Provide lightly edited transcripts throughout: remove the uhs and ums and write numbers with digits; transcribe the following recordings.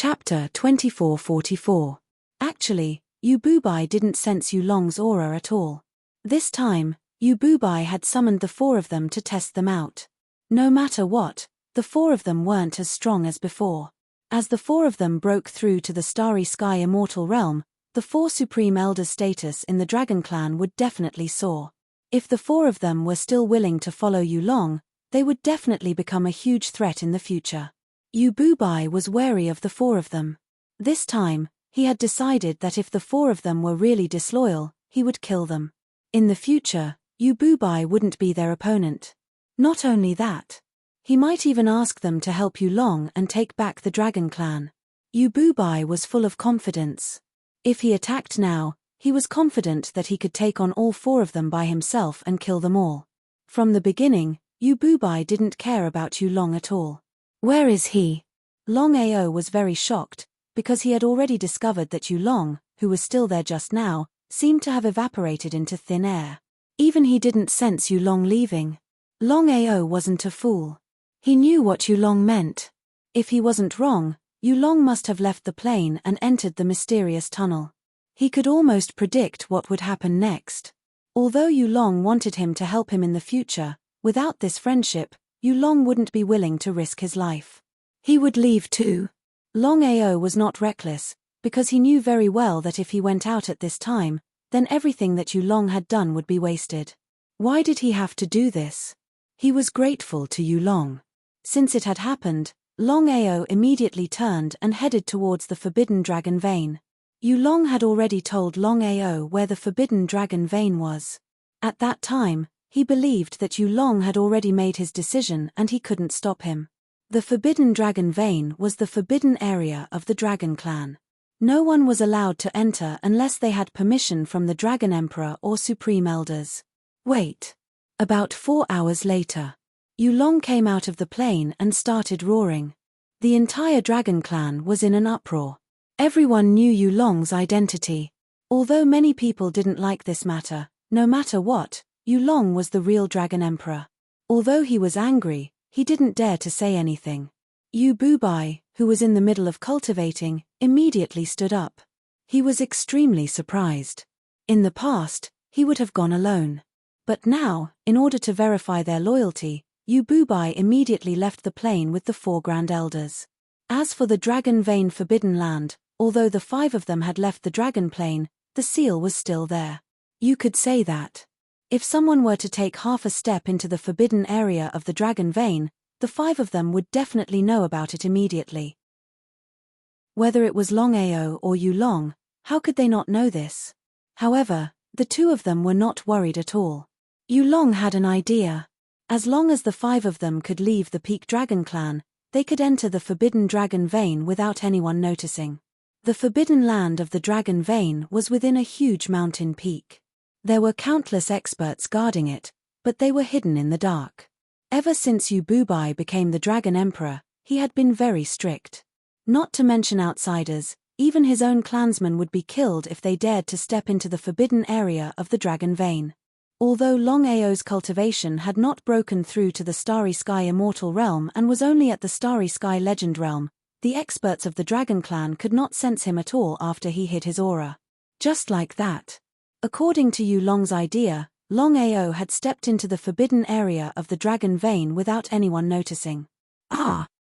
Chapter 2444. Actually, Yububai didn't sense Yulong's aura at all. This time, Yububai had summoned the four of them to test them out. No matter what, the four of them weren't as strong as before. As the four of them broke through to the Starry Sky Immortal Realm, the four Supreme Elders' status in the Dragon Clan would definitely soar. If the four of them were still willing to follow Yulong, they would definitely become a huge threat in the future. Yububai was wary of the four of them. This time, he had decided that if the four of them were really disloyal, he would kill them. In the future, Yububai wouldn't be their opponent. Not only that, he might even ask them to help Yulong and take back the Dragon Clan. Yububai was full of confidence. If he attacked now, he was confident that he could take on all four of them by himself and kill them all. From the beginning, Yububai didn't care about Yulong at all. Where is he? Longao was very shocked, because he had already discovered that Yulong, who was still there just now, seemed to have evaporated into thin air. Even he didn't sense Yulong leaving. Longao wasn't a fool. He knew what Yulong meant. If he wasn't wrong, Yulong must have left the plane and entered the mysterious tunnel. He could almost predict what would happen next. Although Yulong wanted him to help him in the future, without this friendship, Yulong wouldn't be willing to risk his life. He would leave too. Longao was not reckless, because he knew very well that if he went out at this time, then everything that Yulong had done would be wasted. Why did he have to do this? He was grateful to Yulong. Since it had happened, Longao immediately turned and headed towards the Forbidden Dragon Vein. Yulong had already told Longao where the Forbidden Dragon Vein was. At that time, he believed that Yulong had already made his decision and he couldn't stop him. The Forbidden Dragon Vein was the forbidden area of the Dragon Clan. No one was allowed to enter unless they had permission from the Dragon Emperor or Supreme Elders. Wait. About 4 hours later, Yulong came out of the plane and started roaring. The entire Dragon Clan was in an uproar. Everyone knew Yulong's identity. Although many people didn't like this matter, no matter what, Yulong was the real Dragon Emperor. Although he was angry, he didn't dare to say anything. Yububai, who was in the middle of cultivating, immediately stood up. He was extremely surprised. In the past, he would have gone alone. But now, in order to verify their loyalty, Yububai immediately left the plane with the four Grand Elders. As for the Dragon Vein Forbidden Land, although the five of them had left the Dragon Plane, the seal was still there. You could say that if someone were to take half a step into the forbidden area of the Dragon Vein, the five of them would definitely know about it immediately. Whether it was Longao or Yulong, how could they not know this? However, the two of them were not worried at all. Yulong had an idea. As long as the five of them could leave the Peak Dragon Clan, they could enter the Forbidden Dragon Vein without anyone noticing. The forbidden land of the Dragon Vein was within a huge mountain peak. There were countless experts guarding it, but they were hidden in the dark. Ever since Yububai became the Dragon Emperor, he had been very strict. Not to mention outsiders, even his own clansmen would be killed if they dared to step into the forbidden area of the Dragon Vein. Although Longao's cultivation had not broken through to the Starry Sky Immortal Realm and was only at the Starry Sky Legend Realm, the experts of the Dragon Clan could not sense him at all after he hid his aura. Just like that. According to Yulong's idea, Longao had stepped into the forbidden area of the Dragon Vein without anyone noticing.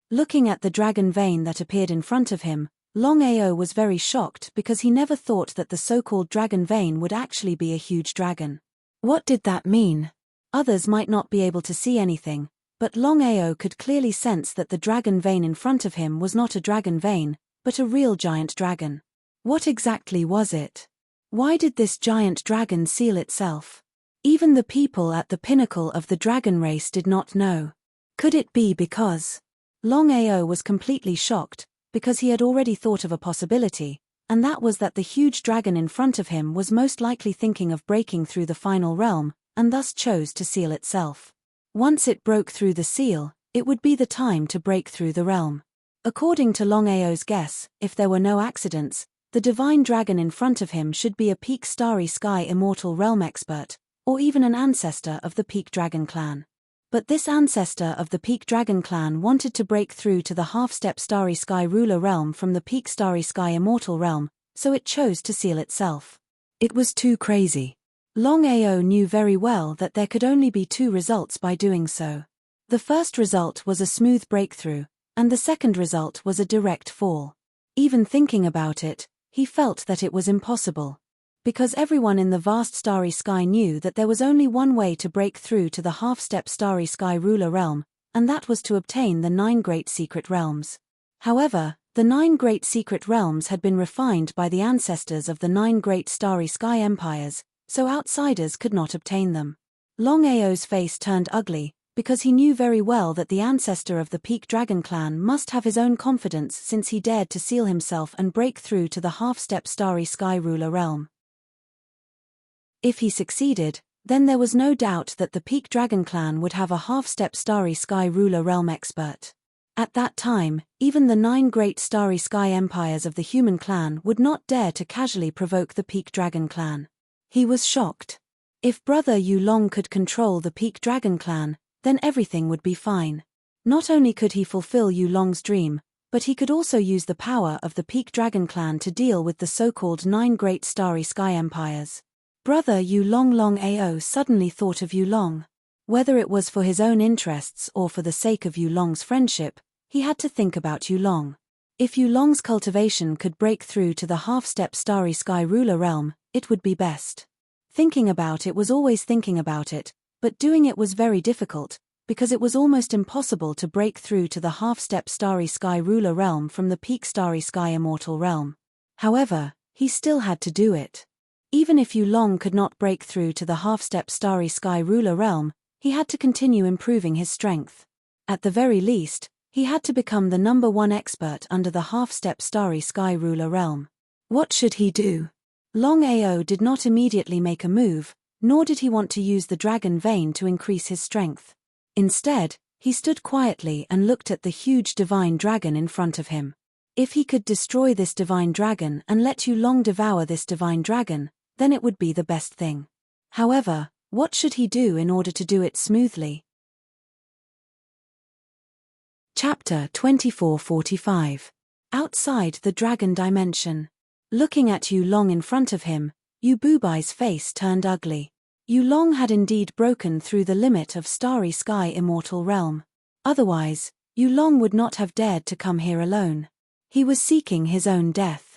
Looking at the Dragon Vein that appeared in front of him, Longao was very shocked because he never thought that the so-called Dragon Vein would actually be a huge dragon. What did that mean? Others might not be able to see anything, but Longao could clearly sense that the Dragon Vein in front of him was not a Dragon Vein, but a real giant dragon. What exactly was it? Why did this giant dragon seal itself? Even the people at the pinnacle of the dragon race did not know. Could it be because Longao was completely shocked, because he had already thought of a possibility, and that was that the huge dragon in front of him was most likely thinking of breaking through the final realm, and thus chose to seal itself. Once it broke through the seal, it would be the time to break through the realm. According to Longao's guess, if there were no accidents, the divine dragon in front of him should be a Peak Starry Sky Immortal Realm expert, or even an ancestor of the Peak Dragon Clan. But this ancestor of the Peak Dragon clan wanted to break through to the half-step Starry Sky Ruler realm from the Peak Starry Sky Immortal realm, so it chose to seal itself. It was too crazy. Longao knew very well that there could only be two results by doing so. The first result was a smooth breakthrough, and the second result was a direct fall. Even thinking about it, he felt that it was impossible. Because everyone in the vast starry sky knew that there was only one way to break through to the half-step Starry Sky Ruler realm, and that was to obtain the 9 great secret realms. However, the 9 great secret realms had been refined by the ancestors of the 9 great starry sky empires, so outsiders could not obtain them. Longao's face turned ugly, because he knew very well that the ancestor of the Peak Dragon clan must have his own confidence since he dared to seal himself and break through to the half-step Starry Sky Ruler realm. If he succeeded, then there was no doubt that the Peak Dragon clan would have a half-step Starry Sky Ruler realm expert. At that time, even the 9 great starry sky empires of the human clan would not dare to casually provoke the Peak Dragon clan. He was shocked. If brother Yu Long could control the Peak Dragon clan, then everything would be fine. Not only could he fulfill Yu Long's dream, but he could also use the power of the Peak Dragon clan to deal with the so-called 9 great starry sky empires. Brother Yu Long suddenly thought of Yu Long. Whether it was for his own interests or for the sake of Yu Long's friendship, he had to think about Yu Long. If Yu Long's cultivation could break through to the half-step Starry Sky Ruler realm, it would be best. Thinking about it was always thinking about it, but doing it was very difficult, because it was almost impossible to break through to the half-step Starry Sky Ruler realm from the Peak Starry Sky Immortal realm. However, he still had to do it. Even if Yu Long could not break through to the half-step Starry Sky Ruler realm, he had to continue improving his strength. At the very least, he had to become the number 1 expert under the half-step Starry Sky Ruler realm. What should he do? Longao did not immediately make a move, nor did he want to use the dragon vein to increase his strength. Instead, he stood quietly and looked at the huge divine dragon in front of him. If he could destroy this divine dragon and let Yu Long devour this divine dragon, then it would be the best thing. However, what should he do in order to do it smoothly? Chapter 2445. Outside the Dragon Dimension. Looking at Yu Long in front of him, Yu Bubai's face turned ugly. Yu Long had indeed broken through the limit of Starry Sky Immortal Realm. Otherwise, Yu Long would not have dared to come here alone. He was seeking his own death.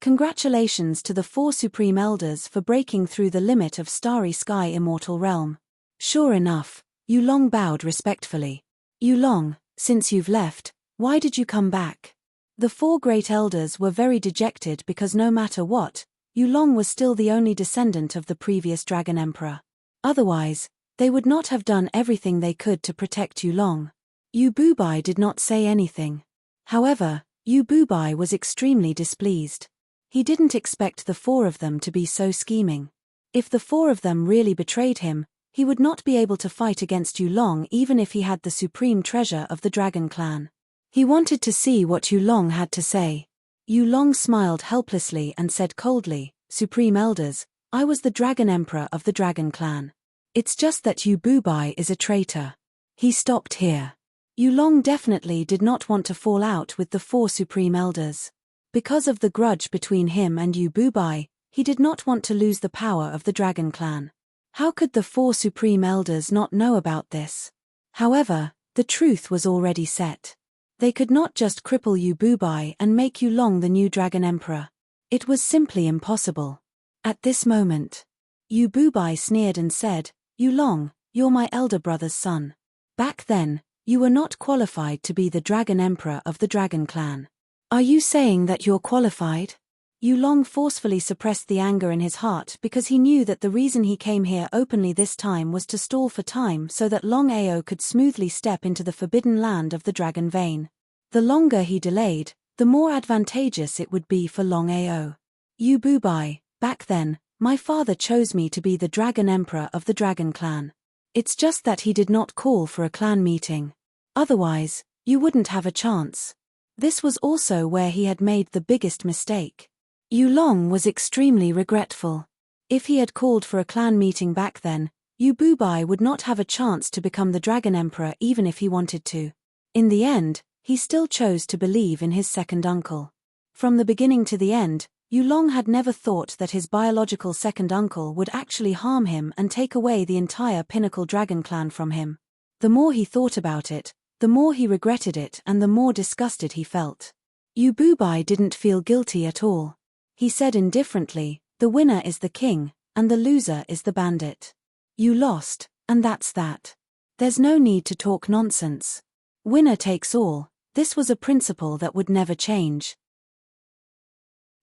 Congratulations to the 4 Supreme Elders for breaking through the limit of Starry Sky Immortal Realm. Sure enough, Yu Long bowed respectfully. Yu Long, since you've left, why did you come back? The 4 great elders were very dejected because no matter what, Yu Long was still the only descendant of the previous Dragon Emperor. Otherwise, they would not have done everything they could to protect Yu Long. Yu Bubai did not say anything. However, Yu Bubai was extremely displeased. He didn't expect the 4 of them to be so scheming. If the 4 of them really betrayed him, he would not be able to fight against Yu Long even if he had the supreme treasure of the Dragon Clan. He wanted to see what Yu Long had to say. Yu Long smiled helplessly and said coldly, "Supreme Elders, I was the Dragon Emperor of the Dragon Clan. It's just that Yu Bubai is a traitor." He stopped here. Yu Long definitely did not want to fall out with the 4 Supreme Elders. Because of the grudge between him and Yu Bubai, he did not want to lose the power of the Dragon Clan. How could the 4 Supreme Elders not know about this? However, the truth was already set. They could not just cripple Yu Bubai and make Yu Long the new Dragon Emperor. It was simply impossible. At this moment, Yu Bubai sneered and said, "Yu Long, you're my elder brother's son. Back then, you were not qualified to be the Dragon Emperor of the Dragon Clan. Are you saying that you're qualified?" Yu Long forcefully suppressed the anger in his heart because he knew that the reason he came here openly this time was to stall for time so that Longao could smoothly step into the forbidden land of the Dragon Vein. The longer he delayed, the more advantageous it would be for Longao. "Yu Bubai, back then, my father chose me to be the Dragon Emperor of the Dragon Clan. It's just that he did not call for a clan meeting. Otherwise, you wouldn't have a chance." This was also where he had made the biggest mistake. Yu Long was extremely regretful. If he had called for a clan meeting back then, Yu Bubai would not have a chance to become the Dragon Emperor even if he wanted to. In the end, he still chose to believe in his second uncle. From the beginning to the end, Yu Long had never thought that his biological second uncle would actually harm him and take away the entire Pinnacle Dragon clan from him. The more he thought about it, the more he regretted it and the more disgusted he felt. Yu Bubai didn't feel guilty at all. He said indifferently, "The winner is the king, and the loser is the bandit. You lost, and that's that. There's no need to talk nonsense. Winner takes all." This was a principle that would never change.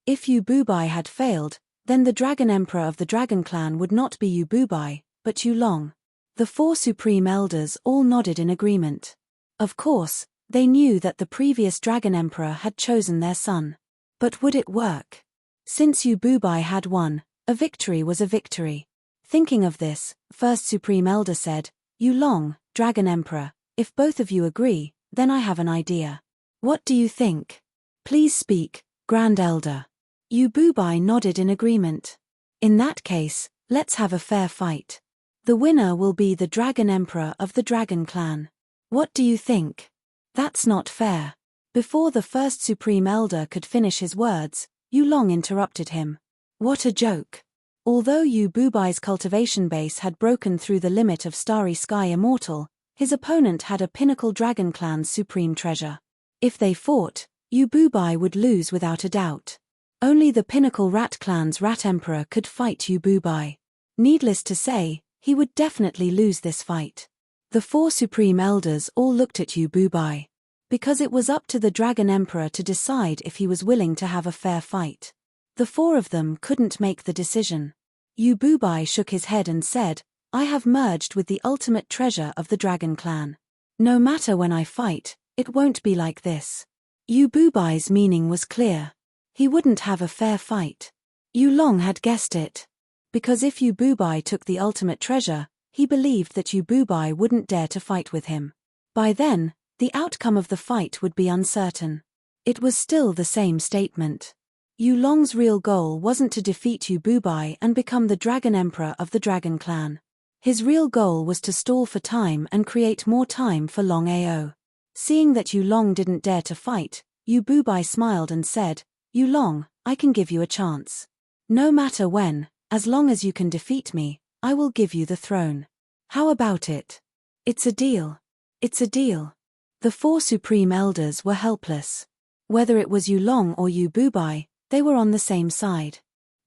If Yu Bubai had failed, then the Dragon Emperor of the Dragon Clan would not be Yu Bubai, but Yu Long. The 4 Supreme Elders all nodded in agreement. Of course, they knew that the previous Dragon Emperor had chosen their son. But would it work? Since Yu Bubai had won, a victory was a victory. Thinking of this, First Supreme Elder said, "Yu Long, Dragon Emperor, if both of you agree, then I have an idea. What do you think? Please speak, Grand Elder." Yu Bubai nodded in agreement. "In that case, let's have a fair fight. The winner will be the Dragon Emperor of the Dragon Clan. What do you think?" "That's not fair." Before the First Supreme Elder could finish his words, Yu Long interrupted him. "What a joke." Although Yu Bubai's cultivation base had broken through the limit of Starry Sky Immortal, his opponent had a Pinnacle Dragon Clan's supreme treasure. If they fought, Yu Bubai would lose without a doubt. Only the Pinnacle Rat Clan's Rat Emperor could fight Yu Bubai. Needless to say, he would definitely lose this fight. The 4 Supreme Elders all looked at Yu Bubai. Because it was up to the Dragon Emperor to decide if he was willing to have a fair fight. The 4 of them couldn't make the decision. Yu Bubai shook his head and said, "I have merged with the ultimate treasure of the Dragon Clan. No matter when I fight, it won't be like this." Yu Bubai's meaning was clear. He wouldn't have a fair fight. Yu Long had guessed it. Because if Yu Bubai took the ultimate treasure, he believed that Yu Bubai wouldn't dare to fight with him. By then, the outcome of the fight would be uncertain. It was still the same statement. Yu Long's real goal wasn't to defeat Yu Bubai and become the Dragon Emperor of the Dragon Clan. His real goal was to stall for time and create more time for Longao. Seeing that Yu Long didn't dare to fight, Yu Bubai smiled and said, "Yu Long, I can give you a chance. No matter when, as long as you can defeat me, I will give you the throne. How about it? It's a deal. It's a deal." The 4 Supreme Elders were helpless. Whether it was Yu Long or Yu Bubai, they were on the same side.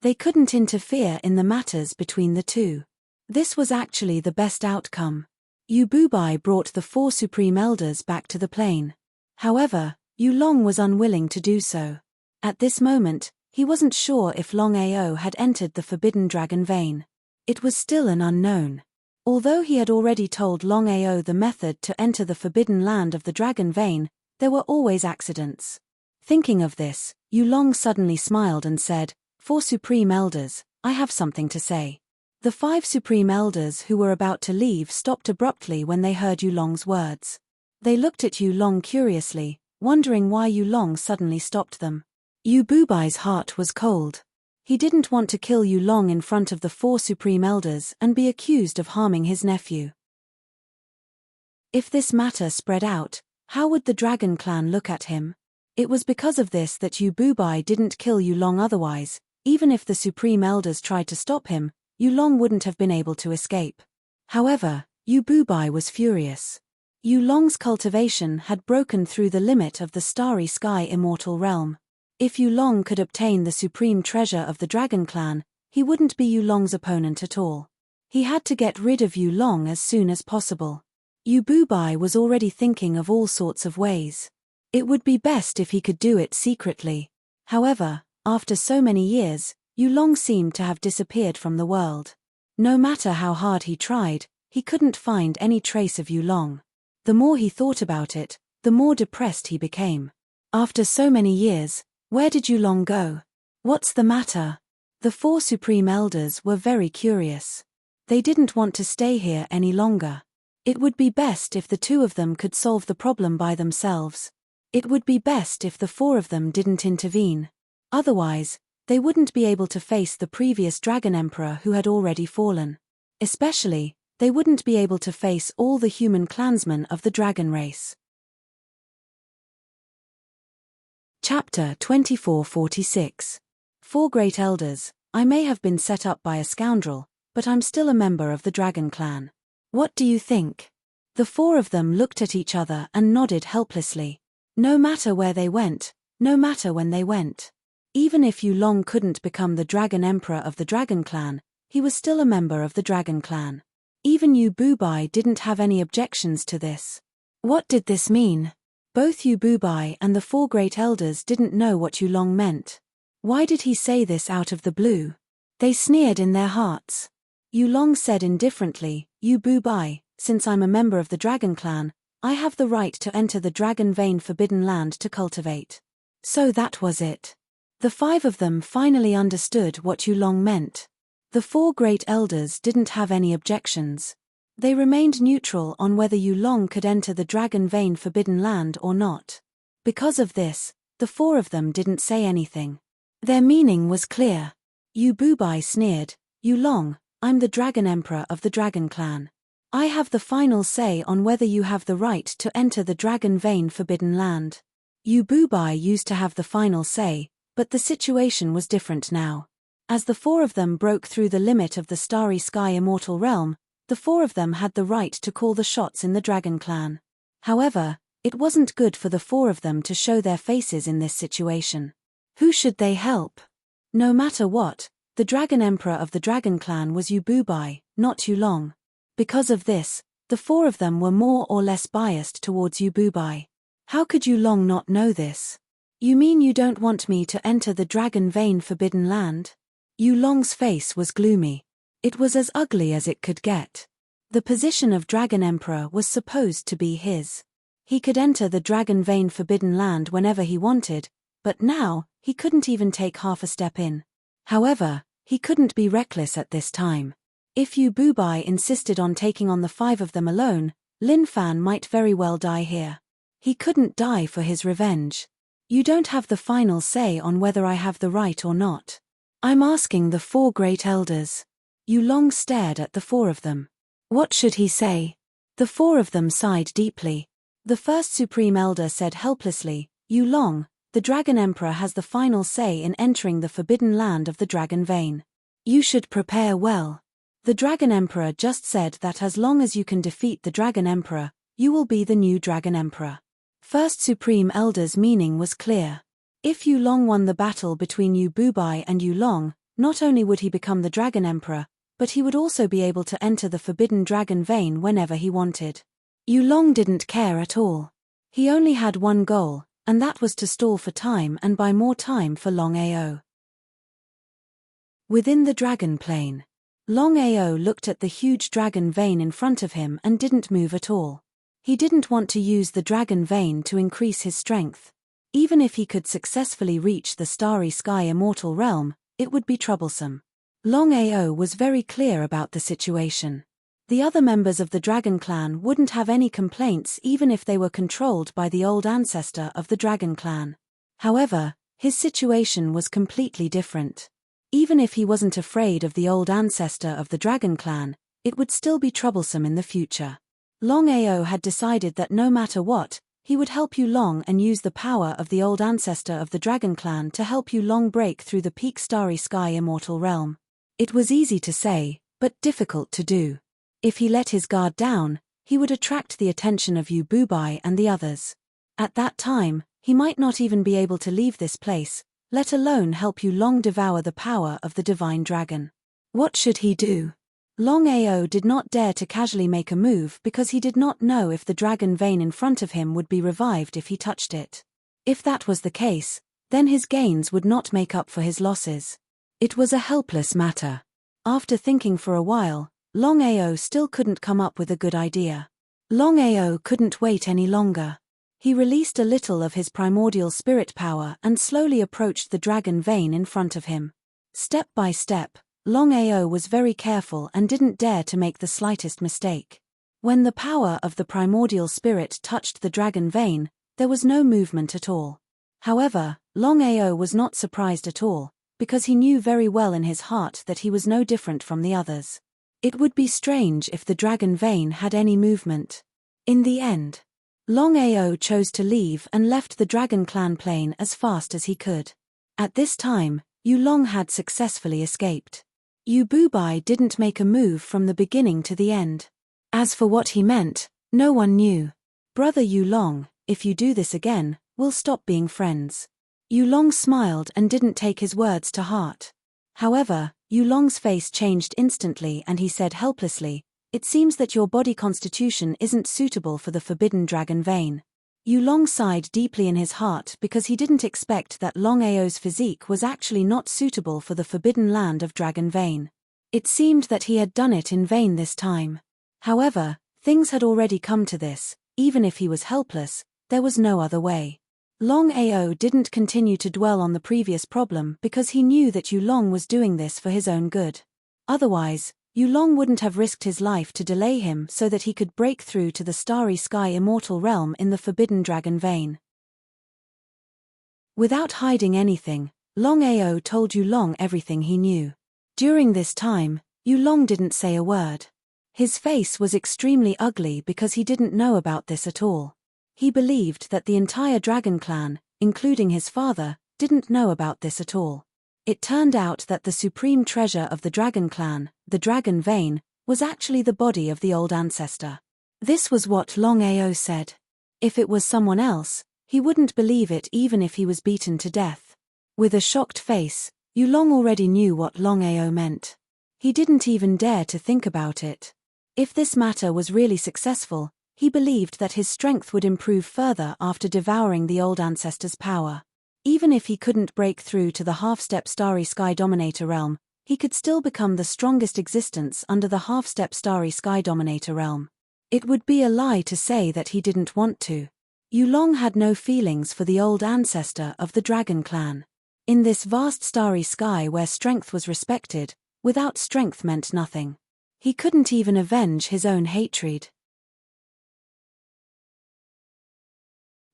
They couldn't interfere in the matters between the two. This was actually the best outcome. Yu Bubai brought the 4 Supreme Elders back to the plane. However, Yu Long was unwilling to do so. At this moment, he wasn't sure if Longao had entered the Forbidden Dragon vein. It was still an unknown. Although he had already told Longao the method to enter the forbidden land of the Dragon vein, there were always accidents. Thinking of this, Yu Long suddenly smiled and said, "4 Supreme Elders, I have something to say." The 5 Supreme Elders who were about to leave stopped abruptly when they heard Yu Long's words. They looked at Yu Long curiously, wondering why Yu Long suddenly stopped them. Yu Bubai's heart was cold. He didn't want to kill Yu Long in front of the 4 Supreme Elders and be accused of harming his nephew. If this matter spread out, how would the Dragon Clan look at him? It was because of this that Yu Bubai didn't kill Yu Long. Otherwise, even if the Supreme Elders tried to stop him, Yu Long wouldn't have been able to escape. However, Yu Bubai was furious. Yu Long's cultivation had broken through the limit of the Starry Sky Immortal realm. If Yu Long could obtain the supreme treasure of the Dragon Clan, he wouldn't be Yu Long's opponent at all. He had to get rid of Yu Long as soon as possible. Yu Bubai was already thinking of all sorts of ways. It would be best if he could do it secretly. However, after so many years, Yu Long seemed to have disappeared from the world. No matter how hard he tried, he couldn't find any trace of Yu Long. The more he thought about it, the more depressed he became. After so many years, where did Yu Long go? What's the matter? The 4 Supreme Elders were very curious. They didn't want to stay here any longer. It would be best if the 2 of them could solve the problem by themselves. It would be best if the 4 of them didn't intervene. Otherwise, they wouldn't be able to face the previous Dragon Emperor who had already fallen. Especially, they wouldn't be able to face all the human clansmen of the dragon race. Chapter 2446. Four Great Elders. I may have been set up by a scoundrel, but I'm still a member of the dragon clan. What do you think? The four of them looked at each other and nodded helplessly. No matter where they went, no matter when they went. Even if Yu Long couldn't become the Dragon Emperor of the Dragon Clan, he was still a member of the Dragon Clan. Even Yu Bubai didn't have any objections to this. What did this mean? Both Yu Bubai and the four Great Elders didn't know what Yu Long meant. Why did he say this out of the blue? They sneered in their hearts. Yu Long said indifferently, Yu Bubai, since I'm a member of the Dragon Clan, I have the right to enter the Dragon Vein Forbidden Land to cultivate. So that was it. The five of them finally understood what Yu Long meant. The four Great Elders didn't have any objections. They remained neutral on whether Yu Long could enter the Dragon Vein Forbidden Land or not. Because of this, the four of them didn't say anything. Their meaning was clear. Yu Bubai sneered, Yu Long, I'm the Dragon Emperor of the Dragon Clan. I have the final say on whether you have the right to enter the Dragon Vein Forbidden Land. Yu Bubai used to have the final say, but the situation was different now. As the four of them broke through the limit of the Starry Sky Immortal Realm, the four of them had the right to call the shots in the Dragon Clan. However, it wasn't good for the four of them to show their faces in this situation. Who should they help? No matter what, the Dragon Emperor of the Dragon Clan was Yu Bubai, not Yu Long. Because of this, the four of them were more or less biased towards Yu Bubai. How could Yu Long not know this? You mean you don't want me to enter the Dragon Vein Forbidden Land? Yu Long's face was gloomy. It was as ugly as it could get. The position of Dragon Emperor was supposed to be his. He could enter the Dragon Vein Forbidden Land whenever he wanted, but now, he couldn't even take half a step in. However, he couldn't be reckless at this time. If Yu Bubai insisted on taking on the five of them alone, Lin Fan might very well die here. He couldn't die for his revenge. You don't have the final say on whether I have the right or not. I'm asking the four Great Elders. Yu Long stared at the four of them. What should he say? The four of them sighed deeply. The first Supreme Elder said helplessly, Yu Long, the Dragon Emperor has the final say in entering the Forbidden Land of the Dragon Vein. You should prepare well. The Dragon Emperor just said that as long as you can defeat the Dragon Emperor, you will be the new Dragon Emperor. First Supreme Elder's meaning was clear. If Yu Long won the battle between Yu Bubai and Yu Long, not only would he become the Dragon Emperor, but he would also be able to enter the Forbidden Dragon Vein whenever he wanted. Yu Long didn't care at all. He only had one goal, and that was to stall for time and buy more time for Longao. Within the Dragon Plain, Longao looked at the huge Dragon Vein in front of him and didn't move at all. He didn't want to use the Dragon Vein to increase his strength. Even if he could successfully reach the Starry Sky Immortal Realm, it would be troublesome. Longao was very clear about the situation. The other members of the Dragon Clan wouldn't have any complaints even if they were controlled by the old ancestor of the Dragon Clan. However, his situation was completely different. Even if he wasn't afraid of the old ancestor of the Dragon Clan, it would still be troublesome in the future. Longao had decided that no matter what, he would help Yu Long and use the power of the old ancestor of the Dragon Clan to help Yu Long break through the peak Starry Sky Immortal Realm. It was easy to say, but difficult to do. If he let his guard down, he would attract the attention of Yu Bubai and the others. At that time, he might not even be able to leave this place, let alone help Yu Long devour the power of the Divine Dragon. What should he do? Longao did not dare to casually make a move because he did not know if the Dragon Vein in front of him would be revived if he touched it. If that was the case, then his gains would not make up for his losses. It was a helpless matter. After thinking for a while, Longao still couldn't come up with a good idea. Longao couldn't wait any longer. He released a little of his primordial spirit power and slowly approached the Dragon Vein in front of him. Step by step, Longao was very careful and didn't dare to make the slightest mistake. When the power of the primordial spirit touched the Dragon Vein, there was no movement at all. However, Longao was not surprised at all, because he knew very well in his heart that he was no different from the others. It would be strange if the dragon vein had any movement. In the end, Longao chose to leave and left the dragon clan plane as fast as he could. At this time, Yulong had successfully escaped. Yu Bubai didn't make a move from the beginning to the end. As for what he meant, no one knew. Brother Yulong, if you do this again, we'll stop being friends. Yulong smiled and didn't take his words to heart. However, Yulong's face changed instantly and he said helplessly, "It seems that your body constitution isn't suitable for the forbidden dragon vein." Yulong sighed deeply in his heart because he didn't expect that Longao's physique was actually not suitable for the forbidden land of Dragon Vein. It seemed that he had done it in vain this time. However, things had already come to this. Even if he was helpless, there was no other way. Longao didn't continue to dwell on the previous problem because he knew that Yulong was doing this for his own good. Otherwise, Yulong wouldn't have risked his life to delay him so that he could break through to the starry sky immortal realm in the forbidden dragon vein. Without hiding anything, Longao told Yulong everything he knew. During this time, Yulong didn't say a word. His face was extremely ugly because he didn't know about this at all. He believed that the entire dragon clan, including his father, didn't know about this at all. It turned out that the supreme treasure of the dragon clan, the dragon vein, was actually the body of the old ancestor. This was what Longao said. If it was someone else, he wouldn't believe it even if he was beaten to death. With a shocked face, Yulong already knew what Longao meant. He didn't even dare to think about it. If this matter was really successful, he believed that his strength would improve further after devouring the old ancestor's power. Even if he couldn't break through to the half-step starry sky dominator realm, he could still become the strongest existence under the half-step starry sky dominator realm. It would be a lie to say that he didn't want to. Yulong had no feelings for the old ancestor of the dragon clan. In this vast starry sky where strength was respected, without strength meant nothing. He couldn't even avenge his own hatred.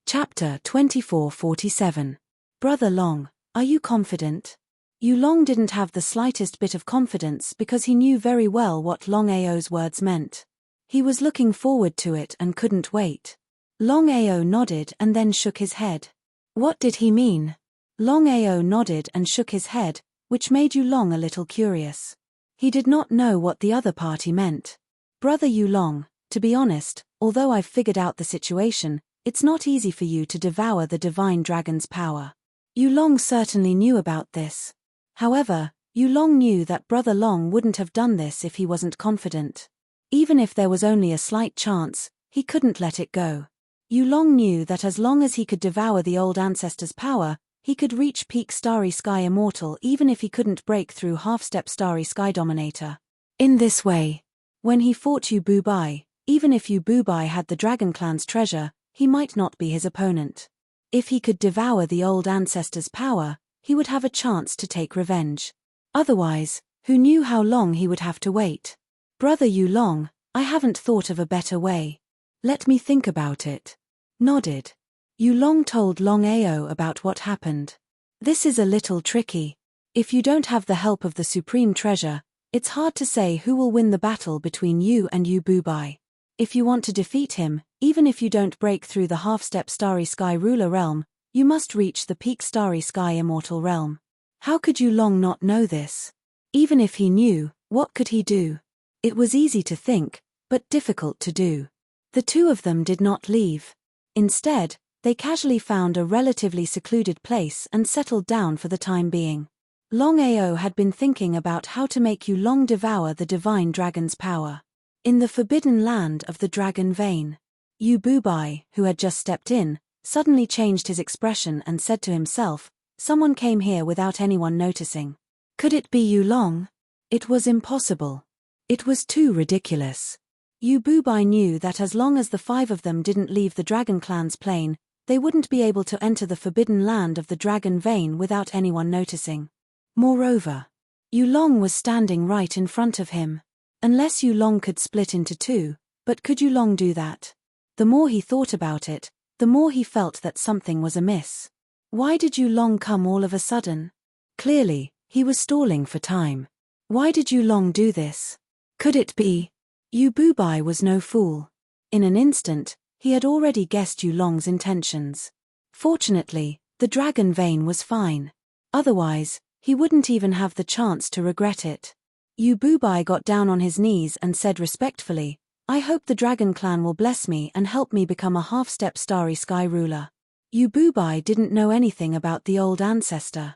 Chapter 2447. Brother Long, are you confident? Yulong didn't have the slightest bit of confidence because he knew very well what Longao's words meant. He was looking forward to it and couldn't wait. Longao nodded and then shook his head. What did he mean? Longao nodded and shook his head, which made Yulong a little curious. He did not know what the other party meant. Brother Yulong, to be honest, although I've figured out the situation, it's not easy for you to devour the divine dragon's power. Yulong certainly knew about this. However, Yulong knew that Brother Long wouldn't have done this if he wasn't confident. Even if there was only a slight chance, he couldn't let it go. Yulong knew that as long as he could devour the old ancestor's power, he could reach peak starry sky immortal even if he couldn't break through half-step starry sky dominator. In this way, when he fought Yu Bubai, even if Yu Bubai had the dragon clan's treasure, he might not be his opponent. If he could devour the old ancestor's power, he would have a chance to take revenge. Otherwise, who knew how long he would have to wait? Brother Yulong, I haven't thought of a better way. Let me think about it. Nodded. Yulong told Longao about what happened. This is a little tricky. If you don't have the help of the supreme treasure, it's hard to say who will win the battle between you and Yu Bubai. If you want to defeat him, even if you don't break through the half-step starry sky ruler realm, you must reach the peak starry sky immortal realm. How could Yulong not know this? Even if he knew, what could he do? It was easy to think, but difficult to do. The two of them did not leave. Instead, they casually found a relatively secluded place and settled down for the time being. Longao had been thinking about how to make Yulong devour the divine dragon's power. In the forbidden land of the dragon vein, Yu Bubai, who had just stepped in, suddenly changed his expression and said to himself, "Someone came here without anyone noticing. Could it be Yulong?" It was impossible. It was too ridiculous. Yu Bubai knew that as long as the five of them didn't leave the dragon clan's plane, they wouldn't be able to enter the forbidden land of the dragon vein without anyone noticing. Moreover, Yulong was standing right in front of him. Unless Yulong could split into two, but could Yulong do that? The more he thought about it, the more he felt that something was amiss. Why did Yulong come all of a sudden? Clearly, he was stalling for time. Why did Yulong do this? Could it be? Yu Bubai was no fool. In an instant, he had already guessed Yu Long's intentions. Fortunately, the dragon vein was fine. Otherwise, he wouldn't even have the chance to regret it. Yu Bubai got down on his knees and said respectfully, "I hope the dragon clan will bless me and help me become a half-step starry sky ruler." Yu Bubai didn't know anything about the old ancestor.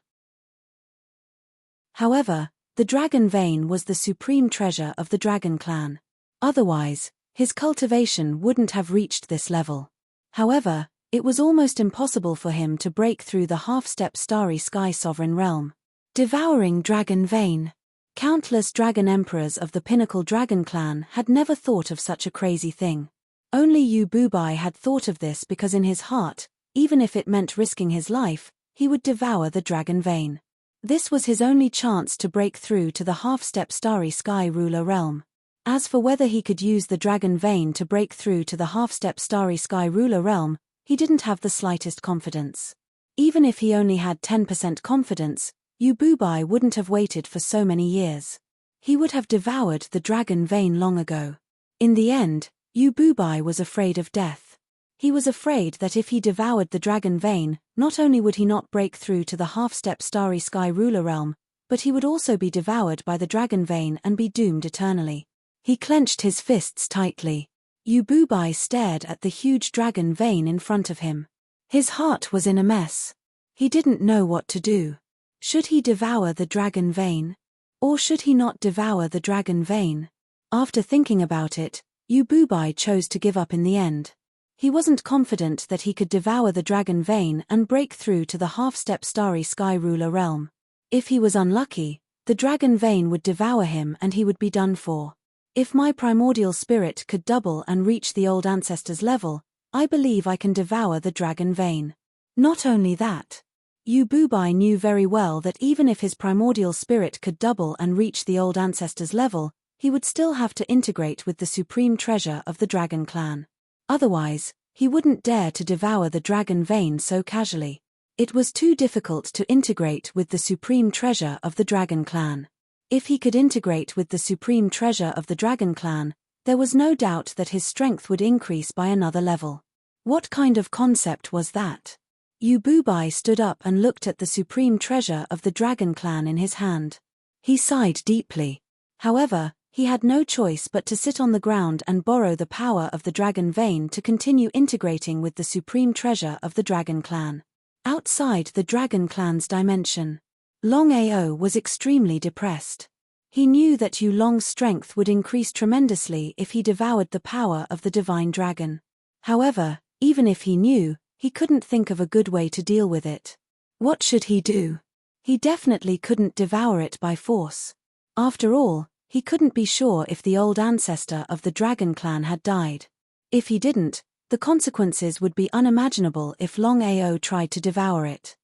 However, the dragon vein was the supreme treasure of the dragon clan. Otherwise, his cultivation wouldn't have reached this level. However, it was almost impossible for him to break through the half-step starry sky sovereign realm. Devouring dragon vein. Countless dragon emperors of the pinnacle dragon clan had never thought of such a crazy thing. Only Yu Bubai had thought of this because in his heart, even if it meant risking his life, he would devour the dragon vein. This was his only chance to break through to the half-step starry sky ruler realm. As for whether he could use the dragon vein to break through to the half-step starry sky ruler realm, he didn't have the slightest confidence. Even if he only had 10% confidence, Yu Bubai wouldn't have waited for so many years. He would have devoured the dragon vein long ago. In the end, Yu Bubai was afraid of death. He was afraid that if he devoured the dragon vein, not only would he not break through to the half-step starry sky ruler realm, but he would also be devoured by the dragon vein and be doomed eternally. He clenched his fists tightly. Yu Bubai stared at the huge dragon vein in front of him. His heart was in a mess. He didn't know what to do. Should he devour the dragon vein? Or should he not devour the dragon vein? After thinking about it, Yu Bubai chose to give up in the end. He wasn't confident that he could devour the dragon vein and break through to the half-step starry sky ruler realm. If he was unlucky, the dragon vein would devour him and he would be done for. If my primordial spirit could double and reach the old ancestor's level, I believe I can devour the dragon vein. Not only that, Yu Bubai knew very well that even if his primordial spirit could double and reach the old ancestor's level, he would still have to integrate with the supreme treasure of the dragon clan. Otherwise, he wouldn't dare to devour the dragon vein so casually. It was too difficult to integrate with the supreme treasure of the dragon clan. If he could integrate with the supreme treasure of the dragon clan, there was no doubt that his strength would increase by another level. What kind of concept was that? Yu Bubai stood up and looked at the supreme treasure of the dragon clan in his hand. He sighed deeply. However, he had no choice but to sit on the ground and borrow the power of the dragon vein to continue integrating with the supreme treasure of the dragon clan. Outside the dragon clan's dimension, Longao was extremely depressed. He knew that Yu Long's strength would increase tremendously if he devoured the power of the divine dragon. However, even if he knew, he couldn't think of a good way to deal with it. What should he do? He definitely couldn't devour it by force. After all, he couldn't be sure if the old ancestor of the dragon clan had died. If he didn't, the consequences would be unimaginable if Longao tried to devour it.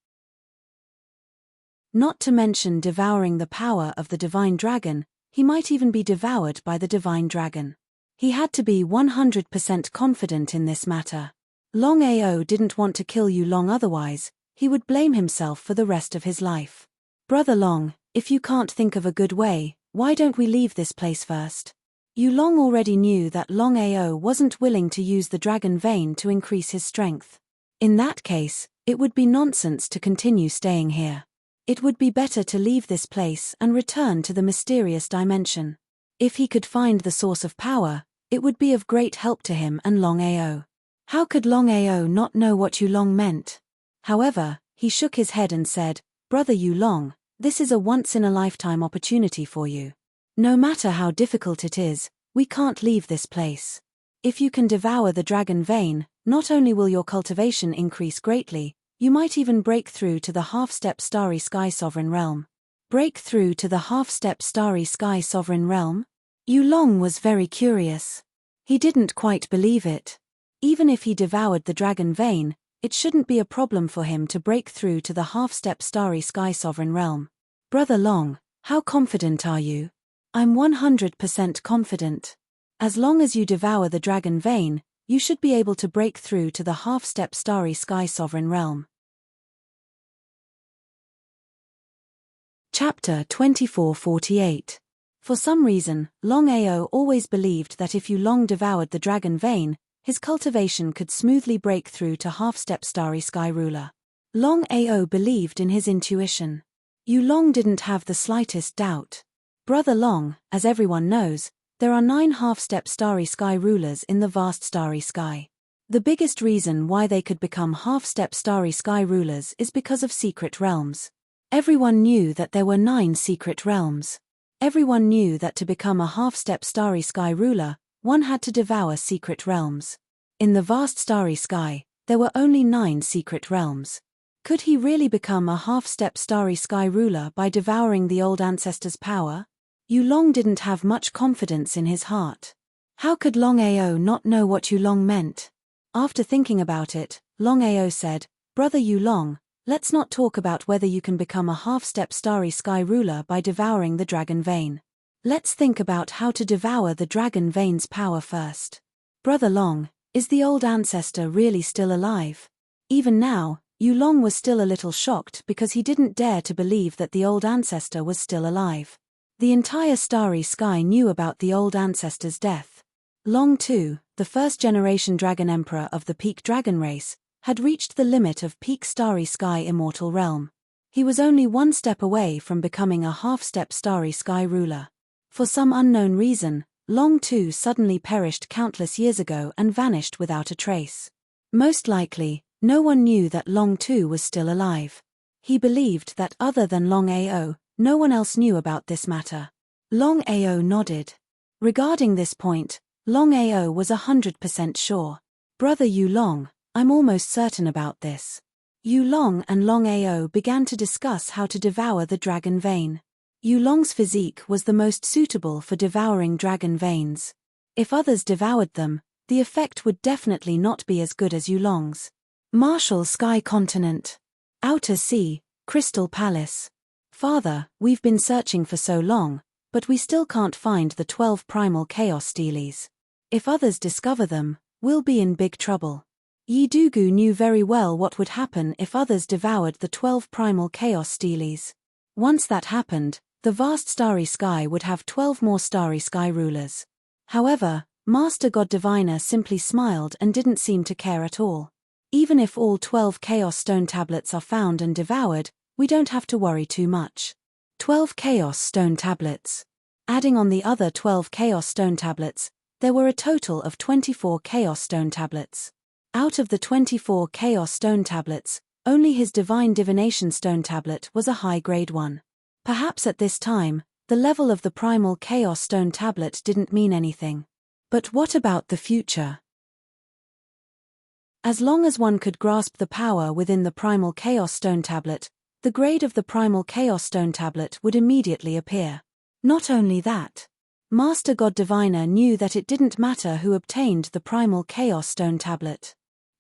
Not to mention devouring the power of the divine dragon, he might even be devoured by the divine dragon. He had to be 100% confident in this matter. Longao didn't want to kill Yu Long, otherwise, he would blame himself for the rest of his life. "Brother Long, if you can't think of a good way, why don't we leave this place first?" Yu Long already knew that Longao wasn't willing to use the dragon vein to increase his strength. In that case, it would be nonsense to continue staying here. It would be better to leave this place and return to the mysterious dimension. If he could find the source of power, it would be of great help to him and Longao. How could Longao not know what Yu Long meant? However, he shook his head and said, "Brother Yu Long, this is a once-in-a-lifetime opportunity for you. No matter how difficult it is, we can't leave this place. If you can devour the dragon vein, not only will your cultivation increase greatly, you might even break through to the half-step starry sky sovereign realm." Break through to the half-step starry sky sovereign realm? Yu Long was very curious. He didn't quite believe it. Even if he devoured the dragon vein, it shouldn't be a problem for him to break through to the half-step starry sky sovereign realm. "Brother Long, how confident are you?" "I'm 100% confident. As long as you devour the dragon vein, you should be able to break through to the half-step starry sky sovereign realm." Chapter 2448. For some reason, Longao always believed that if Yulong devoured the dragon vein, his cultivation could smoothly break through to half-step starry sky ruler. Longao believed in his intuition. Yulong didn't have the slightest doubt. Brother Long, as everyone knows, there are 9 half-step starry sky rulers in the vast starry sky. The biggest reason why they could become half-step starry sky rulers is because of secret realms. Everyone knew that there were 9 secret realms. Everyone knew that to become a half-step starry sky ruler, one had to devour secret realms. In the vast starry sky, there were only 9 secret realms. Could he really become a half-step starry sky ruler by devouring the old ancestor's power? Yulong didn't have much confidence in his heart. How could Longao not know what Yulong meant? After thinking about it, Longao said, "Brother Yulong, let's not talk about whether you can become a half-step starry sky ruler by devouring the dragon vein. Let's think about how to devour the dragon vein's power first. Brother Long, is the old ancestor really still alive?" Even now, Yulong was still a little shocked because he didn't dare to believe that the old ancestor was still alive. The entire starry sky knew about the old ancestor's death. Long too, the first-generation dragon emperor of the peak dragon race, had reached the limit of peak starry sky immortal realm. He was only 1 step away from becoming a half-step starry sky ruler. For some unknown reason, Long too suddenly perished countless years ago and vanished without a trace. Most likely, no one knew that Long too was still alive. He believed that other than Longao, no one else knew about this matter. Longao nodded. Regarding this point, Longao was 100% sure. Brother Yulong, I'm almost certain about this. Yulong and Longao began to discuss how to devour the dragon vein. Yulong's physique was the most suitable for devouring dragon veins. If others devoured them, the effect would definitely not be as good as Yulong's. Martial Sky Continent. Outer Sea, Crystal Palace. Father, we've been searching for so long, but we still can't find the 12 primal chaos steelies. If others discover them, we'll be in big trouble. Yi Dugu knew very well what would happen if others devoured the 12 primal chaos steelies. Once that happened, the vast starry sky would have 12 more starry sky rulers. However, Master God Diviner simply smiled and didn't seem to care at all. Even if all 12 chaos stone tablets are found and devoured, we don't have to worry too much. 12 chaos stone tablets. Adding on the other 12 chaos stone tablets, there were a total of 24 chaos stone tablets. Out of the 24 chaos stone tablets, only his divine divination stone tablet was a high-grade one. Perhaps at this time, the level of the primal chaos stone tablet didn't mean anything. But what about the future? As long as one could grasp the power within the primal chaos stone tablet, the grade of the primal chaos stone tablet would immediately appear. Not only that, Master God Diviner knew that it didn't matter who obtained the primal chaos stone tablet.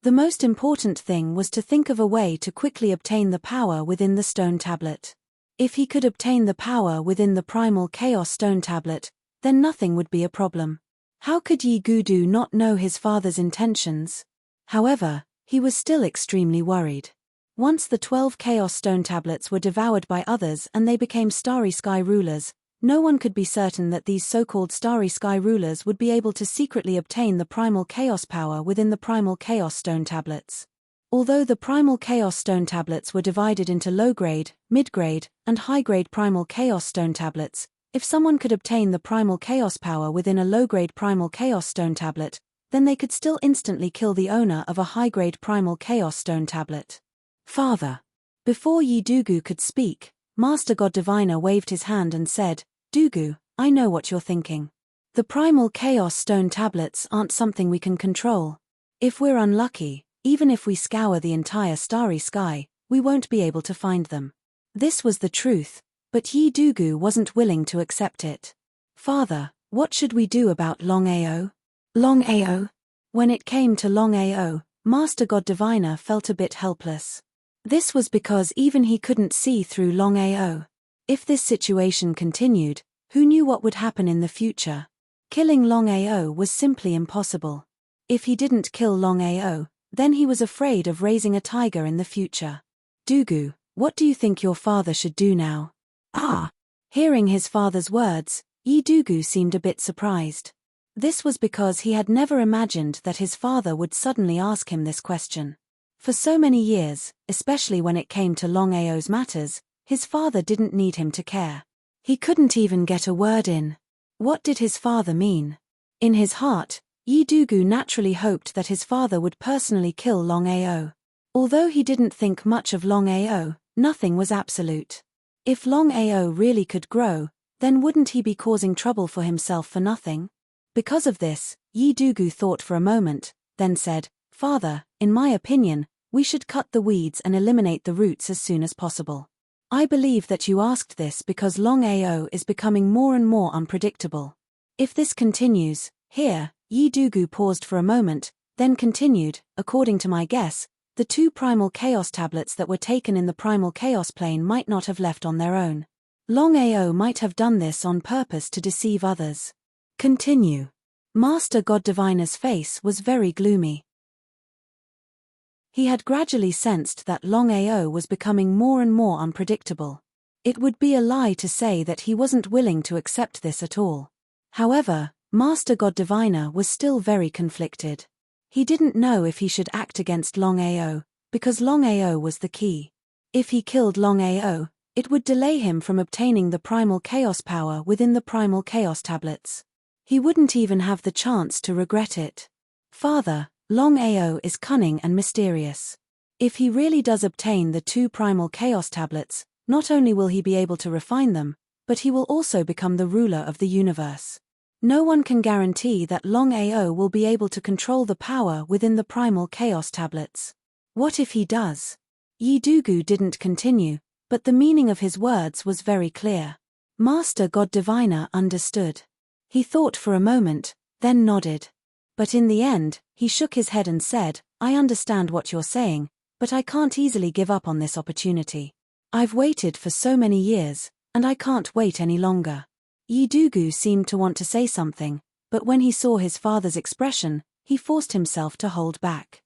The most important thing was to think of a way to quickly obtain the power within the stone tablet. If he could obtain the power within the primal chaos stone tablet, then nothing would be a problem. How could Yi Gudu not know his father's intentions? However, he was still extremely worried. Once the 12 chaos stone tablets were devoured by others and they became starry sky rulers, no one could be certain that these so-called starry sky rulers would be able to secretly obtain the primal chaos power within the primal chaos stone tablets. Although the primal chaos stone tablets were divided into low-grade, mid-grade, and high-grade primal chaos stone tablets, if someone could obtain the primal chaos power within a low-grade primal chaos stone tablet, then they could still instantly kill the owner of a high-grade primal chaos stone tablet. Father. Before Yi Dugu could speak, Master God Diviner waved his hand and said, "Dugu, I know what you're thinking. The primal chaos stone tablets aren't something we can control. If we're unlucky, even if we scour the entire starry sky, we won't be able to find them." This was the truth, but Yi Dugu wasn't willing to accept it. "Father, what should we do about Longao?" Longao? When it came to Longao, Master God Diviner felt a bit helpless. This was because even he couldn't see through Longao. If this situation continued, who knew what would happen in the future? Killing Longao was simply impossible. If he didn't kill Longao, then he was afraid of raising a tiger in the future. "Dugu, what do you think your father should do now?" Hearing his father's words, Yi Dugu seemed a bit surprised. This was because he had never imagined that his father would suddenly ask him this question. For so many years, especially when it came to Longao's matters, his father didn't need him to care. He couldn't even get a word in. What did his father mean? In his heart, Yi Dugu naturally hoped that his father would personally kill Longao. Although he didn't think much of Longao, nothing was absolute. If Longao really could grow, then wouldn't he be causing trouble for himself for nothing? Because of this, Yi Dugu thought for a moment, then said, "Father, in my opinion, we should cut the weeds and eliminate the roots as soon as possible. I believe that you asked this because Longao is becoming more and more unpredictable. If this continues, here," Yi Dugu paused for a moment, then continued, "according to my guess, the 2 primal chaos tablets that were taken in the primal chaos plane might not have left on their own. Longao might have done this on purpose to deceive others." Continue. Master God Diviner's face was very gloomy. He had gradually sensed that Longao was becoming more and more unpredictable. It would be a lie to say that he wasn't willing to accept this at all. However, Master God Diviner was still very conflicted. He didn't know if he should act against Longao, because Longao was the key. If he killed Longao, it would delay him from obtaining the primal chaos power within the primal chaos tablets. He wouldn't even have the chance to regret it. "Father, Longao is cunning and mysterious. If he really does obtain the 2 primal chaos tablets, not only will he be able to refine them, but he will also become the ruler of the universe. No one can guarantee that Longao will be able to control the power within the primal chaos tablets. What if he does?" Yi Dugu didn't continue, but the meaning of his words was very clear. Master God Diviner understood. He thought for a moment, then nodded. But in the end, he shook his head and said, "I understand what you're saying, but I can't easily give up on this opportunity. I've waited for so many years, and I can't wait any longer." Yi Dugu seemed to want to say something, but when he saw his father's expression, he forced himself to hold back.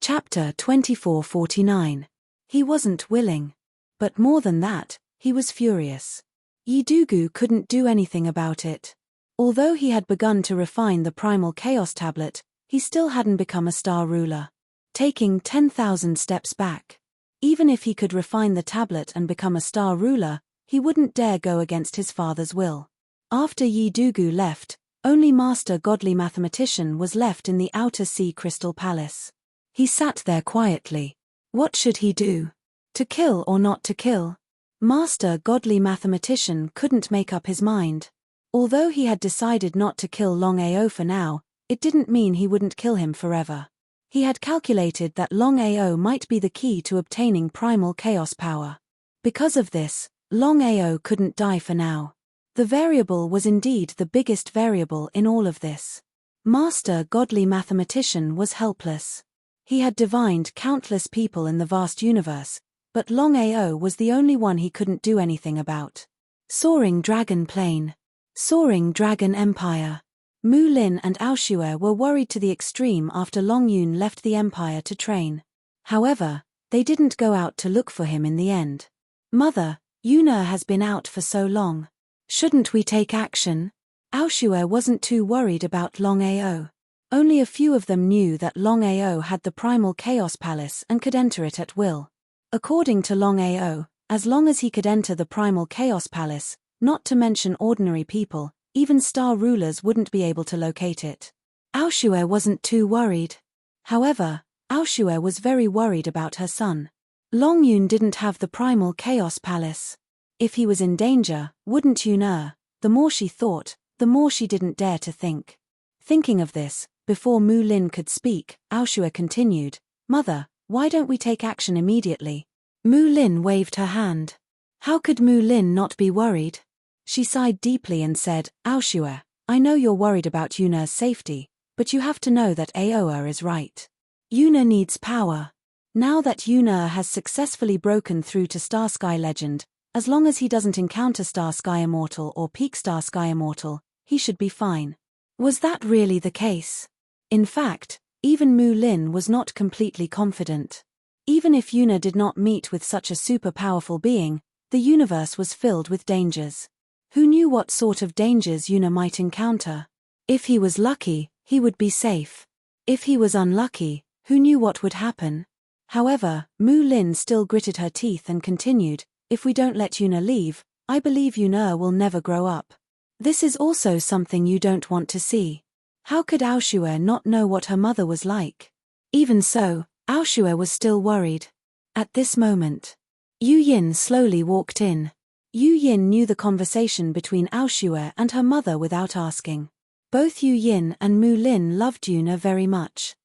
Chapter 2449. He wasn't willing. But more than that, he was furious. Yi Dugu couldn't do anything about it. Although he had begun to refine the primal chaos tablet, he still hadn't become a star ruler. Taking 10,000 steps back. Even if he could refine the tablet and become a star ruler, he wouldn't dare go against his father's will. After Yi Dugu left, only Master Godly Mathematician was left in the Outer Sea Crystal Palace. He sat there quietly. What should he do? To kill or not to kill? Master Godly Mathematician couldn't make up his mind. Although he had decided not to kill Longao for now, it didn't mean he wouldn't kill him forever. He had calculated that Longao might be the key to obtaining primal chaos power. Because of this, Longao couldn't die for now. The variable was indeed the biggest variable in all of this. Master Godly Mathematician was helpless. He had divined countless people in the vast universe, but Longao was the only one he couldn't do anything about. Soaring Dragon Plane. Soaring Dragon Empire. Mu Lin and Aoshue were worried to the extreme after Long Yun left the Empire to train. However, they didn't go out to look for him in the end. "Mother, Yuna has been out for so long. Shouldn't we take action?" Aoshue wasn't too worried about Longao. Only a few of them knew that Longao had the Primal Chaos Palace and could enter it at will. According to Longao, as long as he could enter the Primal Chaos Palace, not to mention ordinary people, even star rulers wouldn't be able to locate it. Aoshue wasn't too worried. However, Aoshue was very worried about her son. Long Yun didn't have the Primal Chaos Palace. If he was in danger, wouldn't Yuna? The more she thought, the more she didn't dare to think. Thinking of this, before Mu Lin could speak, Aoshue continued, "Mother, why don't we take action immediately?" Mu Lin waved her hand. How could Mu Lin not be worried? She sighed deeply and said, "Aoshue, I know you're worried about Yuna's safety, but you have to know that Aoa is right. Yuna needs power. Now that Yuna has successfully broken through to Star Sky Legend, as long as he doesn't encounter Star Sky Immortal or Peak Star Sky Immortal, he should be fine." Was that really the case? In fact, even Mu Lin was not completely confident. Even if Yuna did not meet with such a super powerful being, the universe was filled with dangers. Who knew what sort of dangers Yuna might encounter? If he was lucky, he would be safe. If he was unlucky, who knew what would happen? However, Mu Lin still gritted her teeth and continued, "If we don't let Yuna leave, I believe Yuna will never grow up. This is also something you don't want to see." How could Aoshue not know what her mother was like? Even so, Aoshue was still worried. At this moment, Yu Yin slowly walked in. Yu Yin knew the conversation between Aoshue and her mother without asking. Both Yu Yin and Mu Lin loved Yuna very much.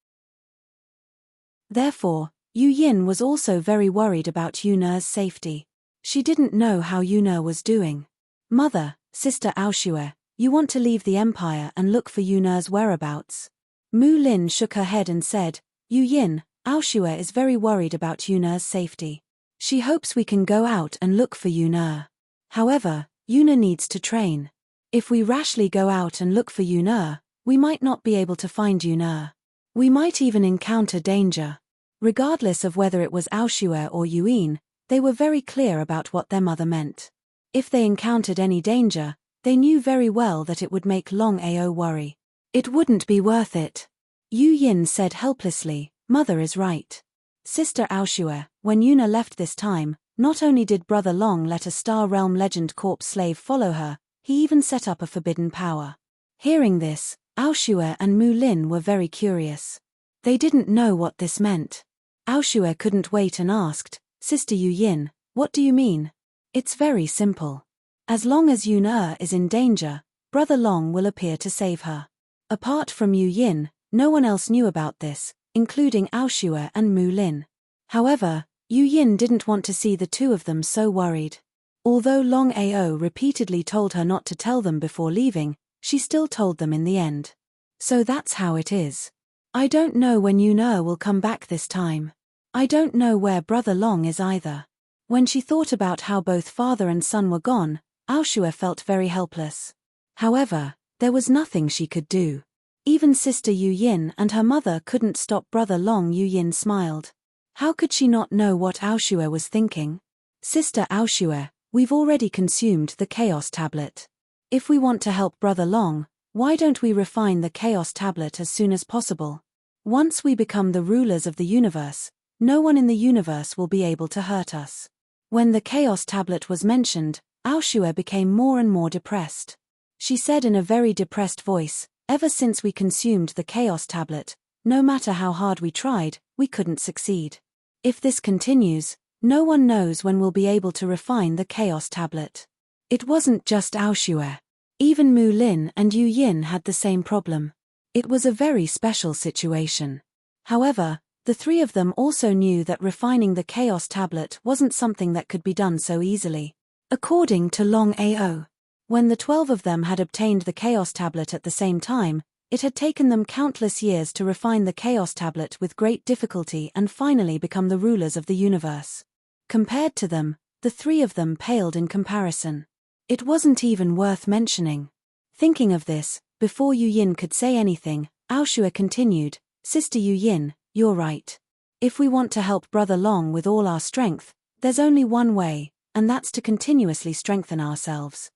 Therefore, Yu Yin was also very worried about Yuna's safety. She didn't know how Yuna was doing. "Mother, Sister Aoshue, you want to leave the empire and look for Yuna's whereabouts?" Mu Lin shook her head and said, "Yu Yin, Aoshue is very worried about Yuna's safety. She hopes we can go out and look for Yuna. However, Yuna needs to train. If we rashly go out and look for Yuna, we might not be able to find Yuna. We might even encounter danger." Regardless of whether it was Aoshue or Yuin, they were very clear about what their mother meant. If they encountered any danger, they knew very well that it would make Longao worry. It wouldn't be worth it. Yu Yin said helplessly, "Mother is right. Sister Aoshue, when Yuna left this time, not only did Brother Long let a Star Realm Legend Corps slave follow her, he even set up a forbidden power." Hearing this, Aoshue and Mu Lin were very curious. They didn't know what this meant. Aoshue couldn't wait and asked, "Sister Yu Yin, what do you mean?" "It's very simple. As long as Yuna is in danger, Brother Long will appear to save her." Apart from Yu Yin, no one else knew about this, including Aoshue and Mu Lin. However, Yu Yin didn't want to see the two of them so worried. Although Longao repeatedly told her not to tell them before leaving, she still told them in the end. "So that's how it is. I don't know when Yuna will come back this time. I don't know where Brother Long is either." When she thought about how both father and son were gone, Aoshue felt very helpless. However, there was nothing she could do. Even Sister Yu Yin and her mother couldn't stop Brother Long. Yu Yin smiled. How could she not know what Aoshue was thinking? "Sister Aoshue, we've already consumed the Chaos Tablet. If we want to help Brother Long, why don't we refine the Chaos Tablet as soon as possible? Once we become the rulers of the universe, no one in the universe will be able to hurt us." When the Chaos Tablet was mentioned, Aoshue became more and more depressed. She said in a very depressed voice, "Ever since we consumed the Chaos Tablet, no matter how hard we tried, we couldn't succeed. If this continues, no one knows when we'll be able to refine the Chaos Tablet." It wasn't just Aoshue. Even Mu Lin and Yu Yin had the same problem. It was a very special situation. However, the three of them also knew that refining the Chaos Tablet wasn't something that could be done so easily. According to Longao, when the 12 of them had obtained the Chaos Tablet at the same time, it had taken them countless years to refine the Chaos Tablet with great difficulty and finally become the rulers of the universe. Compared to them, the three of them paled in comparison. It wasn't even worth mentioning. Thinking of this, before Yu Yin could say anything, Aoshue continued, "Sister Yu Yin, you're right. If we want to help Brother Long with all our strength, there's only one way, and that's to continuously strengthen ourselves.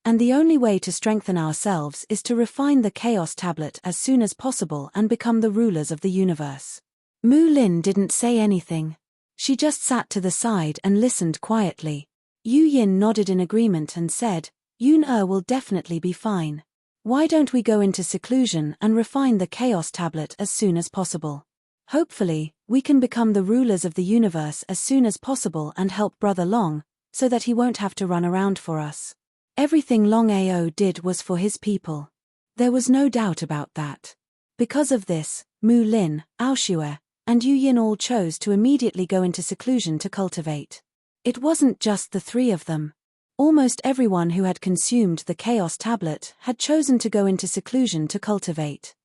And the only way to strengthen ourselves is to refine the Chaos Tablet as soon as possible and become the rulers of the universe." Mu Lin didn't say anything. She just sat to the side and listened quietly. Yu Yin nodded in agreement and said, "Yun will definitely be fine. Why don't we go into seclusion and refine the Chaos Tablet as soon as possible? Hopefully, we can become the rulers of the universe as soon as possible and help Brother Long, so that he won't have to run around for us." Everything Longao did was for his people. There was no doubt about that. Because of this, Mu Lin, Aoshue, and Yu Yin all chose to immediately go into seclusion to cultivate. It wasn't just the three of them. Almost everyone who had consumed the Chaos Tablet had chosen to go into seclusion to cultivate.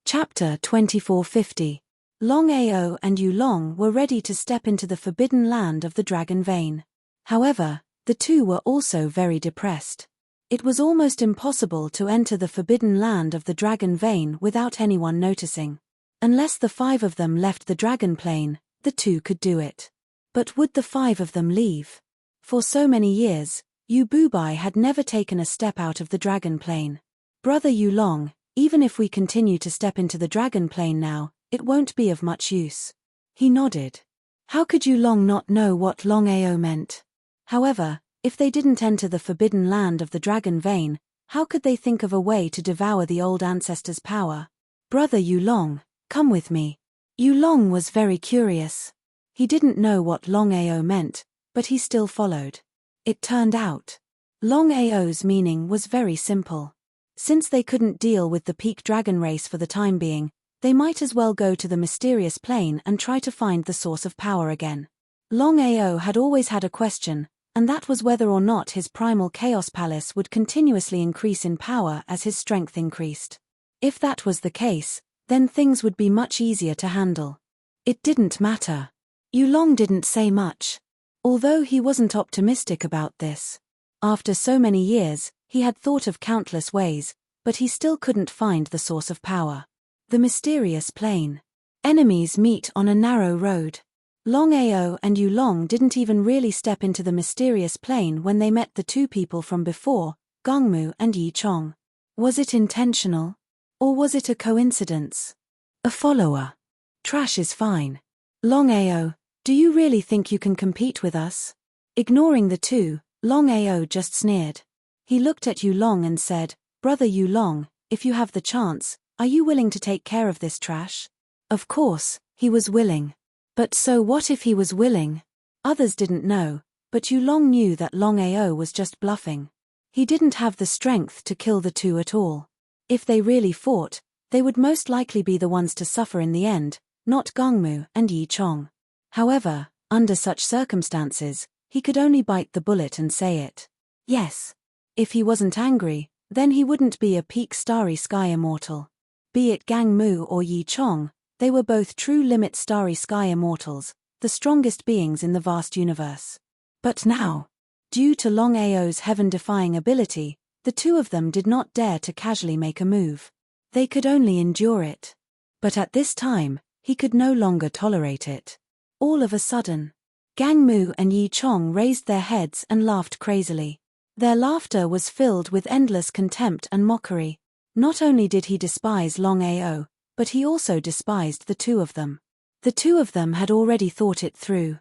Chapter 2450. Longao and Yu Long were ready to step into the forbidden land of the Dragon Vein. However, the two were also very depressed. It was almost impossible to enter the forbidden land of the Dragon Vein without anyone noticing. Unless the 5 of them left the dragon plane, the 2 could do it. But would the 5 of them leave? For so many years, Yu Bubai had never taken a step out of the dragon plane. Brother Yu Long, even if we continue to step into the dragon plane now, it won't be of much use. He nodded. How could Yu Long not know what Longao meant? However, if they didn't enter the forbidden land of the dragon vein, how could they think of a way to devour the old ancestors' power? Brother Yu Long, come with me. Yu Long was very curious. He didn't know what Longao meant, but he still followed. It turned out, Longao's meaning was very simple. Since they couldn't deal with the peak dragon race for the time being, they might as well go to the mysterious plane and try to find the source of power again. Longao had always had a question, and that was whether or not his primal chaos palace would continuously increase in power as his strength increased. If that was the case, then things would be much easier to handle. It didn't matter. Yu Long didn't say much. Although he wasn't optimistic about this. After so many years, he had thought of countless ways, but he still couldn't find the source of power. The mysterious plane. Enemies meet on a narrow road. Longao and Yu Long didn't even really step into the mysterious plane when they met the 2 people from before, Gongmu and Yi Chong. Was it intentional? Or was it a coincidence? A follower. Trash is fine. Longao, do you really think you can compete with us? Ignoring the 2, Longao just sneered. He looked at Yu Long and said, Brother Yu Long, if you have the chance, are you willing to take care of this trash? Of course, he was willing. But so what if he was willing? Others didn't know, but Yu Long knew that Longao was just bluffing. He didn't have the strength to kill the 2 at all. If they really fought, they would most likely be the ones to suffer in the end, not Gongmu and Yi Chong. However, under such circumstances, he could only bite the bullet and say it. Yes. If he wasn't angry, then he wouldn't be a peak starry sky immortal. Be it Gangmu or Yi Chong, they were both true limit starry sky immortals, the strongest beings in the vast universe. But now, due to Longao's heaven-defying ability, the 2 of them did not dare to casually make a move. They could only endure it. But at this time, he could no longer tolerate it. All of a sudden, Gangmu and Yi Chong raised their heads and laughed crazily. Their laughter was filled with endless contempt and mockery. Not only did he despise Longao, but he also despised the 2 of them. The 2 of them had already thought it through.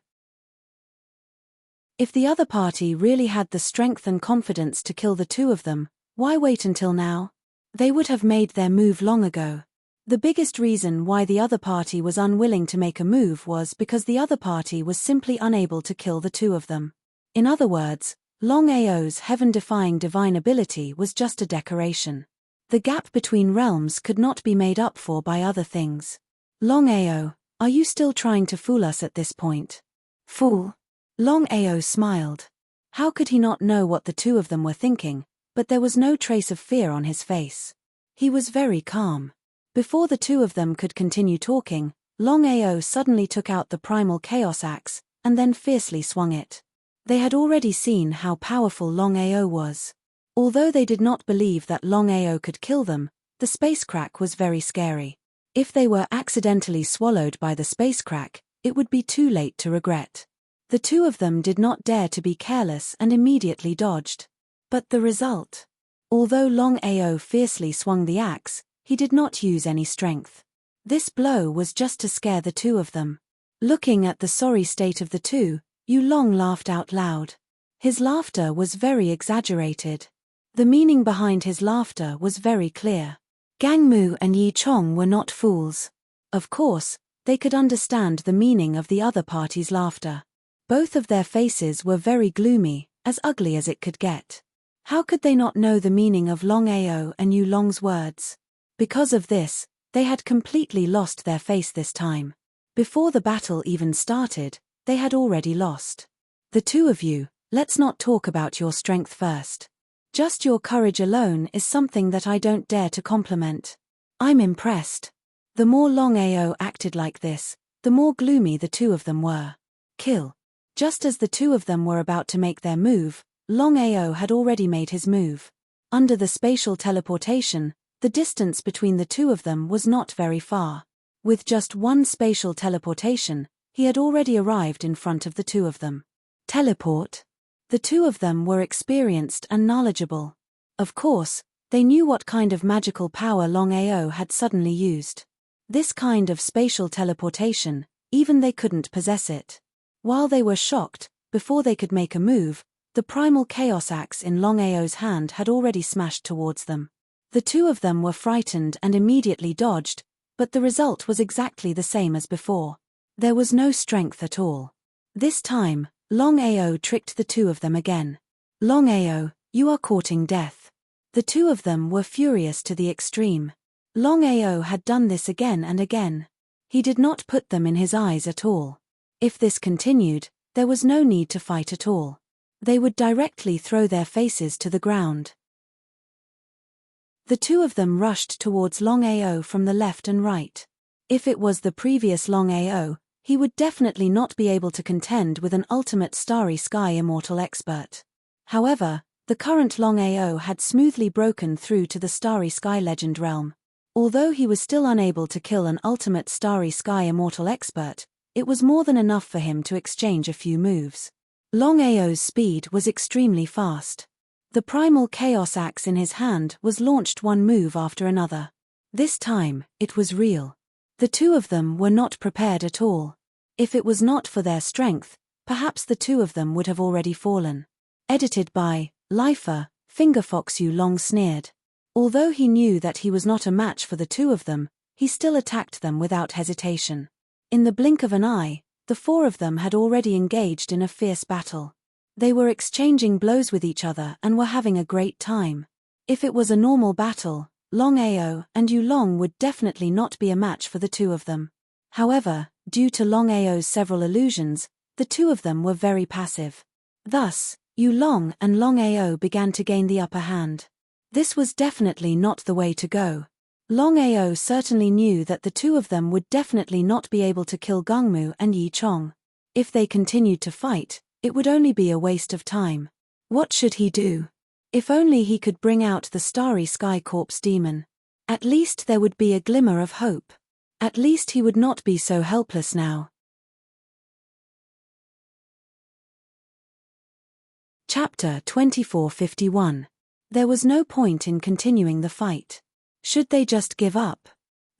If the other party really had the strength and confidence to kill the 2 of them, why wait until now? They would have made their move long ago. The biggest reason why the other party was unwilling to make a move was because the other party was simply unable to kill the 2 of them. In other words, Longao's heaven-defying divine ability was just a decoration. The gap between realms could not be made up for by other things. Longao, are you still trying to fool us at this point? Fool. Longao smiled. How could he not know what the 2 of them were thinking, but there was no trace of fear on his face. He was very calm. Before the 2 of them could continue talking, Longao suddenly took out the primal chaos axe, and then fiercely swung it. They had already seen how powerful Longao was. Although they did not believe that Longao could kill them, the space crack was very scary. If they were accidentally swallowed by the space crack, it would be too late to regret. The 2 of them did not dare to be careless and immediately dodged. But the result? Although Longao fiercely swung the axe, he did not use any strength. This blow was just to scare the 2 of them. Looking at the sorry state of the 2, Yu Long laughed out loud. His laughter was very exaggerated. The meaning behind his laughter was very clear. Gangmu and Yi Chong were not fools. Of course, they could understand the meaning of the other party's laughter. Both of their faces were very gloomy, as ugly as it could get. How could they not know the meaning of Longao and Yu Long's words? Because of this, they had completely lost their face this time. Before the battle even started, they had already lost. The 2 of you, let's not talk about your strength first. Just your courage alone is something that I don't dare to compliment. I'm impressed. The more Longao acted like this, the more gloomy the 2 of them were. Kill. Just as the 2 of them were about to make their move, Longao had already made his move. Under the spatial teleportation, the distance between the 2 of them was not very far. With just one spatial teleportation, he had already arrived in front of the two of them. Teleport? The two of them were experienced and knowledgeable. Of course, they knew what kind of magical power Longao had suddenly used. This kind of spatial teleportation, even they couldn't possess it. While they were shocked, before they could make a move, the primal chaos axe in Longao's hand had already smashed towards them. The two of them were frightened and immediately dodged, but the result was exactly the same as before. There was no strength at all. This time, Longao tricked the two of them again. Longao, you are courting death. The two of them were furious to the extreme. Longao had done this again and again. He did not put them in his eyes at all. If this continued, there was no need to fight at all. They would directly throw their faces to the ground. The two of them rushed towards Longao from the left and right. If it was the previous Longao, he would definitely not be able to contend with an ultimate Starry Sky Immortal expert. However, the current Longao had smoothly broken through to the Starry Sky Legend realm. Although he was still unable to kill an ultimate Starry Sky Immortal expert, it was more than enough for him to exchange a few moves. Longao's speed was extremely fast. The primal chaos axe in his hand was launched one move after another. This time, it was real. The two of them were not prepared at all. If it was not for their strength, perhaps the two of them would have already fallen. Edited by Lifer, Fingerfox Yu Long sneered. Although he knew that he was not a match for the two of them, he still attacked them without hesitation. In the blink of an eye, the four of them had already engaged in a fierce battle. They were exchanging blows with each other and were having a great time. If it was a normal battle, Longao and Yu Long would definitely not be a match for the two of them. However, due to Longao's several illusions, the two of them were very passive. Thus, Yu Long and Longao began to gain the upper hand. This was definitely not the way to go. Longao certainly knew that the two of them would definitely not be able to kill Gungmu and Yi Chong. If they continued to fight, it would only be a waste of time. What should he do? If only he could bring out the Starry Sky Corpse demon. At least there would be a glimmer of hope. At least he would not be so helpless now. Chapter 2451. There was no point in continuing the fight. Should they just give up?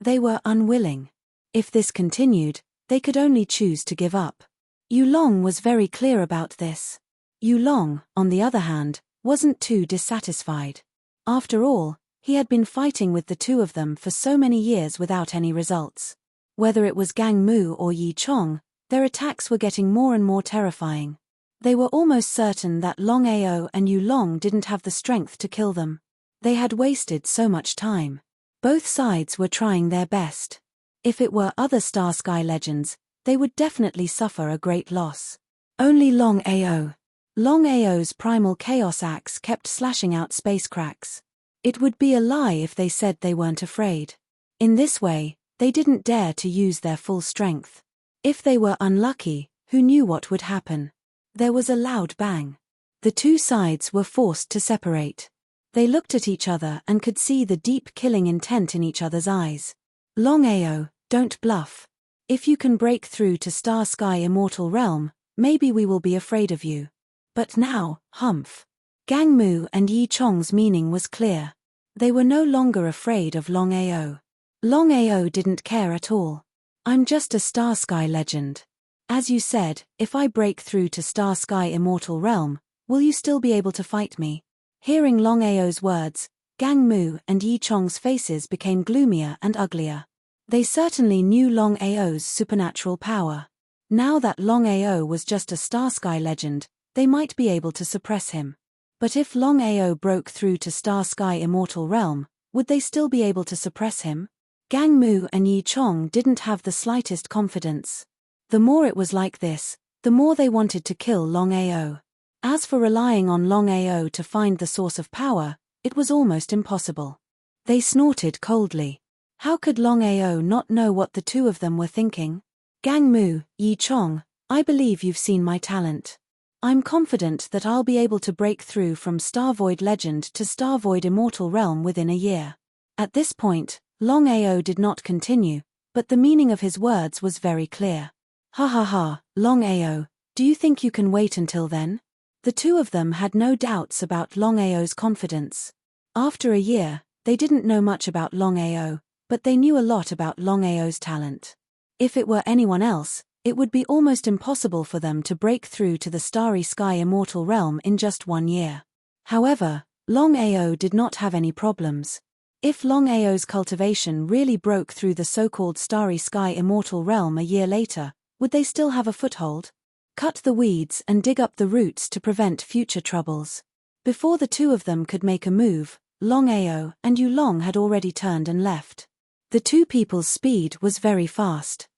They were unwilling. If this continued, they could only choose to give up. Yu Long was very clear about this. Yu Long, on the other hand, wasn't too dissatisfied. After all, he had been fighting with the two of them for so many years without any results. Whether it was Gang Mu or Yi Chong, their attacks were getting more and more terrifying. They were almost certain that Longao and Yu Long didn't have the strength to kill them. They had wasted so much time. Both sides were trying their best. If it were other Star Sky Legends, they would definitely suffer a great loss. Only Longao. Longao's primal chaos axe kept slashing out space cracks. It would be a lie if they said they weren't afraid. In this way, they didn't dare to use their full strength. If they were unlucky, who knew what would happen? There was a loud bang. The two sides were forced to separate. They looked at each other and could see the deep killing intent in each other's eyes. Longao, don't bluff. If you can break through to Star Sky Immortal Realm, maybe we will be afraid of you. But now, humph. Gang Mu and Yi Chong's meaning was clear. They were no longer afraid of Longao. Longao didn't care at all. I'm just a Star Sky Legend. As you said, if I break through to Star Sky Immortal Realm, will you still be able to fight me? Hearing Longao's words, Gang Mu and Yi Chong's faces became gloomier and uglier. They certainly knew Longao's supernatural power. Now that Longao was just a Star Sky Legend, they might be able to suppress him. But if Longao broke through to Star Sky Immortal Realm, would they still be able to suppress him? Gang Mu and Yi Chong didn't have the slightest confidence. The more it was like this, the more they wanted to kill Longao. As for relying on Longao to find the source of power, it was almost impossible. They snorted coldly. How could Longao not know what the two of them were thinking? Gang Mu, Yi Chong, I believe you've seen my talent. I'm confident that I'll be able to break through from Star Void Legend to Star Void Immortal Realm within a year. At this point, Longao did not continue, But the meaning of his words was very clear. Ha ha ha, Longao, do you think you can wait until then? The two of them had no doubts about Longao's confidence. After a year, they didn't know much about Longao, but they knew a lot about Longao's talent. If it were anyone else, it would be almost impossible for them to break through to the Starry Sky Immortal Realm in just 1 year. However, Longao did not have any problems. If Longao's cultivation really broke through the so-called Starry Sky Immortal Realm a year later, would they still have a foothold? Cut the weeds and dig up the roots to prevent future troubles. Before the two of them could make a move, Longao and Yulong had already turned and left. The two people's speed was very fast.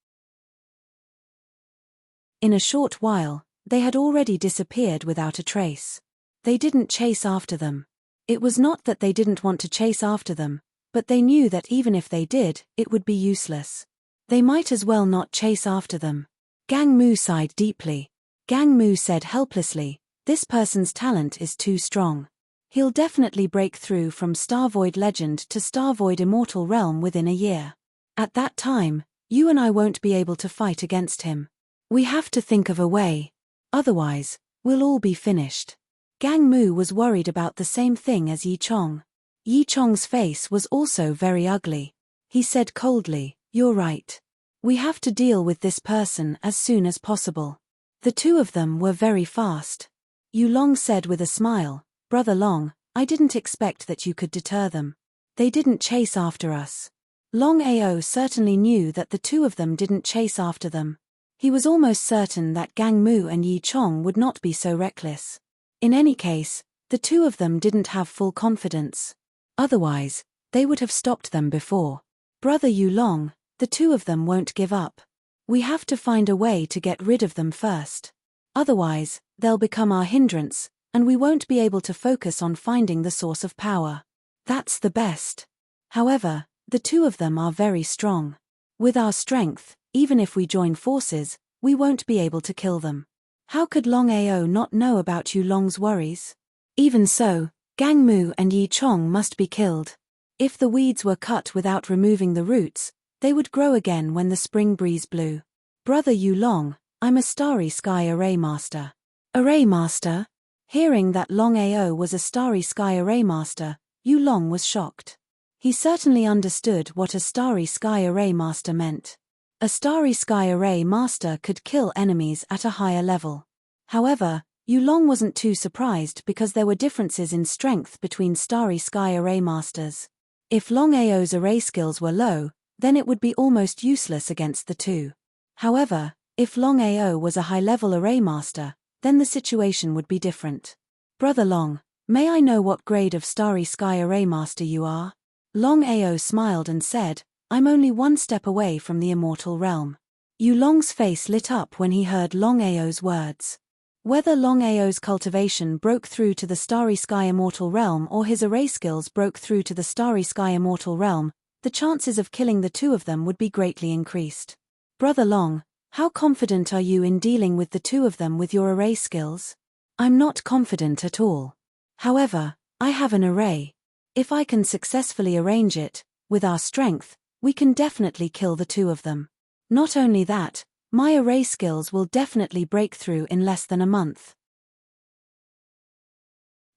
In a short while, they had already disappeared without a trace. They didn't chase after them. It was not that they didn't want to chase after them, but they knew that even if they did, it would be useless. They might as well not chase after them. Gang Mu sighed deeply. Gang Mu said helplessly, "This person's talent is too strong. He'll definitely break through from Starvoid Legend to Starvoid Immortal Realm within a year. At that time, you and I won't be able to fight against him. We have to think of a way. Otherwise, we'll all be finished." Gang Mu was worried about the same thing as Yi Chong. Yi Chong's face was also very ugly. He said coldly, "You're right. We have to deal with this person as soon as possible." The two of them were very fast. Yulong said with a smile, "Brother Long, I didn't expect that you could deter them. They didn't chase after us." Longao certainly knew that the two of them didn't chase after them. He was almost certain that Gang Mu and Yi Chong would not be so reckless. In any case, the two of them didn't have full confidence. Otherwise, they would have stopped them before. "Brother Yulong, the two of them won't give up. We have to find a way to get rid of them first. Otherwise, they'll become our hindrance, and we won't be able to focus on finding the source of power. That's the best. However, the two of them are very strong. With our strength, even if we join forces, we won't be able to kill them." How could Longao not know about Yulong's worries? Even so, Gang Mu and Yi Chong must be killed. If the weeds were cut without removing the roots, they would grow again when the spring breeze blew. "Brother Yulong, I'm a Starry Sky Array Master." Array Master? Hearing that Longao was a Starry Sky Array Master, Yulong was shocked. He certainly understood what a Starry Sky Array Master meant. A Starry Sky Array Master could kill enemies at a higher level. However, Yulong wasn't too surprised because there were differences in strength between Starry Sky Array Masters. If Longao's array skills were low, then it would be almost useless against the two. However, if Longao was a high-level Array Master, then the situation would be different. "Brother Long, may I know what grade of Starry Sky Array Master you are?" Longao smiled and said, "I'm only 1 step away from the Immortal Realm." Yulong's face lit up when he heard Longao's words. Whether Longao's cultivation broke through to the Starry Sky Immortal Realm or his array skills broke through to the Starry Sky Immortal Realm, the chances of killing the two of them would be greatly increased. "Brother Long, how confident are you in dealing with the two of them with your array skills?" "I'm not confident at all. However, I have an array. If I can successfully arrange it, with our strength, we can definitely kill the two of them. Not only that, my array skills will definitely break through in less than a month."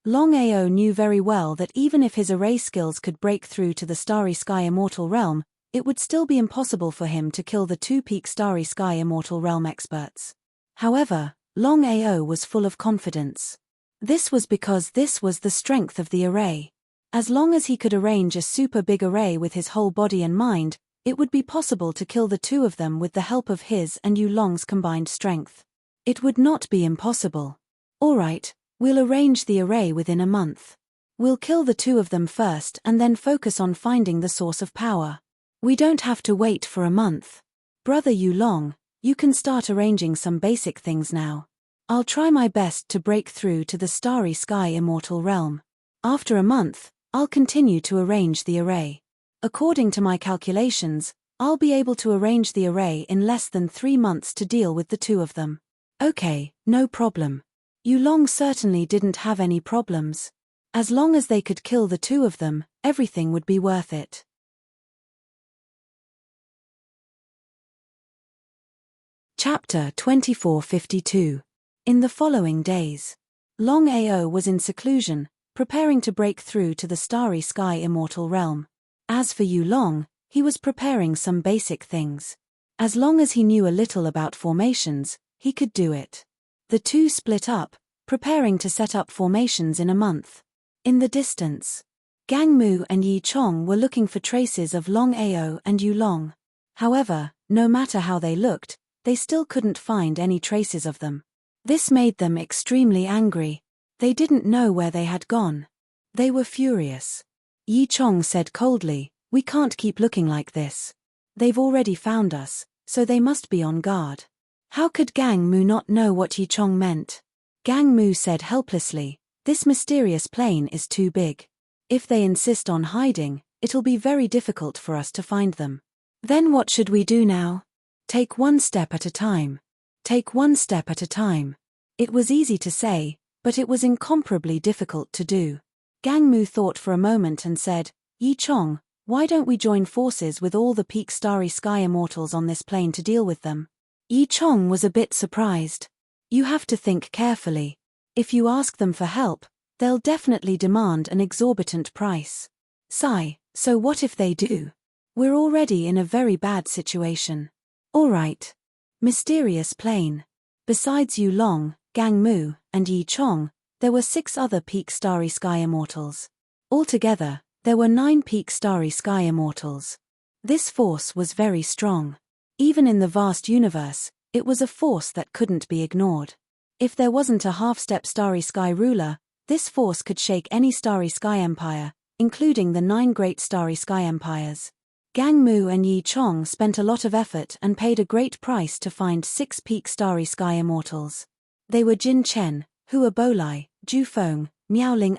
Longao knew very well that even if his array skills could break through to the Starry Sky Immortal Realm, it would still be impossible for him to kill the two-peak Starry Sky Immortal Realm experts. However, Longao was full of confidence. This was because this was the strength of the array. As long as he could arrange a super big array with his whole body and mind, it would be possible to kill the two of them with the help of his and Yulong's combined strength. It would not be impossible. "Alright, we'll arrange the array within a month. We'll kill the two of them first and then focus on finding the source of power. We don't have to wait for a month. Brother Yulong, you can start arranging some basic things now. I'll try my best to break through to the Starry Sky Immortal Realm. After a month, I'll continue to arrange the array. According to my calculations, I'll be able to arrange the array in less than 3 months to deal with the two of them." "Okay, no problem." Yulong certainly didn't have any problems. As long as they could kill the two of them, everything would be worth it. Chapter 2452. In the following days, Longao was in seclusion, preparing to break through to the starry sky immortal realm. As for Yulong, he was preparing some basic things. As long as he knew a little about formations, he could do it. The two split up, preparing to set up formations in a month. In the distance, Gang Mu and Yi Chong were looking for traces of Longao and Yulong. However, no matter how they looked, they still couldn't find any traces of them. This made them extremely angry. They didn't know where they had gone. They were furious. Yi Chong said coldly, "We can't keep looking like this. They've already found us, so they must be on guard." How could Gang Mu not know what Yi Chong meant? Gang Mu said helplessly, "This mysterious plane is too big. If they insist on hiding, it'll be very difficult for us to find them. Then what should we do now? Take one step at a time. Take one step at a time." It was easy to say, but it was incomparably difficult to do. Gang Mu thought for a moment and said, "Yi Chong, why don't we join forces with all the peak starry sky immortals on this plane to deal with them?" Yi Chong was a bit surprised. "You have to think carefully. If you ask them for help, they'll definitely demand an exorbitant price. Sigh, so what if they do? We're already in a very bad situation." "All right." Mysterious plane. Besides Yulong, Gang Mu, and Yi Chong, there were 6 other peak starry sky immortals. Altogether, there were 9 peak starry sky immortals. This force was very strong. Even in the vast universe, it was a force that couldn't be ignored. If there wasn't a half-step starry sky ruler, this force could shake any starry sky empire, including the 9 great starry sky empires. Gang Mu and Yi Chong spent a lot of effort and paid a great price to find 6 peak starry sky immortals. They were Jin Chen, Hua Bolai, Ju Feng, Miaoling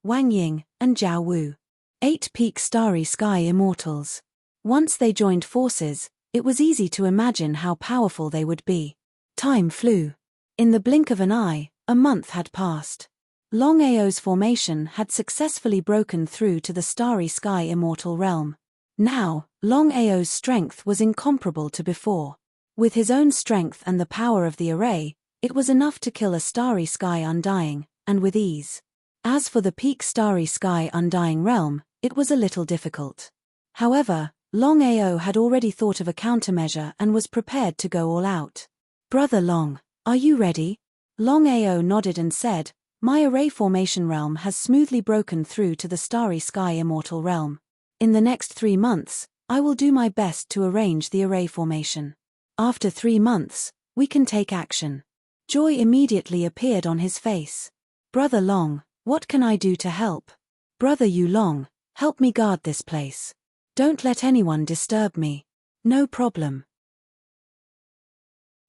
Wang Ying, and Zhao Wu. 8 peak starry sky immortals. Once they joined forces, it was easy to imagine how powerful they would be. Time flew. In the blink of an eye, a month had passed. Longao's formation had successfully broken through to the starry sky immortal realm. Now, Longao's strength was incomparable to before. With his own strength and the power of the array, it was enough to kill a starry sky undying, and with ease. As for the peak starry sky undying realm, it was a little difficult. However, Longao had already thought of a countermeasure and was prepared to go all out. "Brother Long, are you ready?" Longao nodded and said, "My array formation realm has smoothly broken through to the starry sky immortal realm. In the next 3 months, I will do my best to arrange the array formation. After 3 months, we can take action." Joy immediately appeared on his face. "Brother Long, what can I do to help?" "Brother Yulong, help me guard this place. Don't let anyone disturb me." "No problem."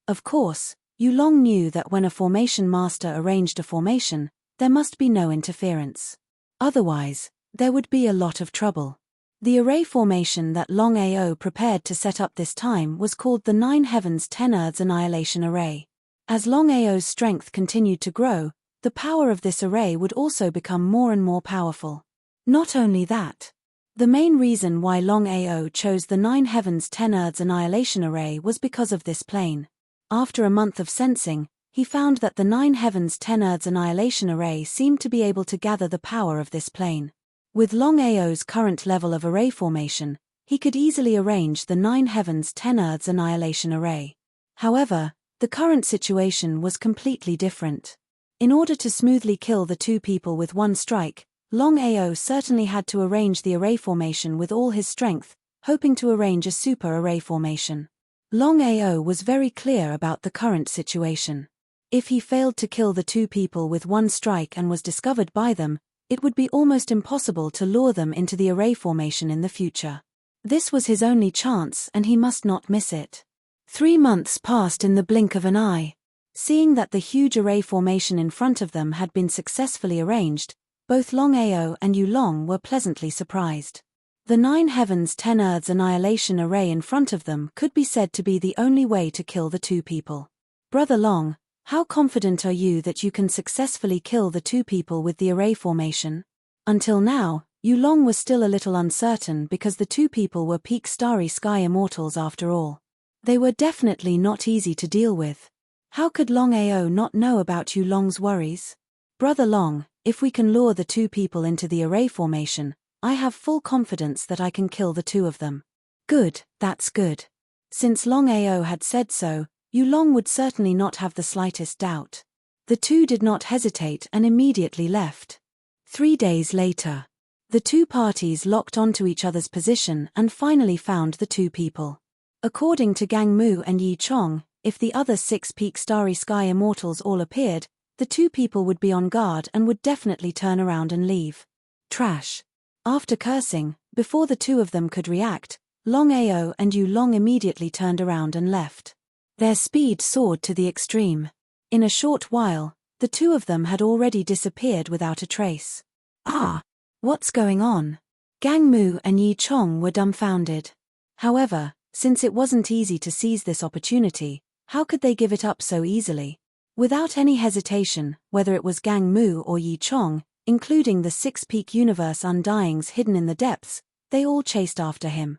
Of course, Yulong knew that when a formation master arranged a formation, there must be no interference. Otherwise, there would be a lot of trouble. The array formation that Longao prepared to set up this time was called the 9 Heavens 10 Earths Annihilation Array. As Longao's strength continued to grow, the power of this array would also become more and more powerful. Not only that, the main reason why Longao chose the 9 Heavens 10 Earths Annihilation Array was because of this plane. After a month of sensing, he found that the 9 Heavens 10 Earths Annihilation Array seemed to be able to gather the power of this plane. With Longao's current level of array formation, he could easily arrange the 9 Heavens 10 Earths Annihilation Array. However, the current situation was completely different. In order to smoothly kill the 2 people with one strike, Longao certainly had to arrange the array formation with all his strength, hoping to arrange a super array formation. Longao was very clear about the current situation. If he failed to kill the 2 people with one strike and was discovered by them, it would be almost impossible to lure them into the array formation in the future. This was his only chance and he must not miss it. 3 months passed in the blink of an eye. Seeing that the huge array formation in front of them had been successfully arranged, both Longao and Yulong were pleasantly surprised. The 9 Heavens 10 Earths Annihilation Array in front of them could be said to be the only way to kill the 2 people. "Brother Long, how confident are you that you can successfully kill the 2 people with the array formation?" Until now, Yulong was still a little uncertain because the 2 people were peak starry sky immortals after all. They were definitely not easy to deal with. How could Longao not know about Yu Long's worries? Brother Long, if we can lure the two people into the array formation, I have full confidence that I can kill the two of them. Good, that's good. Since Longao had said so, Yu Long would certainly not have the slightest doubt. The two did not hesitate and immediately left. 3 days later, the two parties locked onto each other's position and finally found the two people. According to Gang Mu and Yi Chong, if the other 6 Peak Starry Sky Immortals all appeared, the two people would be on guard and would definitely turn around and leave. Trash. After cursing, before the two of them could react, Longao and Yu Long immediately turned around and left. Their speed soared to the extreme. In a short while, the two of them had already disappeared without a trace. Ah! What's going on? Gang Mu and Yi Chong were dumbfounded. However, since it wasn't easy to seize this opportunity, how could they give it up so easily? Without any hesitation, whether it was Gang Mu or Yi Chong, including the 6-peak universe undyings hidden in the depths, they all chased after him.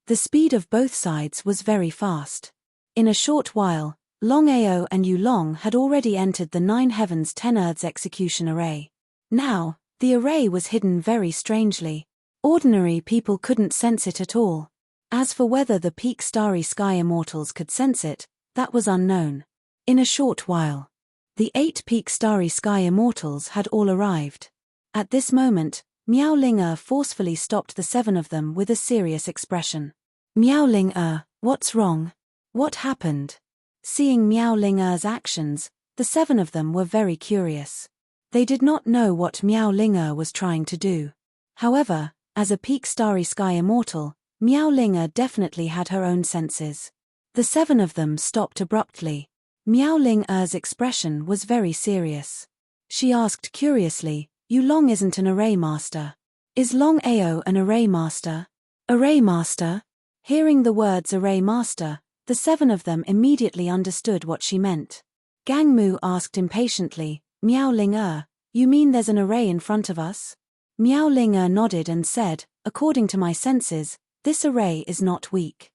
The speed of both sides was very fast. In a short while, Longao and Yu Long had already entered the 9 Heavens 10 Earths execution array. Now, the array was hidden very strangely. Ordinary people couldn't sense it at all. As for whether the Peak Starry Sky Immortals could sense it, that was unknown. In a short while, the 8 Peak Starry Sky Immortals had all arrived. At this moment, Miao Ling forcefully stopped the 7 of them with a serious expression. Miao Ling, what's wrong? What happened? Seeing Miao Ling's actions, the 7 of them were very curious. They did not know what Miao Ling was trying to do. However, as a Peak Starry Sky Immortal, Miao Ling definitely had her own senses. The 7 of them stopped abruptly. Miao Ling's expression was very serious. She asked curiously, Yu Long isn't an array master. Is Longao an array master? Array master? Hearing the words array master, the 7 of them immediately understood what she meant. Gang Mu asked impatiently, Miao Ling, you mean there's an array in front of us? Miao Ling nodded and said, according to my senses, this array is not weak.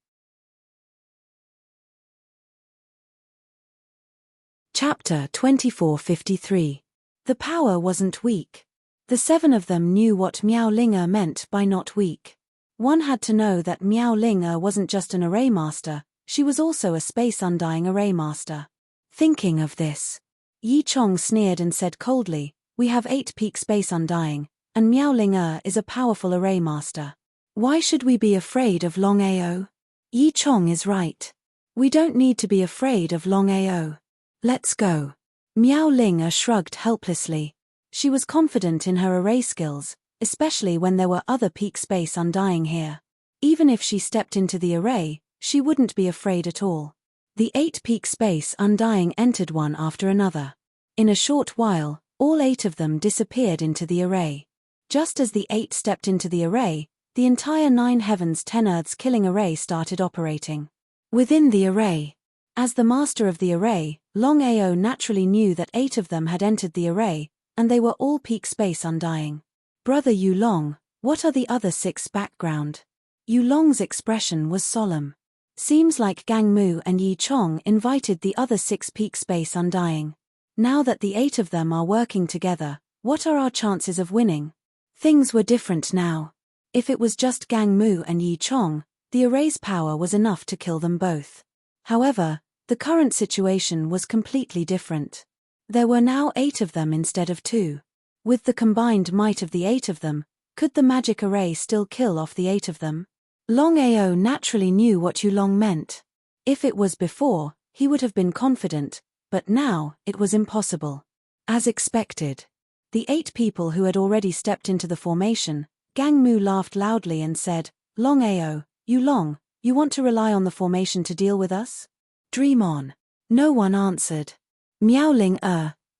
Chapter 2453. The power wasn't weak. The 7 of them knew what Miao Ling meant by not weak. One had to know that Miao Ling wasn't just an array master, she was also a space undying array master. Thinking of this, Yi Chong sneered and said coldly, we have 8 peak space undying, and Miao Ling is a powerful array master. Why should we be afraid of Longao? Yi Chong is right. We don't need to be afraid of Longao. Let's go. Miao Ling shrugged helplessly. She was confident in her array skills, especially when there were other peak space undying here. Even if she stepped into the array, she wouldn't be afraid at all. The 8 peak space undying entered one after another. In a short while, all 8 of them disappeared into the array. Just as the 8 stepped into the array, the entire 9 Heavens 10 Earths killing array started operating. Within the array, as the master of the array, Longao naturally knew that 8 of them had entered the array, and they were all peak space undying. Brother Yu Long, what are the other 6 background? Yu Long's expression was solemn. Seems like Gang Mu and Yi Chong invited the other 6 peak space undying. Now that the 8 of them are working together, what are our chances of winning? Things were different now. If it was just Gang Mu and Yi Chong, the array's power was enough to kill them both. However, the current situation was completely different. There were now 8 of them instead of 2. With the combined might of the 8 of them, could the magic array still kill off the 8 of them? Longao naturally knew what Yu Long meant. If it was before, he would have been confident, but now, it was impossible. As expected. The 8 people who had already stepped into the formation, Gang Mu laughed loudly and said, Longao, Yu Long, you want to rely on the formation to deal with us? Dream on. No one answered. Miao Ling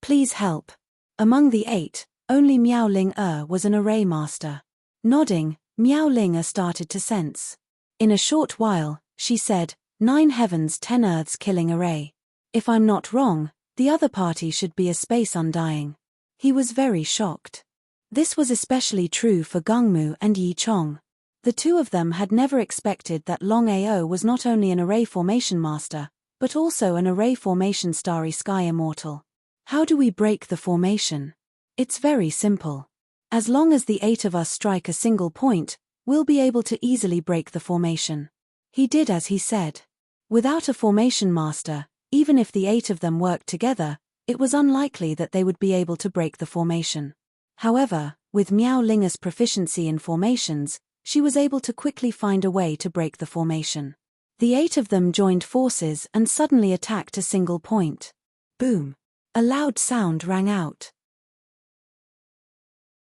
please help. Among the 8, only Miao Ling was an array master. Nodding, Miao Ling started to sense. In a short while, she said, 9 Heavens 10 Earths killing array. If I'm not wrong, the other party should be a space undying. He was very shocked. This was especially true for Gangmu and Yi Chong. The The two of them had never expected that Longao was not only an array formation master, but also an array formation starry sky immortal. How do we break the formation? It's very simple. As long as the 8 of us strike a single point, we'll be able to easily break the formation. He did as he said. Without a formation master, even if the 8 of them worked together, it was unlikely that they would be able to break the formation. However, with Miao Linga's proficiency in formations, she was able to quickly find a way to break the formation. The 8 of them joined forces and suddenly attacked a single point. Boom! A loud sound rang out.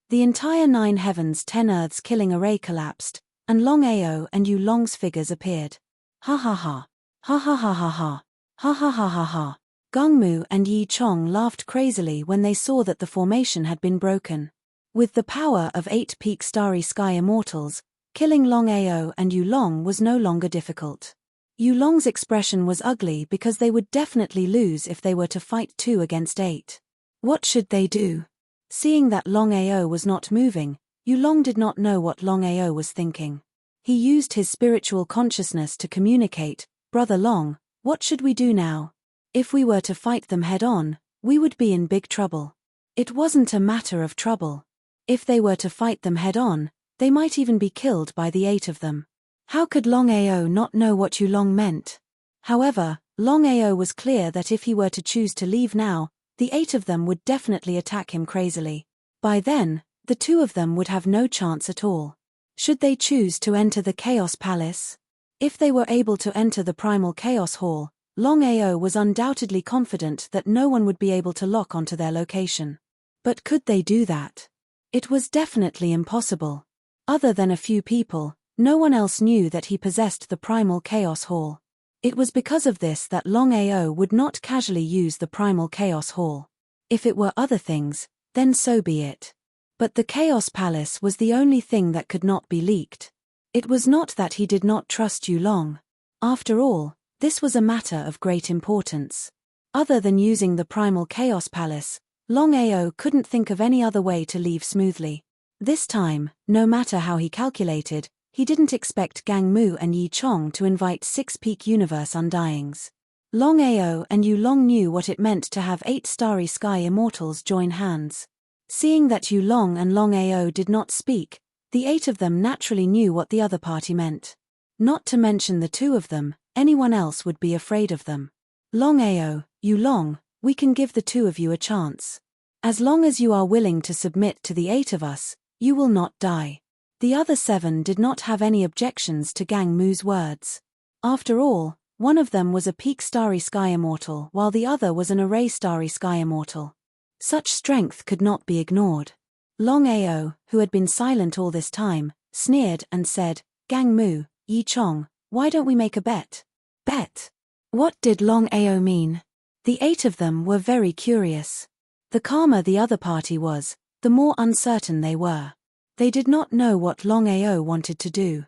The entire 9 heavens 10 earths killing array collapsed, and Longao and Yu Long's figures appeared. Ha ha ha. Ha ha ha ha ha. Ha ha ha ha ha. Gongmu and Yi Chong laughed crazily when they saw that the formation had been broken. With the power of 8 peak starry sky immortals, killing Longao and Yu Long was no longer difficult. Yu Long's expression was ugly because they would definitely lose if they were to fight 2 against 8. What should they do? Seeing that Longao was not moving, Yu Long did not know what Longao was thinking. He used his spiritual consciousness to communicate, "Brother Long, what should we do now? If we were to fight them head-on, we would be in big trouble." It wasn't a matter of trouble. If they were to fight them head-on, they might even be killed by the 8 of them. How could Longao not know what Yu Long meant? However, Longao was clear that if he were to choose to leave now, the 8 of them would definitely attack him crazily. By then, the 2 of them would have no chance at all. Should they choose to enter the Chaos Palace? If they were able to enter the Primal Chaos Hall, Longao was undoubtedly confident that no one would be able to lock onto their location. But could they do that? It was definitely impossible. Other than a few people, no one else knew that he possessed the Primal Chaos Hall. It was because of this that Longao would not casually use the Primal Chaos Hall. If it were other things, then so be it. But the Chaos Palace was the only thing that could not be leaked. It was not that he did not trust Yu Long. After all, this was a matter of great importance. Other than using the Primal Chaos Palace, Longao couldn't think of any other way to leave smoothly. This time, no matter how he calculated, he didn't expect Gang Mu and Yi Chong to invite 6 peak universe undyings. Longao and Yu Long knew what it meant to have 8 starry sky immortals join hands. Seeing that Yu Long and Longao did not speak, the 8 of them naturally knew what the other party meant. Not to mention the 2 of them, anyone else would be afraid of them. Longao, Yu Long, we can give the 2 of you a chance. As long as you are willing to submit to the 8 of us, you will not die. The other 7 did not have any objections to Gang Mu's words. After all, one of them was a peak starry sky immortal while the other was an array starry sky immortal. Such strength could not be ignored. Longao, who had been silent all this time, sneered and said, "Gang Mu, Yi Chong, why don't we make a bet?" Bet? What did Longao mean? The 8 of them were very curious. The calmer the other party was, the more uncertain they were. They did not know what Longao wanted to do.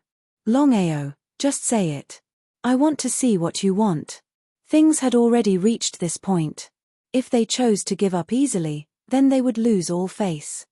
Longao, just say it. I want to see what you want. Things had already reached this point. If they chose to give up easily, then they would lose all face.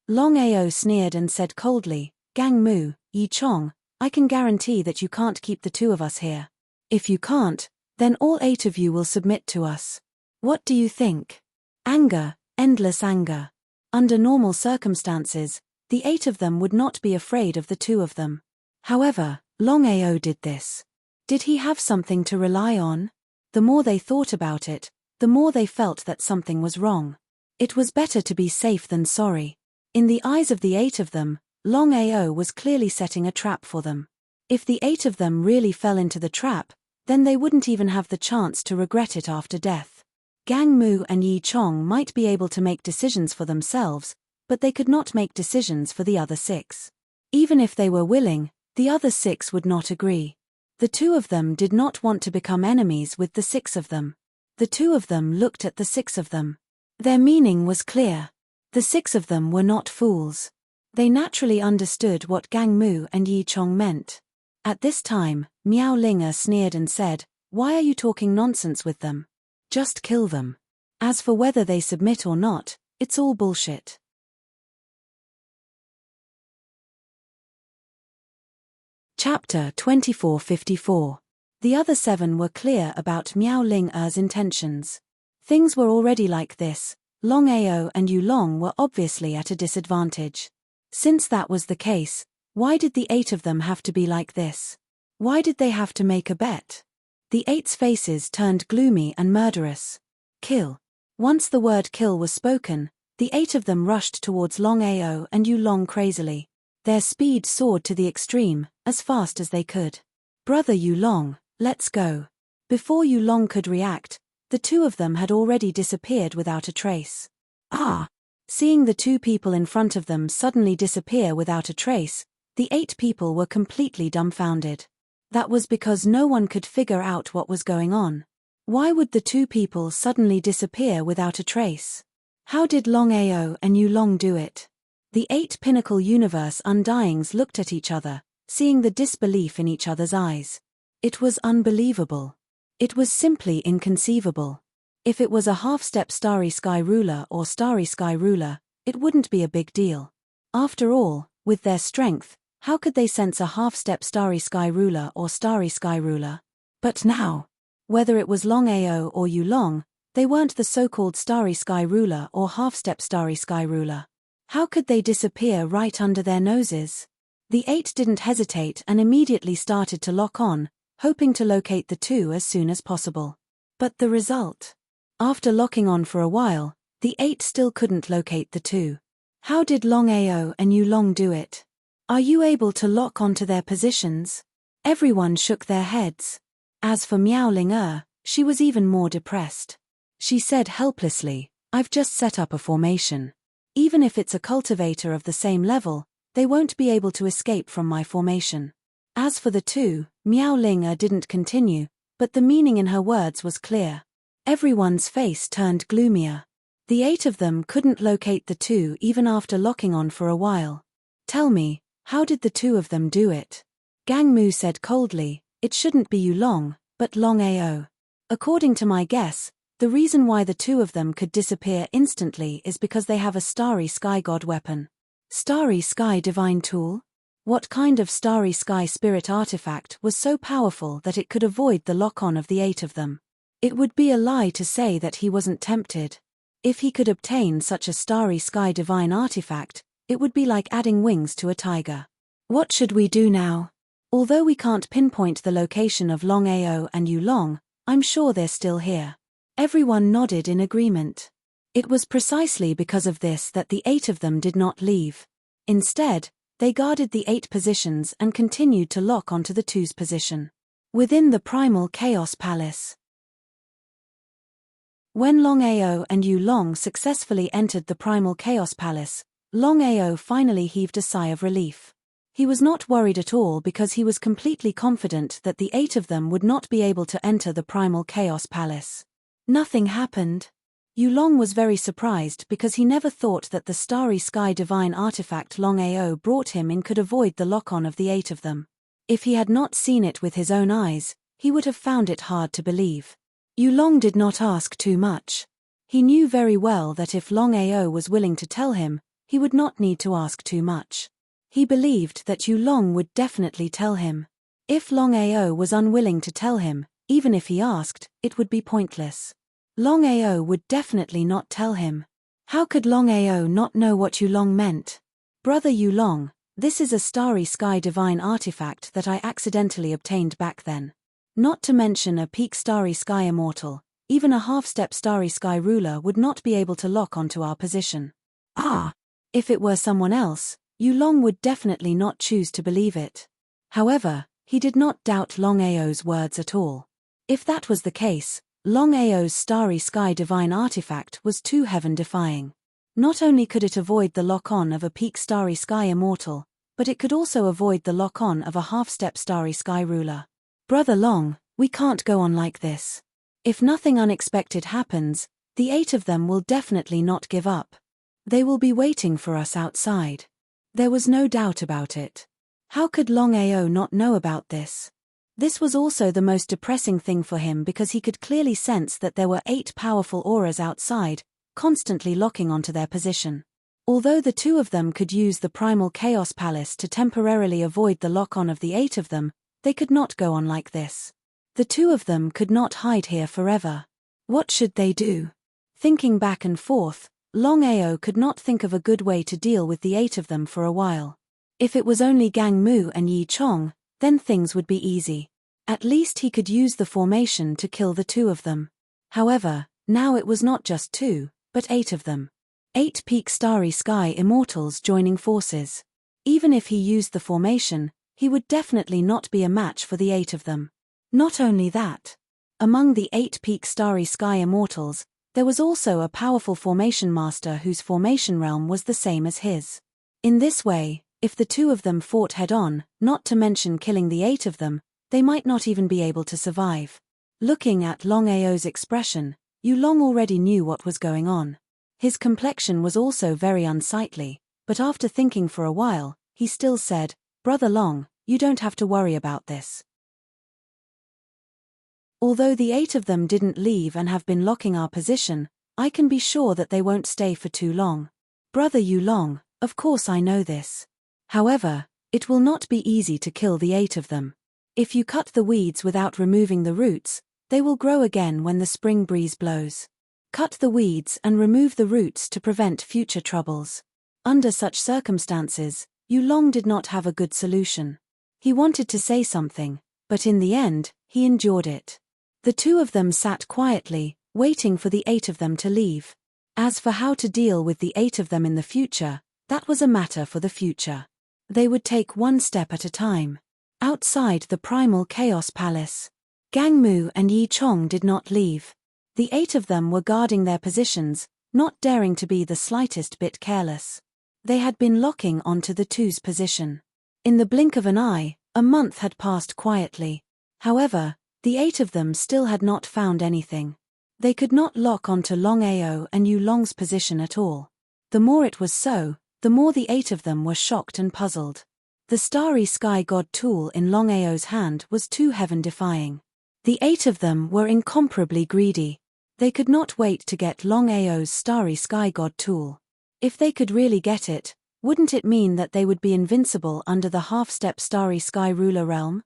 Longao sneered and said coldly, "Gang Mu, Yi Chong, I can guarantee that you can't keep the 2 of us here. If you can't, then all 8 of you will submit to us. What do you think?" Anger, endless anger. Under normal circumstances, the 8 of them would not be afraid of the 2 of them. However, Longao did this. Did he have something to rely on? The more they thought about it, the more they felt that something was wrong. It was better to be safe than sorry. In the eyes of the 8 of them, Longao was clearly setting a trap for them. If the 8 of them really fell into the trap, then they wouldn't even have the chance to regret it after death. Gang Mu and Yi Chong might be able to make decisions for themselves, but they could not make decisions for the other 6. Even if they were willing, the other 6 would not agree. The 2 of them did not want to become enemies with the 6 of them. The 2 of them looked at the 6 of them. Their meaning was clear. The 6 of them were not fools. They naturally understood what Gang Mu and Yi Chong meant. At this time, Miao Linga sneered and said, "Why are you talking nonsense with them? Just kill them. As for whether they submit or not, it's all bullshit." Chapter 2454. The other 7 were clear about Miao Ling-er's intentions. Things were already like this. Longao and Yulong were obviously at a disadvantage. Since that was the case, why did the 8 of them have to be like this? Why did they have to make a bet? The 8's faces turned gloomy and murderous. Kill. Once the word kill was spoken, the 8 of them rushed towards Longao and Yulong crazily. Their speed soared to the extreme, as fast as they could. Brother Yulong, let's go. Before Yulong could react, the 2 of them had already disappeared without a trace. Ah! Seeing the 2 people in front of them suddenly disappear without a trace, the 8 people were completely dumbfounded. That was because no one could figure out what was going on. Why would the 2 people suddenly disappear without a trace? How did Longao and Yulong do it? The 8 Pinnacle Universe Undyings looked at each other, seeing the disbelief in each other's eyes. It was unbelievable. It was simply inconceivable. If it was a half-step Starry Sky Ruler or Starry Sky Ruler, it wouldn't be a big deal. After all, with their strength, how could they sense a half-step Starry Sky Ruler or Starry Sky Ruler? But now, whether it was Longao or Yulong, they weren't the so-called Starry Sky Ruler or half-step Starry Sky Ruler. How could they disappear right under their noses? The 8 didn't hesitate and immediately started to lock on, hoping to locate the 2 as soon as possible. But the result? After locking on for a while, the 8 still couldn't locate the 2. How did Longao and Yulong do it? Are you able to lock onto their positions? Everyone shook their heads. As for Miao Ling-er, she was even more depressed. She said helplessly, I've just set up a formation. Even if it's a cultivator of the same level, they won't be able to escape from my formation. As for the 2, Miao Ling-er didn't continue, but the meaning in her words was clear. Everyone's face turned gloomier. The 8 of them couldn't locate the 2 even after locking on for a while. Tell me, how did the 2 of them do it? Gang Mu said coldly, it shouldn't be Yulong, but Longao. According to my guess, the reason why the 2 of them could disappear instantly is because they have a Starry Sky God weapon. Starry Sky Divine Tool? What kind of Starry Sky Spirit artifact was so powerful that it could avoid the lock-on of the 8 of them? It would be a lie to say that he wasn't tempted. If he could obtain such a Starry Sky Divine artifact, it would be like adding wings to a tiger. What should we do now? Although we can't pinpoint the location of Longao and Yulong, I'm sure they're still here. Everyone nodded in agreement. It was precisely because of this that the 8 of them did not leave. Instead, they guarded the 8 positions and continued to lock onto the 2's position. Within the Primal Chaos Palace. When Longao and Yulong successfully entered the Primal Chaos Palace, Longao finally heaved a sigh of relief. He was not worried at all because he was completely confident that the 8 of them would not be able to enter the Primal Chaos Palace. Nothing happened. Yulong was very surprised because he never thought that the Starry Sky Divine artifact Longao brought him in could avoid the lock-on of the 8 of them. If he had not seen it with his own eyes, he would have found it hard to believe. Yulong did not ask too much. He knew very well that if Longao was willing to tell him, he would not need to ask too much. He believed that Yulong would definitely tell him. If Longao was unwilling to tell him, even if he asked, it would be pointless. Longao would definitely not tell him. How could Longao not know what Yulong meant? Brother Yulong, this is a Starry Sky Divine artifact that I accidentally obtained back then. Not to mention a peak Starry Sky Immortal, even a half-step Starry Sky Ruler would not be able to lock onto our position. Ah! If it were someone else, Yulong would definitely not choose to believe it. However, he did not doubt Longao's words at all. If that was the case, Longao's Starry Sky Divine artifact was too heaven-defying. Not only could it avoid the lock-on of a peak Starry Sky Immortal, but it could also avoid the lock-on of a half-step Starry Sky Ruler. Brother Long, we can't go on like this. If nothing unexpected happens, the 8 of them will definitely not give up. They will be waiting for us outside. There was no doubt about it. How could Longao not know about this? This was also the most depressing thing for him because he could clearly sense that there were 8 powerful auras outside, constantly locking onto their position. Although the two of them could use the primal chaos palace to temporarily avoid the lock-on of the 8 of them, they could not go on like this. The two of them could not hide here forever. What should they do? Thinking back and forth, Longao could not think of a good way to deal with the 8 of them for a while. If it was only Gang Mu and Yi Chong, then things would be easy. At least he could use the formation to kill the two of them. However, now it was not just 2, but 8 of them. 8 peak starry sky immortals joining forces. Even if he used the formation, he would definitely not be a match for the 8 of them. Not only that. Among the 8 peak starry sky immortals, there was also a powerful formation master whose formation realm was the same as his. In this way, if the two of them fought head-on, not to mention killing the 8 of them, they might not even be able to survive. Looking at Longao's expression, Yulong already knew what was going on. His complexion was also very unsightly, but after thinking for a while, he still said, "Brother Long, you don't have to worry about this." Although the 8 of them didn't leave and have been locking our position, I can be sure that they won't stay for too long. Brother Yulong, of course I know this. However, it will not be easy to kill the 8 of them. If you cut the weeds without removing the roots, they will grow again when the spring breeze blows. Cut the weeds and remove the roots to prevent future troubles. Under such circumstances, Yulong did not have a good solution. He wanted to say something, but in the end, he endured it. The two of them sat quietly, waiting for the 8 of them to leave. As for how to deal with the 8 of them in the future, that was a matter for the future. They would take one step at a time. Outside the primal chaos palace, Gang Mu and Yi Chong did not leave. The 8 of them were guarding their positions, not daring to be the slightest bit careless. They had been locking onto the 2's position. In the blink of an eye, a month had passed quietly. However, the 8 of them still had not found anything. They could not lock onto Longao and Yulong's position at all. The more it was so, the more the 8 of them were shocked and puzzled. The starry sky god tool in Longao's hand was too heaven-defying. The 8 of them were incomparably greedy. They could not wait to get Longao's starry sky god tool. If they could really get it, wouldn't it mean that they would be invincible under the half-step starry sky ruler realm?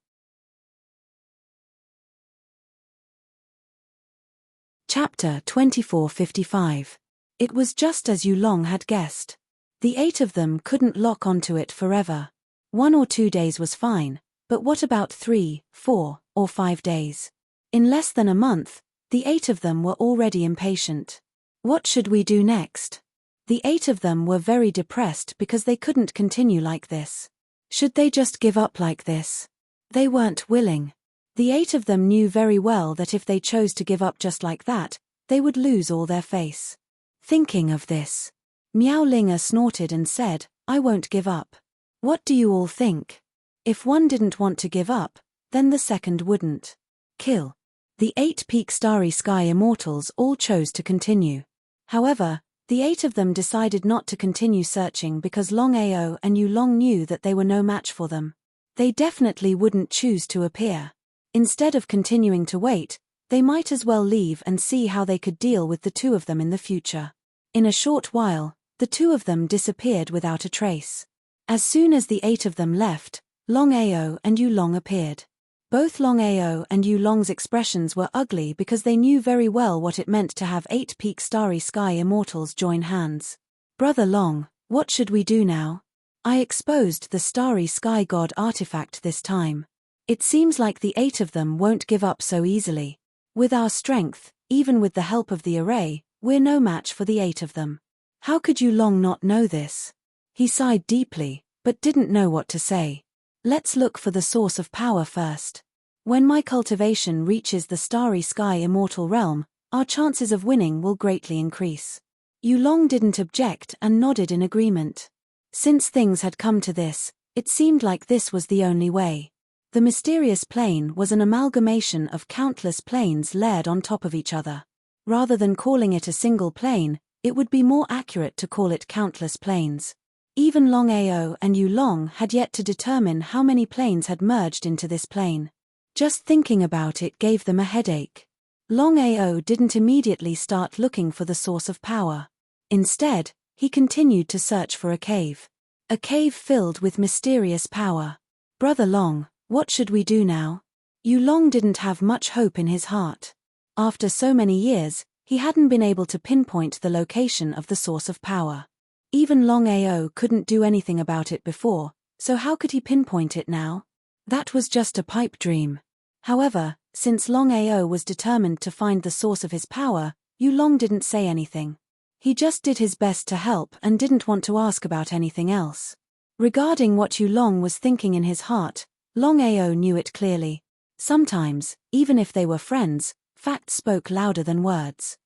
Chapter 2455. It was just as Yulong had guessed. The 8 of them couldn't lock onto it forever. 1 or 2 days was fine, but what about 3, 4, or 5 days? In less than a month, the 8 of them were already impatient. What should we do next? The 8 of them were very depressed because they couldn't continue like this. Should they just give up like this? They weren't willing. The 8 of them knew very well that if they chose to give up just like that, they would lose all their face. Thinking of this, Miao Linga snorted and said, "I won't give up." What do you all think? If one didn't want to give up, then the second wouldn't. Kill. The 8 peak starry sky immortals all chose to continue. However, the 8 of them decided not to continue searching because Longao and Yulong knew that they were no match for them. They definitely wouldn't choose to appear. Instead of continuing to wait, they might as well leave and see how they could deal with the 2 of them in the future. In a short while, the 2 of them disappeared without a trace. As soon as the 8 of them left, Longao and Yulong appeared. Both Longao and Yulong's expressions were ugly because they knew very well what it meant to have 8 peak starry sky immortals join hands. "Brother Long, what should we do now? I exposed the starry sky god artifact this time. It seems like the 8 of them won't give up so easily. With our strength, even with the help of the array, we're no match for the 8 of them. How could Yulong not know this?" He sighed deeply, but didn't know what to say. "Let's look for the source of power first. When my cultivation reaches the starry sky immortal realm, our chances of winning will greatly increase." Yulong didn't object and nodded in agreement. Since things had come to this, it seemed like this was the only way. The mysterious plane was an amalgamation of countless planes layered on top of each other. Rather than calling it a single plane, it would be more accurate to call it countless planes. Even Longao and Yulong had yet to determine how many planes had merged into this plane. Just thinking about it gave them a headache. Longao didn't immediately start looking for the source of power. Instead, he continued to search for a cave. A cave filled with mysterious power. Brother Long, what should we do now? Yu Long didn't have much hope in his heart. After so many years, he hadn't been able to pinpoint the location of the source of power. Even Longao couldn't do anything about it before, so how could he pinpoint it now? That was just a pipe dream. However, since Longao was determined to find the source of his power, Yu Long didn't say anything. He just did his best to help and didn't want to ask about anything else. Regarding what Yu Long was thinking in his heart, Longao knew it clearly. Sometimes, even if they were friends, facts spoke louder than words.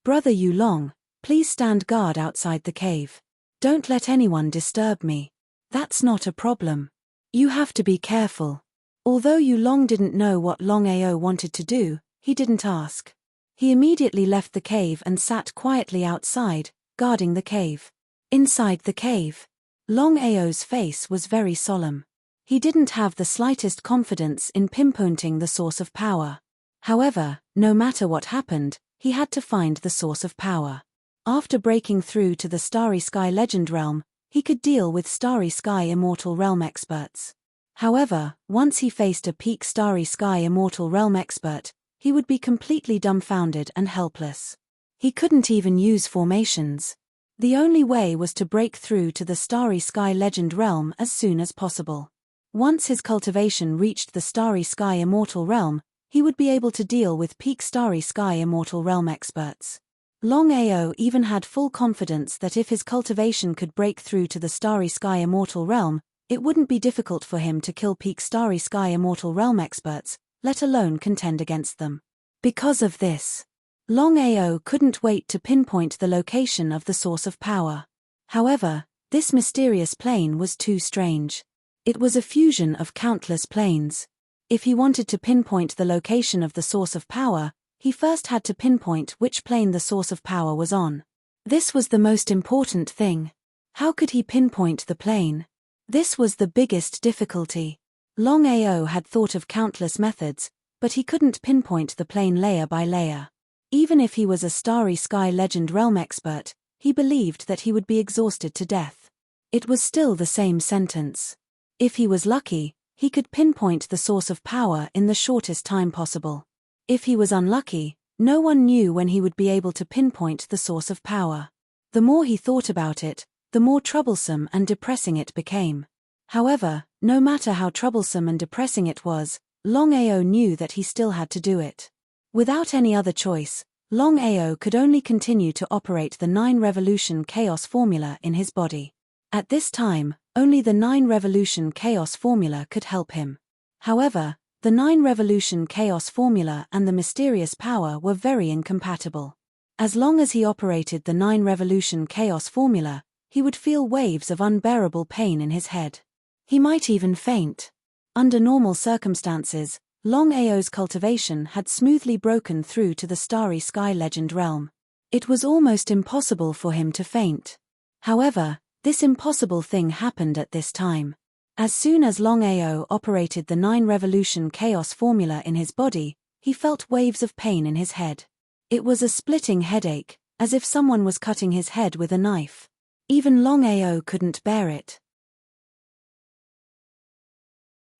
Brother Yu Long, please stand guard outside the cave. Don't let anyone disturb me. That's not a problem. You have to be careful. Although Yu Long didn't know what Longao wanted to do, he didn't ask. He immediately left the cave and sat quietly outside, guarding the cave. Inside the cave, Longao's face was very solemn. He didn't have the slightest confidence in pinpointing the source of power. However, no matter what happened, he had to find the source of power. After breaking through to the Starry Sky Legend Realm, he could deal with Starry Sky Immortal Realm experts. However, once he faced a peak Starry Sky Immortal Realm expert, he would be completely dumbfounded and helpless. He couldn't even use formations. The only way was to break through to the Starry Sky Legend Realm as soon as possible. Once his cultivation reached the Starry Sky Immortal Realm, he would be able to deal with peak Starry Sky Immortal Realm experts. Longao even had full confidence that if his cultivation could break through to the Starry Sky Immortal Realm, it wouldn't be difficult for him to kill peak Starry Sky Immortal Realm experts, let alone contend against them. Because of this, Longao couldn't wait to pinpoint the location of the source of power. However, this mysterious plane was too strange. It was a fusion of countless planes. If he wanted to pinpoint the location of the source of power, he first had to pinpoint which plane the source of power was on. This was the most important thing. How could he pinpoint the plane? This was the biggest difficulty. Longao had thought of countless methods, but he couldn't pinpoint the plane layer by layer. Even if he was a Starry Sky Legend Realm expert, he believed that he would be exhausted to death. It was still the same sentence. If he was lucky, he could pinpoint the source of power in the shortest time possible. If he was unlucky, no one knew when he would be able to pinpoint the source of power. The more he thought about it, the more troublesome and depressing it became. However, no matter how troublesome and depressing it was, Longao knew that he still had to do it. Without any other choice, Longao could only continue to operate the 9 Revolution Chaos formula in his body. At this time, only the 9 Revolution Chaos formula could help him. However, the 9 Revolution Chaos formula and the mysterious power were very incompatible. As long as he operated the 9 Revolution Chaos formula, he would feel waves of unbearable pain in his head. He might even faint. Under normal circumstances, Longao's cultivation had smoothly broken through to the Starry Sky Legend Realm. It was almost impossible for him to faint. However, this impossible thing happened at this time. As soon as Longao operated the 9 Revolution Chaos formula in his body, he felt waves of pain in his head. It was a splitting headache, as if someone was cutting his head with a knife. Even Longao couldn't bear it.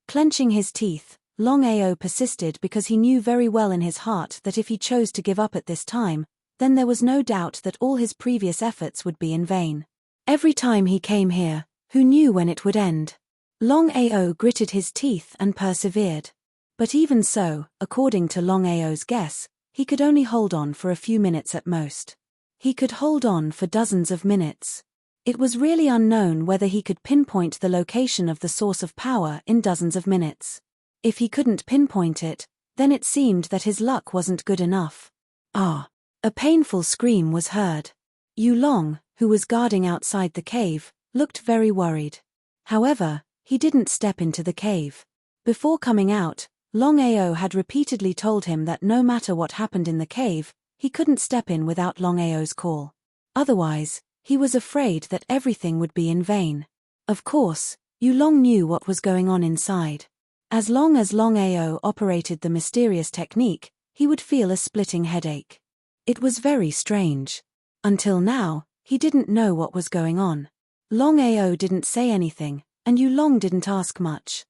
Clenching his teeth, Longao persisted because he knew very well in his heart that if he chose to give up at this time, then there was no doubt that all his previous efforts would be in vain. Every time he came here, who knew when it would end? Longao gritted his teeth and persevered. But even so, according to Longao's guess, he could only hold on for a few minutes at most. He could hold on for dozens of minutes. It was really unknown whether he could pinpoint the location of the source of power in dozens of minutes. If he couldn't pinpoint it, then it seemed that his luck wasn't good enough. Ah! A painful scream was heard. Yu Long, who was guarding outside the cave, looked very worried. However, he didn't step into the cave. Before coming out, Longao had repeatedly told him that no matter what happened in the cave, he couldn't step in without Longao's call. Otherwise, he was afraid that everything would be in vain. Of course, Yu Long knew what was going on inside. As long as Longao operated the mysterious technique, he would feel a splitting headache. It was very strange. Until now, he didn't know what was going on. Longao didn't say anything, and Yulong didn't ask much.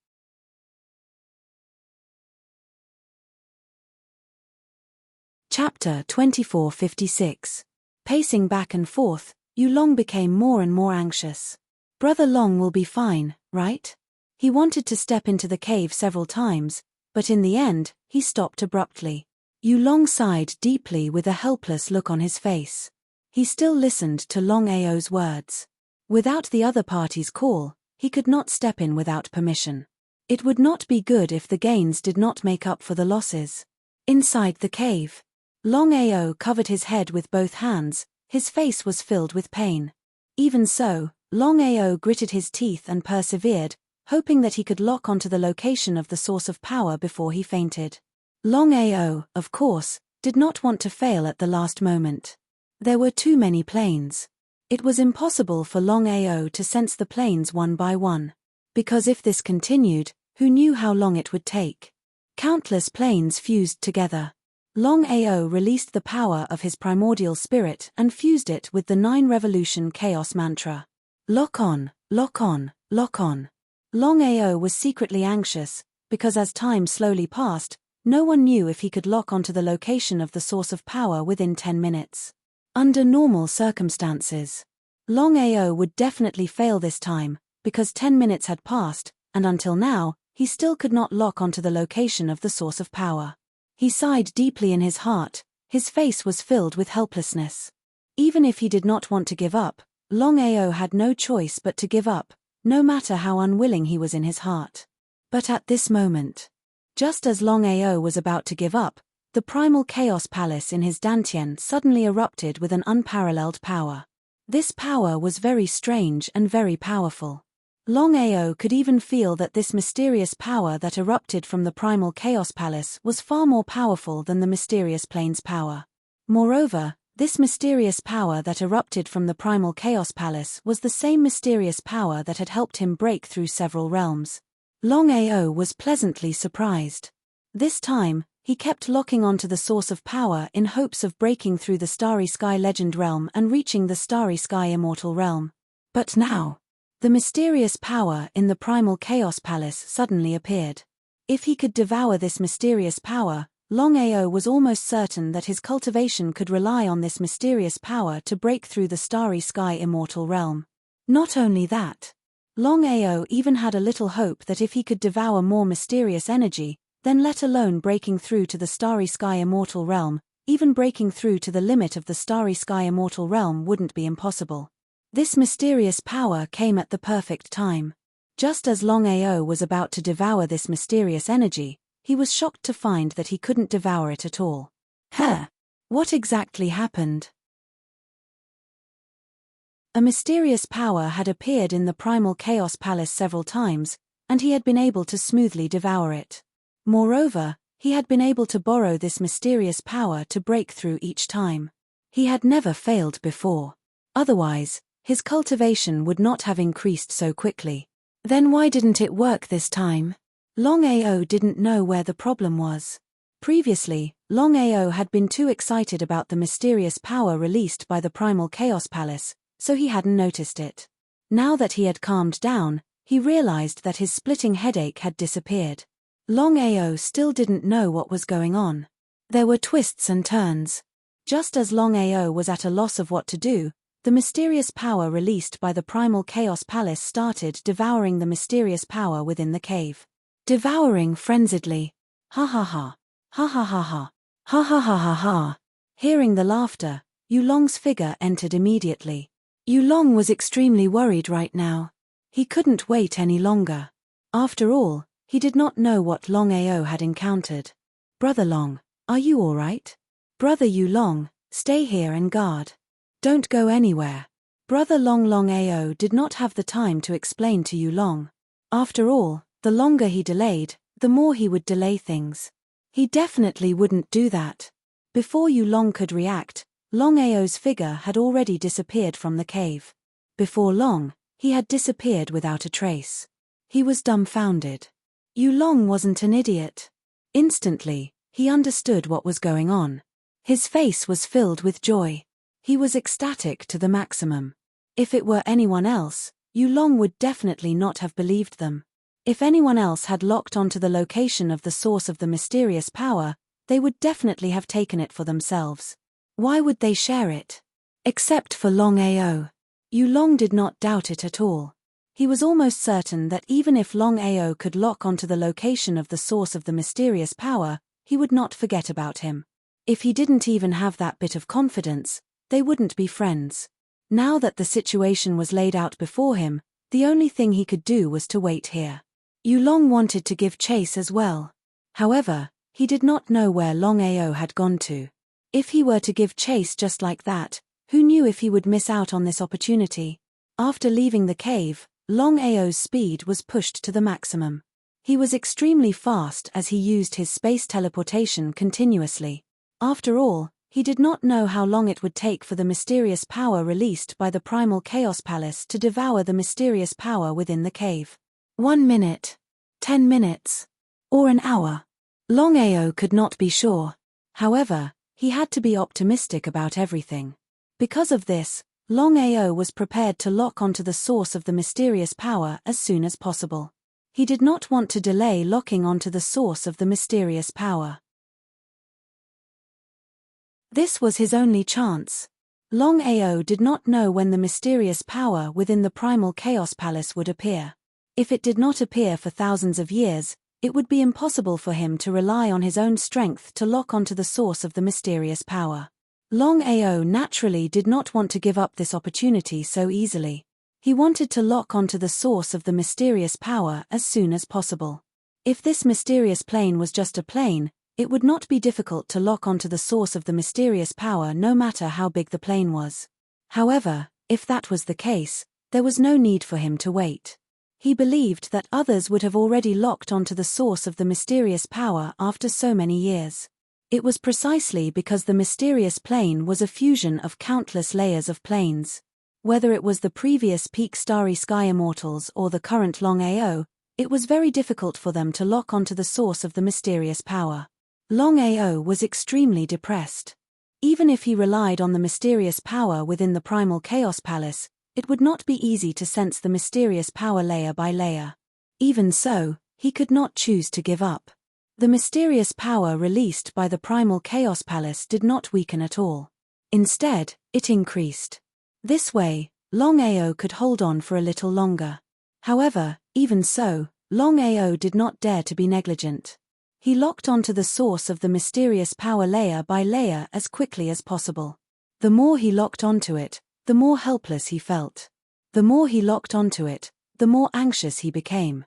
Chapter 2456. Pacing back and forth, Yulong became more and more anxious. Brother Long will be fine, right? He wanted to step into the cave several times, but in the end, he stopped abruptly. Yulong sighed deeply with a helpless look on his face. He still listened to Longao's words. Without the other party's call, he could not step in without permission. It would not be good if the gains did not make up for the losses. Inside the cave, Longao covered his head with both hands, his face was filled with pain. Even so, Longao gritted his teeth and persevered, hoping that he could lock onto the location of the source of power before he fainted. Longao, of course, did not want to fail at the last moment. There were too many planes. It was impossible for Longao to sense the planes one by one. Because if this continued, who knew how long it would take? Countless planes fused together. Longao released the power of his primordial spirit and fused it with the 9-revolution chaos mantra. Lock on, lock on, lock on. Longao was secretly anxious, because as time slowly passed, no one knew if he could lock onto the location of the source of power within 10 minutes. Under normal circumstances, Longao would definitely fail this time, because 10 minutes had passed, and until now, he still could not lock onto the location of the source of power. He sighed deeply in his heart, his face was filled with helplessness. Even if he did not want to give up, Longao had no choice but to give up, no matter how unwilling he was in his heart. But at this moment, just as Longao was about to give up, the primal chaos palace in his dantian suddenly erupted with an unparalleled power. This power was very strange and very powerful. Longao could even feel that this mysterious power that erupted from the primal chaos palace was far more powerful than the mysterious plane's power. Moreover, this mysterious power that erupted from the primal chaos palace was the same mysterious power that had helped him break through several realms. Longao was pleasantly surprised. This time, he kept locking onto the source of power in hopes of breaking through the Starry Sky Legend realm and reaching the Starry Sky Immortal realm. But now, the mysterious power in the primal chaos palace suddenly appeared. If he could devour this mysterious power, Longao was almost certain that his cultivation could rely on this mysterious power to break through the Starry Sky Immortal realm. Not only that, Longao even had a little hope that if he could devour more mysterious energy, then let alone breaking through to the Starry Sky Immortal realm, even breaking through to the limit of the Starry Sky Immortal realm wouldn't be impossible. This mysterious power came at the perfect time. Just as Longao was about to devour this mysterious energy, he was shocked to find that he couldn't devour it at all. What exactly happened? A mysterious power had appeared in the primal chaos palace several times, and he had been able to smoothly devour it. Moreover, he had been able to borrow this mysterious power to break through each time. He had never failed before. Otherwise, his cultivation would not have increased so quickly. Then why didn't it work this time? Longao didn't know where the problem was. Previously, Longao had been too excited about the mysterious power released by the primal chaos palace, so he hadn't noticed it. Now that he had calmed down, he realized that his splitting headache had disappeared. Longao still didn't know what was going on. There were twists and turns. Just as Longao was at a loss of what to do, the mysterious power released by the primal chaos palace started devouring the mysterious power within the cave. Devouring frenziedly. Ha ha ha. Ha ha ha ha. Ha ha ha ha ha. Hearing the laughter, Yulong's figure entered immediately. Yulong was extremely worried right now. He couldn't wait any longer. After all, he did not know what Longao had encountered. Brother Long, are you all right? Brother Yulong, stay here and guard. Don't go anywhere. Brother Longao did not have the time to explain to Yulong. After all, the longer he delayed, the more he would delay things. He definitely wouldn't do that. Before Yulong could react, Longao's figure had already disappeared from the cave. Before long, he had disappeared without a trace. He was dumbfounded. Yulong wasn't an idiot. Instantly, he understood what was going on. His face was filled with joy. He was ecstatic to the maximum. If it were anyone else, Yu Long would definitely not have believed them. If anyone else had locked onto the location of the source of the mysterious power, they would definitely have taken it for themselves. Why would they share it? Except for Longao. Yu Long did not doubt it at all. He was almost certain that even if Longao could lock onto the location of the source of the mysterious power, he would not forget about him. If he didn't even have that bit of confidence, they wouldn't be friends. Now that the situation was laid out before him, the only thing he could do was to wait here. Yu Long wanted to give chase as well. However, he did not know where Longao had gone to. If he were to give chase just like that, who knew if he would miss out on this opportunity? After leaving the cave, Longao's speed was pushed to the maximum. He was extremely fast as he used his space teleportation continuously. After all, he did not know how long it would take for the mysterious power released by the primal Chaos Palace to devour the mysterious power within the cave. 1 minute, 10 minutes, or an hour. Longao could not be sure. However, he had to be optimistic about everything. Because of this, Longao was prepared to lock onto the source of the mysterious power as soon as possible. He did not want to delay locking onto the source of the mysterious power. This was his only chance. Longao did not know when the mysterious power within the primal Chaos Palace would appear. If it did not appear for thousands of years, it would be impossible for him to rely on his own strength to lock onto the source of the mysterious power. Longao naturally did not want to give up this opportunity so easily. He wanted to lock onto the source of the mysterious power as soon as possible. If this mysterious plane was just a plane, it would not be difficult to lock onto the source of the mysterious power no matter how big the plane was. However, if that was the case, there was no need for him to wait. He believed that others would have already locked onto the source of the mysterious power after so many years. It was precisely because the mysterious plane was a fusion of countless layers of planes. Whether it was the previous peak Starry Sky Immortals or the current Longao, it was very difficult for them to lock onto the source of the mysterious power. Longao was extremely depressed. Even if he relied on the mysterious power within the primal Chaos Palace, it would not be easy to sense the mysterious power layer by layer. Even so, he could not choose to give up. The mysterious power released by the primal Chaos Palace did not weaken at all. Instead, it increased. This way, Longao could hold on for a little longer. However, even so, Longao did not dare to be negligent. He locked onto the source of the mysterious power layer by layer as quickly as possible. The more he locked onto it, the more helpless he felt. The more he locked onto it, the more anxious he became.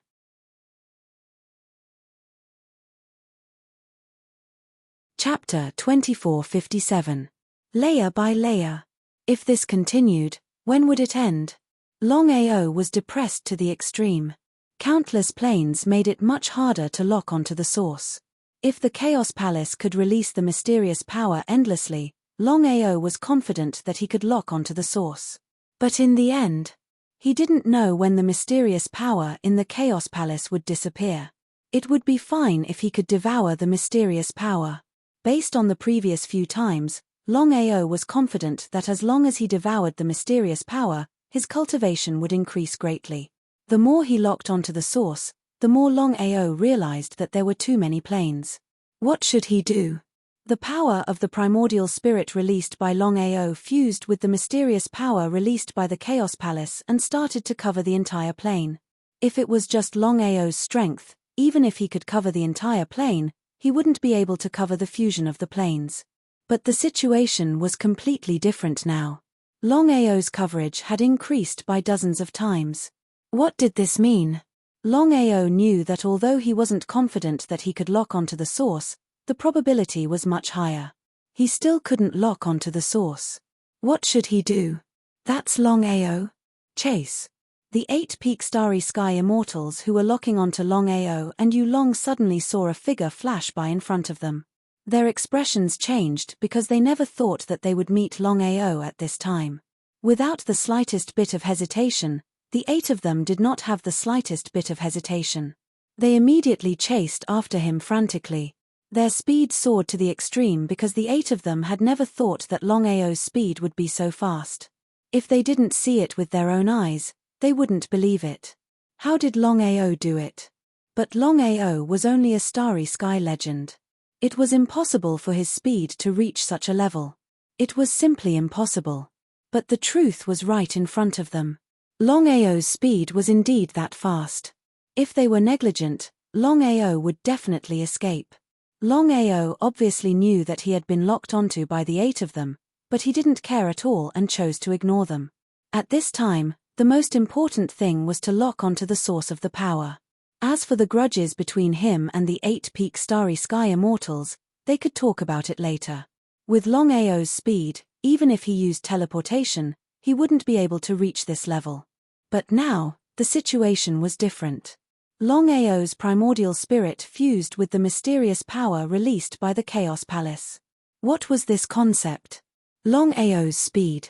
Chapter 2457. Layer by layer. If this continued, when would it end? Longao was depressed to the extreme. Countless planes made it much harder to lock onto the source. If the Chaos Palace could release the mysterious power endlessly, Longao was confident that he could lock onto the source. But in the end, he didn't know when the mysterious power in the Chaos Palace would disappear. It would be fine if he could devour the mysterious power. Based on the previous few times, Longao was confident that as long as he devoured the mysterious power, his cultivation would increase greatly. The more he locked onto the source, the more Longao realized that there were too many planes. What should he do? The power of the primordial spirit released by Longao fused with the mysterious power released by the Chaos Palace and started to cover the entire plane. If it was just Longao's strength, even if he could cover the entire plane, he wouldn't be able to cover the fusion of the planes. But the situation was completely different now. Longao's coverage had increased by dozens of times. What did this mean? Longao knew that although he wasn't confident that he could lock onto the source, the probability was much higher. He still couldn't lock onto the source. What should he do? That's Longao. Chase. The 8 peak Starry Sky Immortals who were locking onto Longao and Yu Long suddenly saw a figure flash by in front of them. Their expressions changed because they never thought that they would meet Longao at this time. Without the slightest bit of hesitation, the 8 of them did not have the slightest bit of hesitation. They immediately chased after him frantically. Their speed soared to the extreme because the 8 of them had never thought that Longao's speed would be so fast. If they didn't see it with their own eyes, they wouldn't believe it. How did Longao do it? But Longao was only a starry sky legend. It was impossible for his speed to reach such a level. It was simply impossible. But the truth was right in front of them. Longao's speed was indeed that fast. If they were negligent, Longao would definitely escape. Longao obviously knew that he had been locked onto by the 8 of them, but he didn't care at all and chose to ignore them. At this time, the most important thing was to lock onto the source of the power. As for the grudges between him and the 8-peak starry sky immortals, they could talk about it later. With Longao's speed, even if he used teleportation, he wouldn't be able to reach this level. But now, the situation was different. Longao's primordial spirit fused with the mysterious power released by the Chaos Palace. What was this concept? Longao's speed.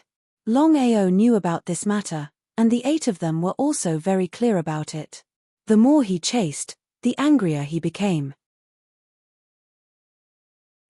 Longao knew about this matter, and the 8 of them were also very clear about it. The more he chased, the angrier he became.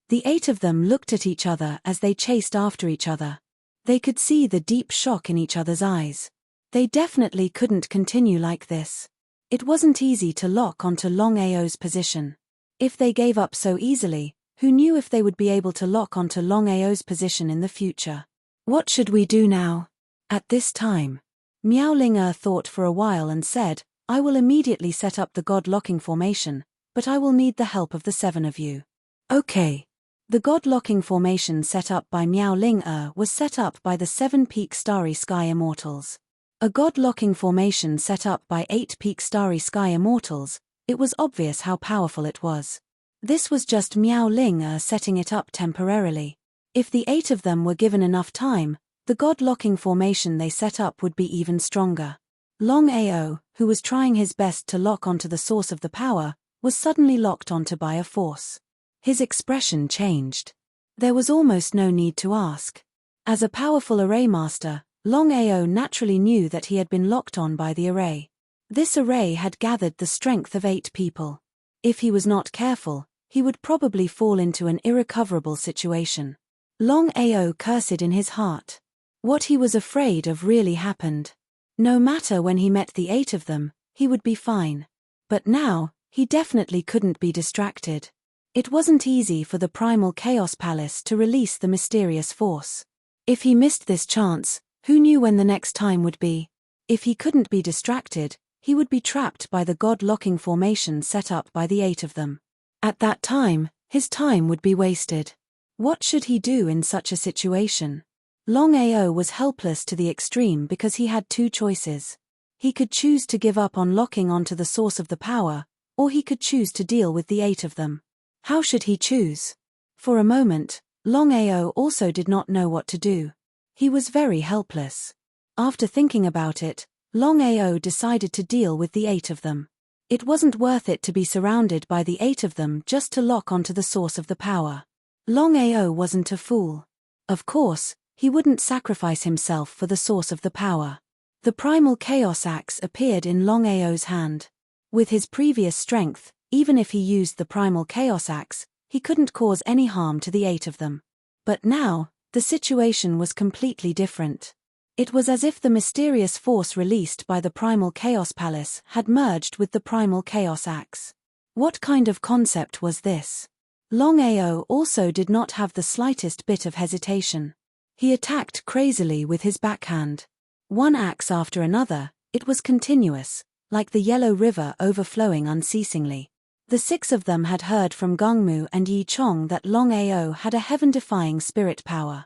The 8 of them looked at each other as they chased after each other. They could see the deep shock in each other's eyes. They definitely couldn't continue like this. It wasn't easy to lock onto Longao's position. If they gave up so easily, who knew if they would be able to lock onto Longao's position in the future? What should we do now? At this time, Miaolinger thought for a while and said, I will immediately set up the God-locking formation, but I will need the help of the 7 of you. Okay. The God-locking formation set up by Miaolinger was set up by the 7-peak starry sky immortals. A God-locking formation set up by 8-peak starry sky immortals, it was obvious how powerful it was. This was just Miaolinger setting it up temporarily. If the 8 of them were given enough time, the God-locking formation they set up would be even stronger. Longao, who was trying his best to lock onto the source of the power, was suddenly locked onto by a force. His expression changed. There was almost no need to ask. As a powerful array master, Longao naturally knew that he had been locked on by the array. This array had gathered the strength of 8 people. If he was not careful, he would probably fall into an irrecoverable situation. Longao cursed in his heart. What he was afraid of really happened. No matter when he met the 8 of them, he would be fine. But now, he definitely couldn't be distracted. It wasn't easy for the Primal Chaos Palace to release the mysterious force. If he missed this chance, who knew when the next time would be? If he couldn't be distracted, he would be trapped by the God-locking formation set up by the 8 of them. At that time, his time would be wasted. What should he do in such a situation? Longao was helpless to the extreme because he had 2 choices. He could choose to give up on locking onto the source of the power, or he could choose to deal with the 8 of them. How should he choose? For a moment, Longao also did not know what to do. He was very helpless. After thinking about it, Longao decided to deal with the 8 of them. It wasn't worth it to be surrounded by the 8 of them just to lock onto the source of the power. Longao wasn't a fool. Of course, he wouldn't sacrifice himself for the source of the power. The primal chaos axe appeared in Longao's hand. With his previous strength, even if he used the primal chaos axe, he couldn't cause any harm to the 8 of them. But now, the situation was completely different. It was as if the mysterious force released by the Primal Chaos Palace had merged with the Primal Chaos Axe. What kind of concept was this? Longao also did not have the slightest bit of hesitation. He attacked crazily with his backhand. One axe after another, it was continuous, like the Yellow River overflowing unceasingly. The 6 of them had heard from Gongmu and Yi Chong that Longao had a heaven-defying spirit power.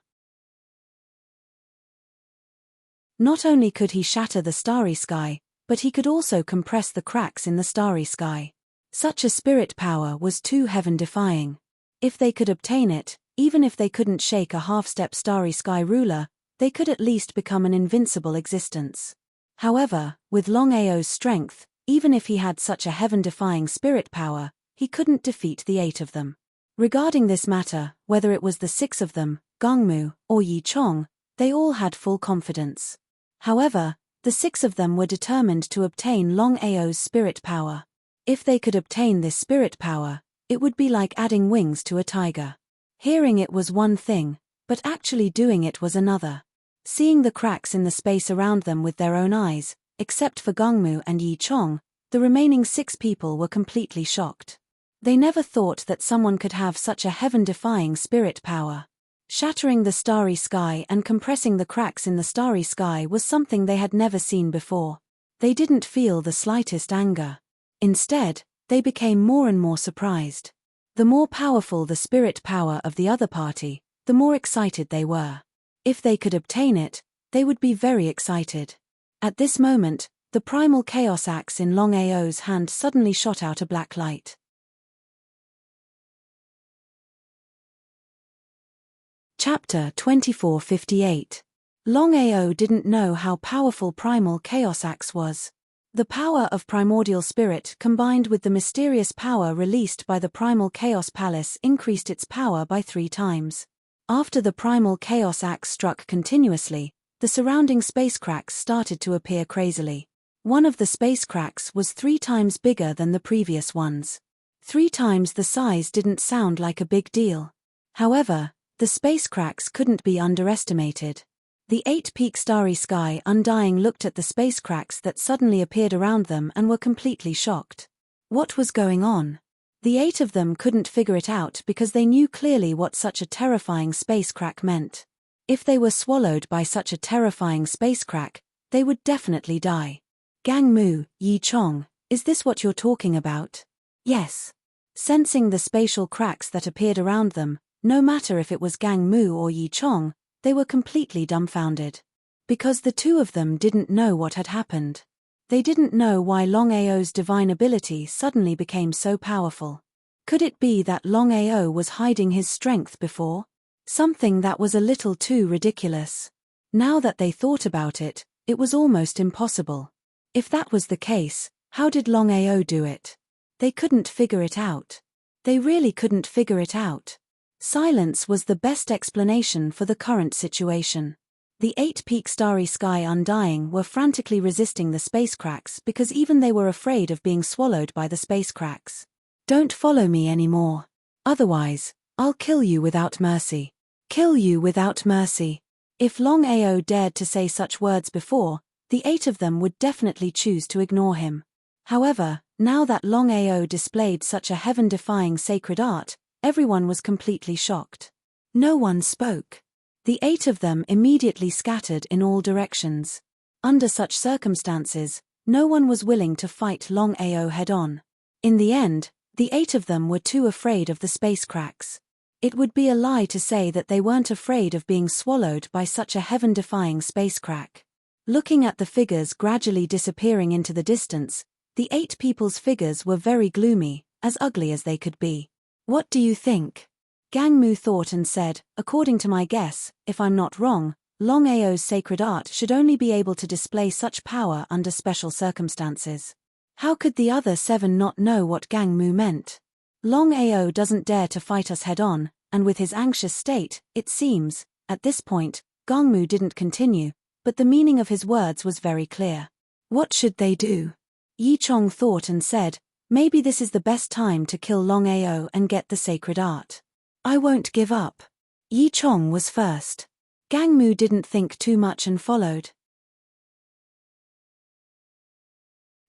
Not only could he shatter the starry sky, but he could also compress the cracks in the starry sky. Such a spirit power was too heaven-defying. If they could obtain it, even if they couldn't shake a half-step starry sky ruler, they could at least become an invincible existence. However, with Longao's strength, even if he had such a heaven-defying spirit power, he couldn't defeat the 8 of them. Regarding this matter, whether it was the 6 of them, Gongmu, or Yi Chong, they all had full confidence. However, the 6 of them were determined to obtain Longao's spirit power. If they could obtain this spirit power, It would be like adding wings to a tiger. Hearing it was one thing, but actually doing it was another. Seeing the cracks in the space around them with their own eyes, except for Gongmu and Yi Chong, the remaining 6 people were completely shocked. They never thought that someone could have such a heaven-defying spirit power. Shattering the starry sky and compressing the cracks in the starry sky was something they had never seen before. They didn't feel the slightest anger. Instead, they became more and more surprised. The more powerful the spirit power of the other party, the more excited they were. If they could obtain it, they would be very excited. At this moment, the primal chaos axe in Longao's hand suddenly shot out a black light. Chapter 2458. Longao didn't know how powerful primal chaos axe was. The power of primordial spirit combined with the mysterious power released by the primal chaos palace increased its power by 3 times. After the primal chaos axe struck continuously, the surrounding space cracks started to appear crazily. One of the space cracks was 3 times bigger than the previous ones. 3 times the size didn't sound like a big deal. However, the space cracks couldn't be underestimated. The 8-peak starry sky undying looked at the space cracks that suddenly appeared around them and were completely shocked. What was going on? The 8 of them couldn't figure it out because they knew clearly what such a terrifying space crack meant. If they were swallowed by such a terrifying space crack, they would definitely die. Gangmu, Yi Chong, is this what you're talking about? Yes. Sensing the spatial cracks that appeared around them, no matter if it was Gangmu or Yi Chong, they were completely dumbfounded. Because the 2 of them didn't know what had happened. They didn't know why Longao's divine ability suddenly became so powerful. Could it be that Longao was hiding his strength before? Something that was a little too ridiculous. Now that they thought about it, it was almost impossible. If that was the case, how did Longao do it? They couldn't figure it out. They really couldn't figure it out. Silence was the best explanation for the current situation. The 8-peak starry sky undying were frantically resisting the space cracks because even they were afraid of being swallowed by the space cracks. Don't follow me anymore. Otherwise, I'll kill you without mercy. Kill you without mercy. If Longao dared to say such words before, the 8 of them would definitely choose to ignore him. However, now that Longao displayed such a heaven-defying sacred art, everyone was completely shocked. No one spoke. The 8 of them immediately scattered in all directions. Under such circumstances, no one was willing to fight Longao head-on. In the end, the 8 of them were too afraid of the space cracks. It would be a lie to say that they weren't afraid of being swallowed by such a heaven-defying space crack. Looking at the figures gradually disappearing into the distance, the 8 people's figures were very gloomy, as ugly as they could be. What do you think? Gangmu thought and said, according to my guess, if I'm not wrong, Longao's sacred art should only be able to display such power under special circumstances. How could the other 7 not know what Gangmu meant? Longao doesn't dare to fight us head-on, and with his anxious state, it seems, at this point, Gangmu didn't continue, but the meaning of his words was very clear. What should they do? Yi Chong thought and said, maybe this is the best time to kill Longao and get the sacred art. I won't give up. Yi Chong was first. Gangmu didn't think too much and followed.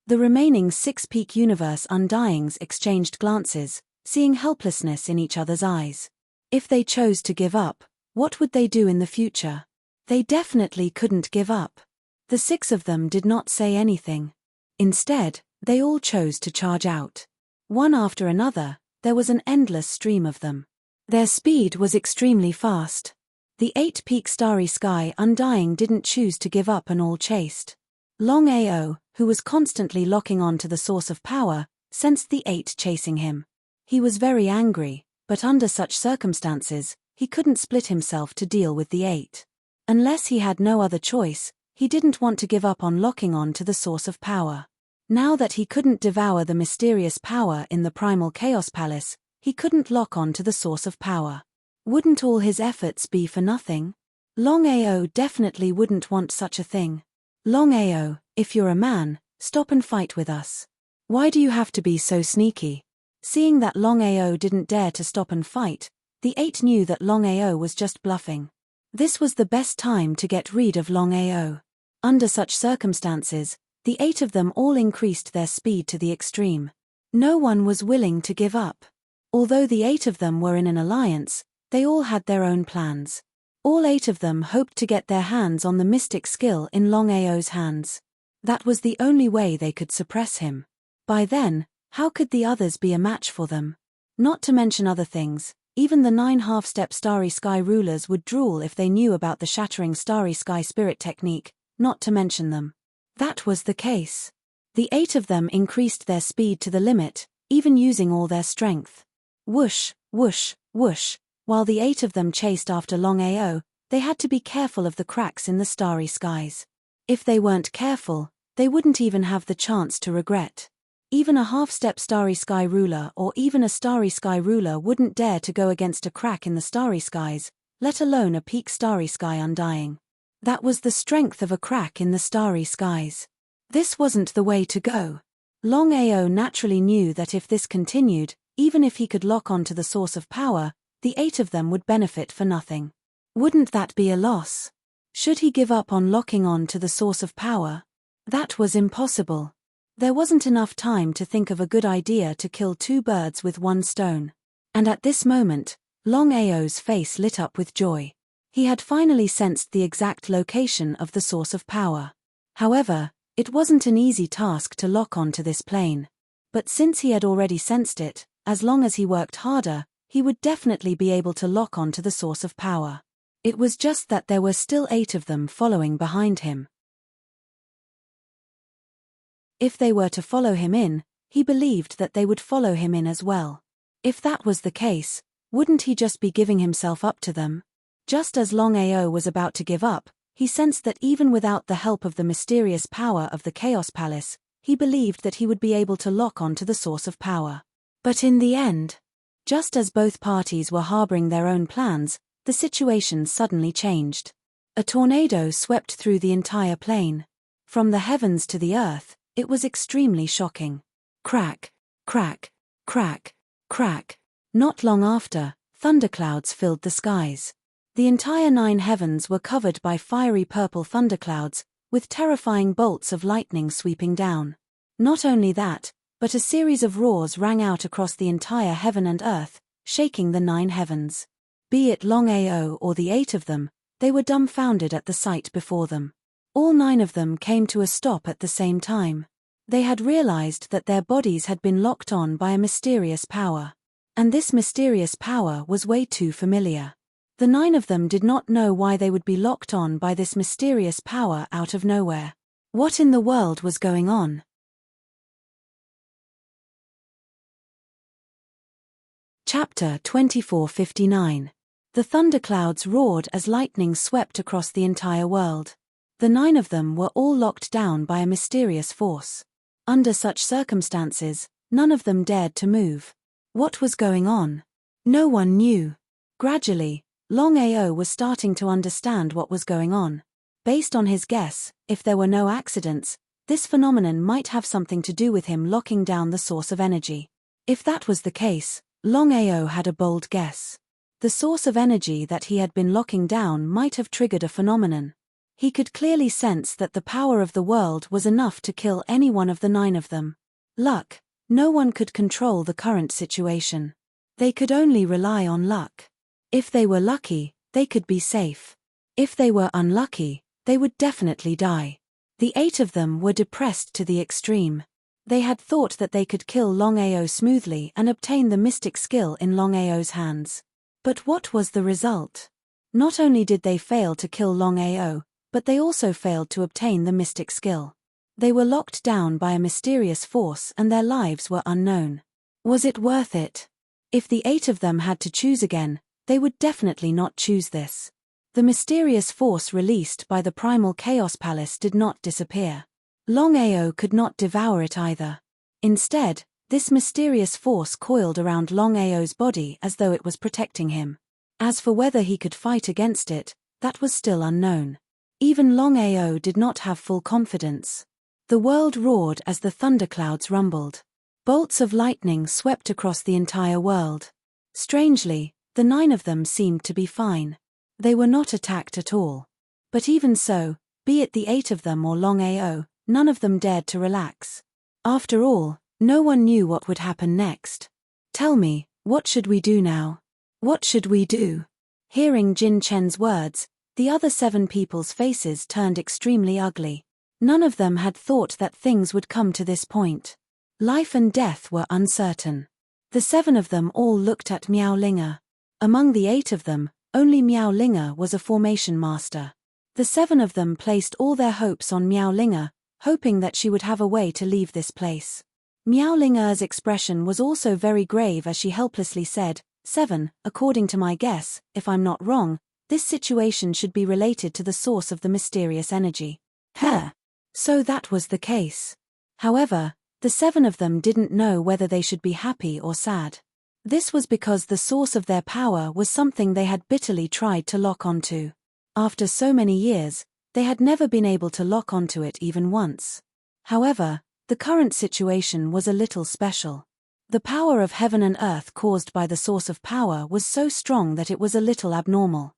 The remaining 6-peak universe undyings exchanged glances, seeing helplessness in each other's eyes. If they chose to give up, what would they do in the future? They definitely couldn't give up. The 6 of them did not say anything. Instead, they all chose to charge out. One after another, there was an endless stream of them. Their speed was extremely fast. The 8-peak starry sky undying didn't choose to give up and all chased. Longao, who was constantly locking on to the source of power, sensed the 8 chasing him. He was very angry, but under such circumstances, he couldn't split himself to deal with the 8. Unless he had no other choice, he didn't want to give up on locking on to the source of power. Now that he couldn't devour the mysterious power in the primal chaos palace, he couldn't lock on to the source of power. Wouldn't all his efforts be for nothing? Longao definitely wouldn't want such a thing. Longao, if you're a man, stop and fight with us. Why do you have to be so sneaky? Seeing that Longao didn't dare to stop and fight, the 8 knew that Longao was just bluffing. This was the best time to get rid of Longao. Under such circumstances, the 8 of them all increased their speed to the extreme. No one was willing to give up. Although the 8 of them were in an alliance, they all had their own plans. All 8 of them hoped to get their hands on the mystic skill in Longao's hands. That was the only way they could suppress him. By then, how could the others be a match for them? Not to mention other things, even the 9 half-step Starry Sky rulers would drool if they knew about the shattering Starry Sky spirit technique, not to mention them. That was the case. The 8 of them increased their speed to the limit, even using all their strength. Whoosh, whoosh, whoosh. While the 8 of them chased after Longao, they had to be careful of the cracks in the starry skies. If they weren't careful, they wouldn't even have the chance to regret. Even a half-step Starry Sky ruler or even a Starry Sky ruler wouldn't dare to go against a crack in the starry skies, let alone a peak Starry Sky undying. That was the strength of a crack in the starry skies. This wasn't the way to go. Longao naturally knew that if this continued, even if he could lock on to the source of power, the 8 of them would benefit for nothing. Wouldn't that be a loss? Should he give up on locking on to the source of power? That was impossible. There wasn't enough time to think of a good idea to kill 2 birds with 1 stone. And at this moment, Longao's face lit up with joy. He had finally sensed the exact location of the source of power. However, it wasn't an easy task to lock on to this plane. But since he had already sensed it, as long as he worked harder, he would definitely be able to lock on to the source of power. It was just that there were still 8 of them following behind him. If they were to follow him in, he believed that they would follow him in as well. If that was the case, wouldn't he just be giving himself up to them? Just as Longao was about to give up, he sensed that even without the help of the mysterious power of the Chaos Palace, he believed that he would be able to lock on to the source of power. But in the end, just as both parties were harboring their own plans, the situation suddenly changed. A tornado swept through the entire plane. From the heavens to the earth, it was extremely shocking. Crack, crack, crack, crack. Not long after, thunderclouds filled the skies. The entire 9 heavens were covered by fiery purple thunderclouds, with terrifying bolts of lightning sweeping down. Not only that, but a series of roars rang out across the entire heaven and earth, shaking the 9 heavens. Be it Longao or the 8 of them, they were dumbfounded at the sight before them. All 9 of them came to a stop at the same time. They had realized that their bodies had been locked on by a mysterious power. And this mysterious power was way too familiar. The 9 of them did not know why they would be locked on by this mysterious power out of nowhere. What in the world was going on? Chapter 2459. The thunderclouds roared as lightning swept across the entire world. The 9 of them were all locked down by a mysterious force. Under such circumstances, none of them dared to move. What was going on? No one knew. Gradually, Longao was starting to understand what was going on. Based on his guess, if there were no accidents, this phenomenon might have something to do with him locking down the source of energy. If that was the case, Longao had a bold guess. The source of energy that he had been locking down might have triggered a phenomenon. He could clearly sense that the power of the world was enough to kill any one of the 9 of them. Luck. No one could control the current situation. They could only rely on luck. If they were lucky, they could be safe. If they were unlucky, they would definitely die. The 8 of them were depressed to the extreme. They had thought that they could kill Longao smoothly and obtain the mystic skill in Longao's hands. But what was the result? Not only did they fail to kill Longao, but they also failed to obtain the mystic skill. They were locked down by a mysterious force and their lives were unknown. Was it worth it? If the 8 of them had to choose again, they would definitely not choose this. The mysterious force released by the primal Chaos Palace did not disappear. Longao could not devour it either. Instead, this mysterious force coiled around Longao's body as though it was protecting him. As for whether he could fight against it, that was still unknown. Even Longao did not have full confidence. The world roared as the thunderclouds rumbled. Bolts of lightning swept across the entire world. Strangely, the 9 of them seemed to be fine. They were not attacked at all. But even so, be it the 8 of them or Longao, none of them dared to relax. After all, no one knew what would happen next. Tell me, what should we do now? What should we do? Hearing Jin Chen's words, the other 7 people's faces turned extremely ugly. None of them had thought that things would come to this point. Life and death were uncertain. The 7 of them all looked at Miaolinga. Among the 8 of them, only Miaolinga was a formation master. The 7 of them placed all their hopes on Miaolinga, hoping that she would have a way to leave this place. Miaolinga's expression was also very grave as she helplessly said, 7, according to my guess, if I'm not wrong, this situation should be related to the source of the mysterious energy. So that was the case. However, the 7 of them didn't know whether they should be happy or sad. This was because the source of their power was something they had bitterly tried to lock onto. After so many years, they had never been able to lock onto it even once. However, the current situation was a little special. The power of heaven and earth caused by the source of power was so strong that it was a little abnormal.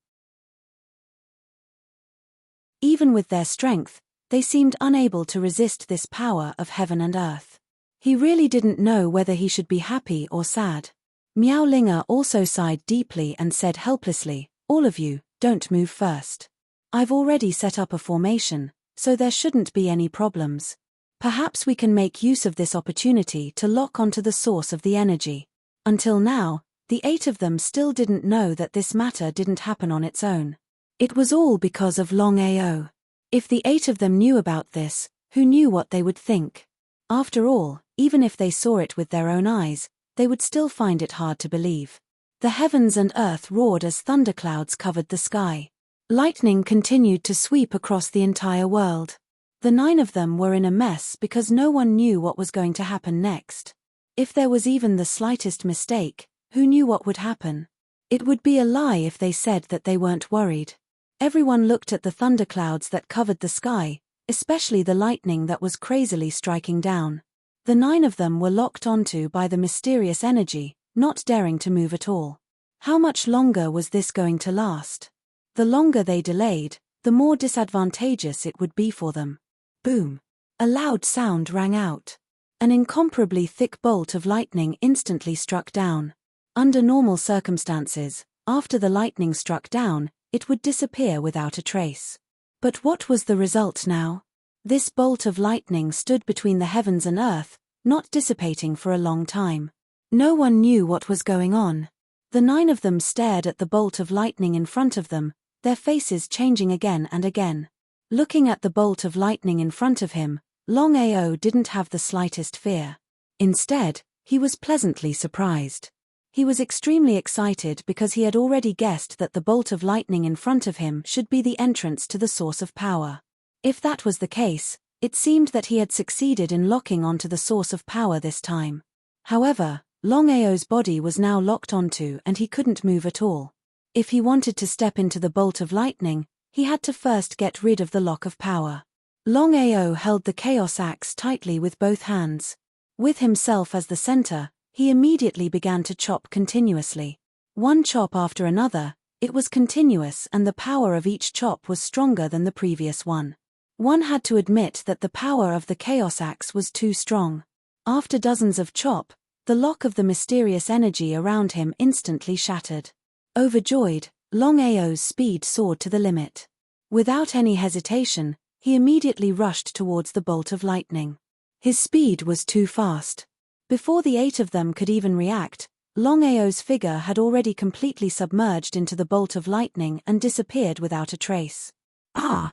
Even with their strength, they seemed unable to resist this power of heaven and earth. He really didn't know whether he should be happy or sad. Miaolinga also sighed deeply and said helplessly, all of you, don't move first. I've already set up a formation, so there shouldn't be any problems. Perhaps we can make use of this opportunity to lock onto the source of the energy. Until now, the 8 of them still didn't know that this matter didn't happen on its own. It was all because of Longao. If the 8 of them knew about this, who knew what they would think? After all, even if they saw it with their own eyes, they would still find it hard to believe. The heavens and earth roared as thunderclouds covered the sky. Lightning continued to sweep across the entire world. The 9 of them were in a mess because no one knew what was going to happen next. If there was even the slightest mistake, who knew what would happen? It would be a lie if they said that they weren't worried. Everyone looked at the thunderclouds that covered the sky, especially the lightning that was crazily striking down. The 9 of them were locked onto by the mysterious energy, not daring to move at all. How much longer was this going to last? The longer they delayed, the more disadvantageous it would be for them. Boom! A loud sound rang out. An incomparably thick bolt of lightning instantly struck down. Under normal circumstances, after the lightning struck down, it would disappear without a trace. But what was the result now? This bolt of lightning stood between the heavens and earth, not dissipating for a long time. No one knew what was going on. The 9 of them stared at the bolt of lightning in front of them, their faces changing again and again. Looking at the bolt of lightning in front of him, Longao didn't have the slightest fear. Instead, he was pleasantly surprised. He was extremely excited because he had already guessed that the bolt of lightning in front of him should be the entrance to the source of power. If that was the case, it seemed that he had succeeded in locking onto the source of power this time. However, Longao's body was now locked onto and he couldn't move at all. If he wanted to step into the bolt of lightning, he had to first get rid of the lock of power. Longao held the chaos axe tightly with both hands. With himself as the center, he immediately began to chop continuously. One chop after another, it was continuous and the power of each chop was stronger than the previous one. One had to admit that the power of the chaos axe was too strong. After dozens of chop, the lock of the mysterious energy around him instantly shattered. Overjoyed, Longao's speed soared to the limit. Without any hesitation, he immediately rushed towards the bolt of lightning. His speed was too fast. Before the 8 of them could even react, Longao's figure had already completely submerged into the bolt of lightning and disappeared without a trace. Ah!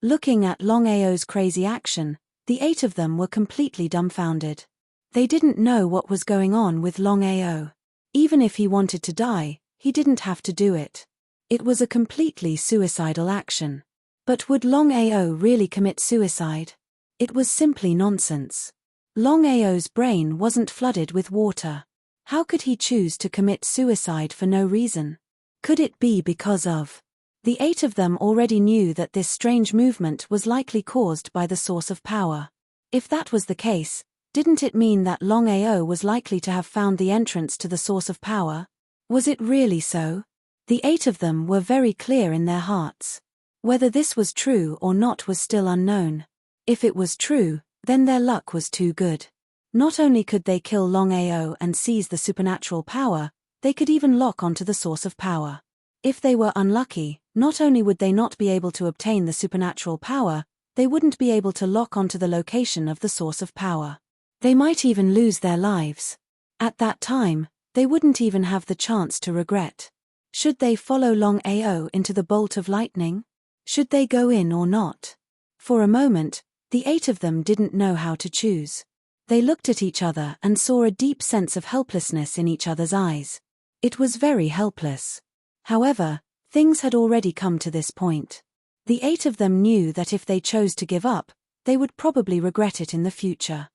Looking at Longao's crazy action, the 8 of them were completely dumbfounded. They didn't know what was going on with Longao. Even if he wanted to die, he didn't have to do it. It was a completely suicidal action. But would Longao really commit suicide? It was simply nonsense. Longao's brain wasn't flooded with water. How could he choose to commit suicide for no reason? Could it be because of? The 8 of them already knew that this strange movement was likely caused by the source of power. If that was the case, didn't it mean that Longao was likely to have found the entrance to the source of power? Was it really so? The 8 of them were very clear in their hearts. Whether this was true or not was still unknown. If it was true, then their luck was too good. Not only could they kill Longao and seize the supernatural power, they could even lock onto the source of power. If they were unlucky, not only would they not be able to obtain the supernatural power, they wouldn't be able to lock onto the location of the source of power. They might even lose their lives. At that time, they wouldn't even have the chance to regret. Should they follow Longao into the bolt of lightning? Should they go in or not? For a moment, the 8 of them didn't know how to choose. They looked at each other and saw a deep sense of helplessness in each other's eyes. It was very helpless. However, things had already come to this point. The 8 of them knew that if they chose to give up, they would probably regret it in the future.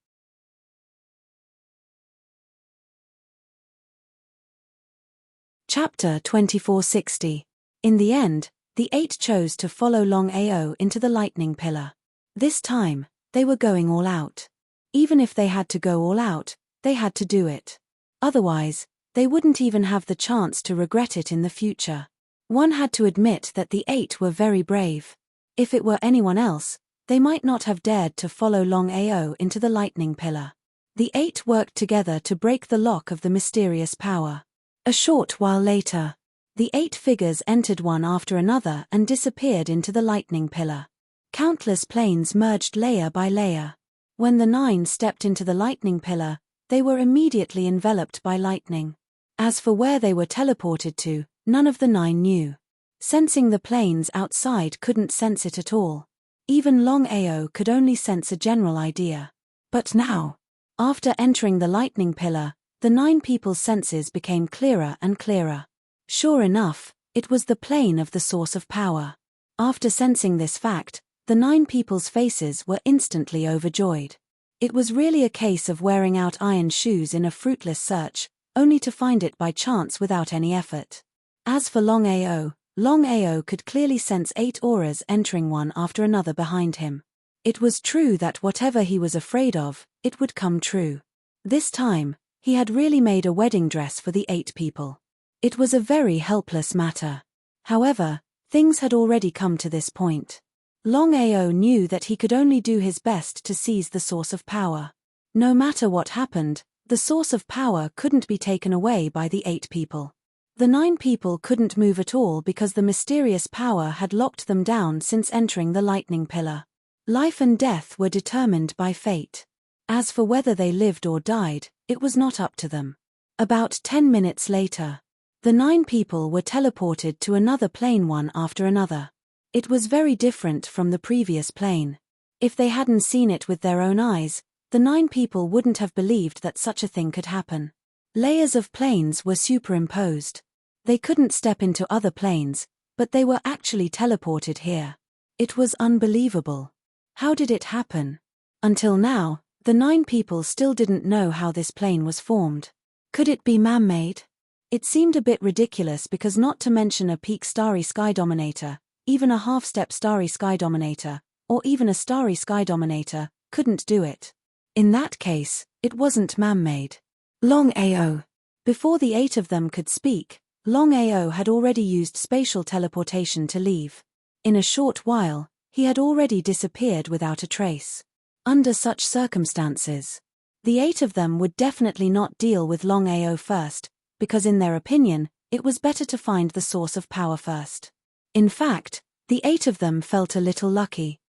Chapter 2460. In the end, the 8 chose to follow Longao into the lightning pillar. This time, they were going all out. Even if they had to go all out, they had to do it. Otherwise, they wouldn't even have the chance to regret it in the future. One had to admit that the 8 were very brave. If it were anyone else, they might not have dared to follow Longao into the lightning pillar. The 8 worked together to break the lock of the mysterious power. A short while later, the 8 figures entered one after another and disappeared into the lightning pillar. Countless planes merged layer by layer. When the 9 stepped into the lightning pillar, they were immediately enveloped by lightning. As for where they were teleported to, none of the 9 knew. Sensing the planes outside couldn't sense it at all. Even Longao could only sense a general idea. But now, after entering the lightning pillar, the 9 people's senses became clearer and clearer. Sure enough, it was the plane of the source of power. After sensing this fact, the 9 people's faces were instantly overjoyed. It was really a case of wearing out iron shoes in a fruitless search, only to find it by chance without any effort. As for Longao could clearly sense 8 auras entering one after another behind him. It was true that whatever he was afraid of, it would come true. This time, he had really made a wedding dress for the 8 people. It was a very helpless matter. However, things had already come to this point. Longao knew that he could only do his best to seize the source of power. No matter what happened, the source of power couldn't be taken away by the 8 people. The 9 people couldn't move at all because the mysterious power had locked them down since entering the lightning pillar. Life and death were determined by fate. As for whether they lived or died, it was not up to them. About 10 minutes later, the 9 people were teleported to another plane one after another. It was very different from the previous plane. If they hadn't seen it with their own eyes, the 9 people wouldn't have believed that such a thing could happen. Layers of planes were superimposed. They couldn't step into other planes, but they were actually teleported here. It was unbelievable. How did it happen? Until now, the 9 people still didn't know how this plane was formed. Could it be man-made? It seemed a bit ridiculous because not to mention a peak starry sky dominator, even a half-step starry sky dominator, or even a starry sky dominator, couldn't do it. In that case, it wasn't man-made. Longao. Before the 8 of them could speak, Longao had already used spatial teleportation to leave. In a short while, he had already disappeared without a trace. Under such circumstances, the 8 of them would definitely not deal with Longao first, because in their opinion, it was better to find the source of power first. In fact, the 8 of them felt a little lucky.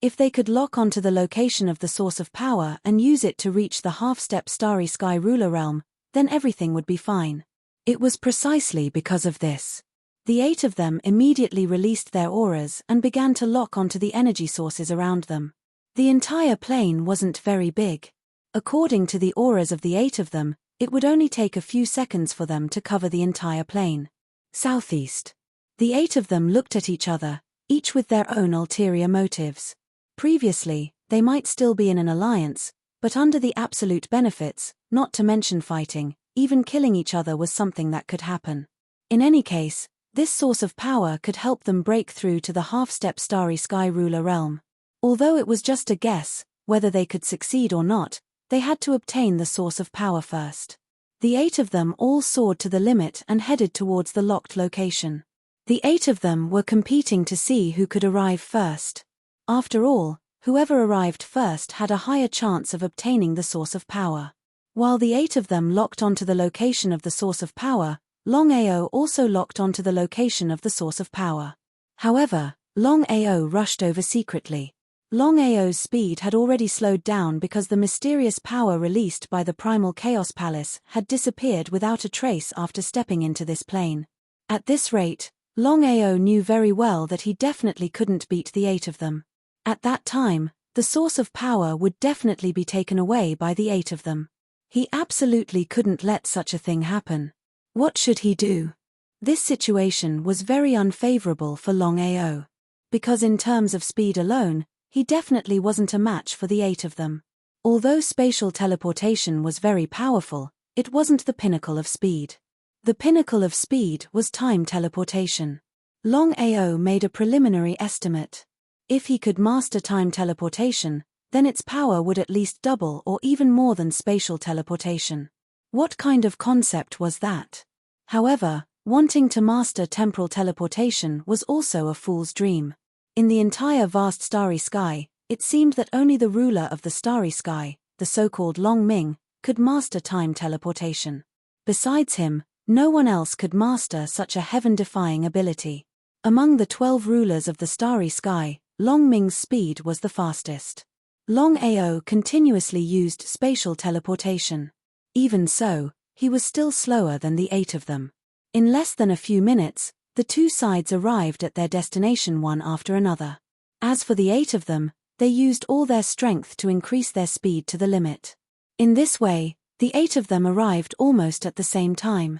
If they could lock onto the location of the source of power and use it to reach the half-step starry sky ruler realm, then everything would be fine. It was precisely because of this. The 8 of them immediately released their auras and began to lock onto the energy sources around them. The entire plane wasn't very big. According to the auras of the 8 of them, it would only take a few seconds for them to cover the entire plane. Southeast. The 8 of them looked at each other, each with their own ulterior motives. Previously, they might still be in an alliance, but under the absolute benefits, not to mention fighting, even killing each other was something that could happen. In any case, this source of power could help them break through to the half-step starry sky ruler realm. Although it was just a guess, whether they could succeed or not, they had to obtain the source of power first. The 8 of them all soared to the limit and headed towards the locked location. The 8 of them were competing to see who could arrive first. After all, whoever arrived first had a higher chance of obtaining the source of power. While the 8 of them locked onto the location of the source of power, Longao also locked onto the location of the source of power. However, Longao rushed over secretly. Longao's speed had already slowed down because the mysterious power released by the Primal Chaos Palace had disappeared without a trace after stepping into this plane. At this rate, Longao knew very well that he definitely couldn't beat the 8 of them. At that time, the source of power would definitely be taken away by the 8 of them. He absolutely couldn't let such a thing happen. What should he do? This situation was very unfavorable for Longao. Because in terms of speed alone, he definitely wasn't a match for the 8 of them. Although spatial teleportation was very powerful, it wasn't the pinnacle of speed. The pinnacle of speed was time teleportation. Longao made a preliminary estimate. If he could master time teleportation, then its power would at least double or even more than spatial teleportation. What kind of concept was that? However, wanting to master temporal teleportation was also a fool's dream. In the entire vast starry sky, it seemed that only the ruler of the starry sky, the so-called Long Ming, could master time teleportation. Besides him, no one else could master such a heaven-defying ability. Among the 12 rulers of the starry sky, Long Ming's speed was the fastest. Longao continuously used spatial teleportation. Even so, he was still slower than the 8 of them. In less than a few minutes, the two sides arrived at their destination one after another. As for the 8 of them, they used all their strength to increase their speed to the limit. In this way, the 8 of them arrived almost at the same time.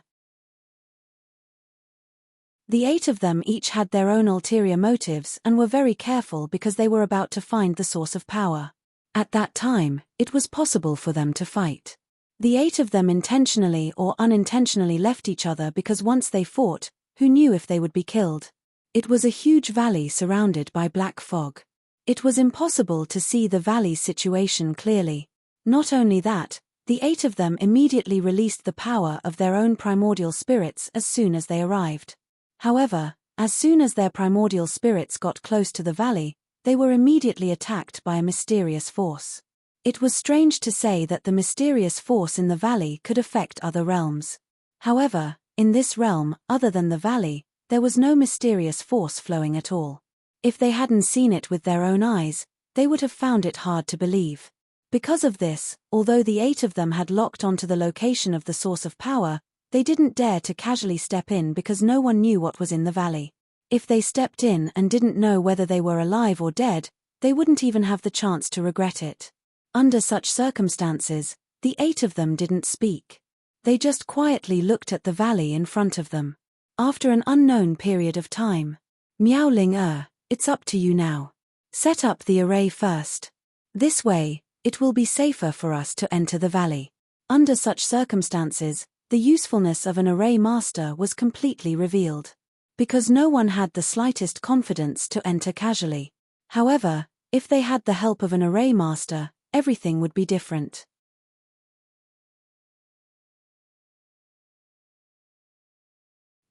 The 8 of them each had their own ulterior motives and were very careful because they were about to find the source of power. At that time, it was possible for them to fight. The 8 of them intentionally or unintentionally left each other because once they fought, who knew if they would be killed? It was a huge valley surrounded by black fog. It was impossible to see the valley's situation clearly. Not only that, the 8 of them immediately released the power of their own primordial spirits as soon as they arrived. However, as soon as their primordial spirits got close to the valley, they were immediately attacked by a mysterious force. It was strange to say that the mysterious force in the valley could affect other realms. However, in this realm, other than the valley, there was no mysterious force flowing at all. If they hadn't seen it with their own eyes, they would have found it hard to believe. Because of this, although the 8 of them had locked onto the location of the source of power, they didn't dare to casually step in because no one knew what was in the valley. If they stepped in and didn't know whether they were alive or dead, they wouldn't even have the chance to regret it. Under such circumstances, the 8 of them didn't speak. They just quietly looked at the valley in front of them. After an unknown period of time, Miao Ling, it's up to you now. Set up the array first. This way, it will be safer for us to enter the valley. Under such circumstances, the usefulness of an array master was completely revealed. Because no one had the slightest confidence to enter casually. However, if they had the help of an array master, everything would be different.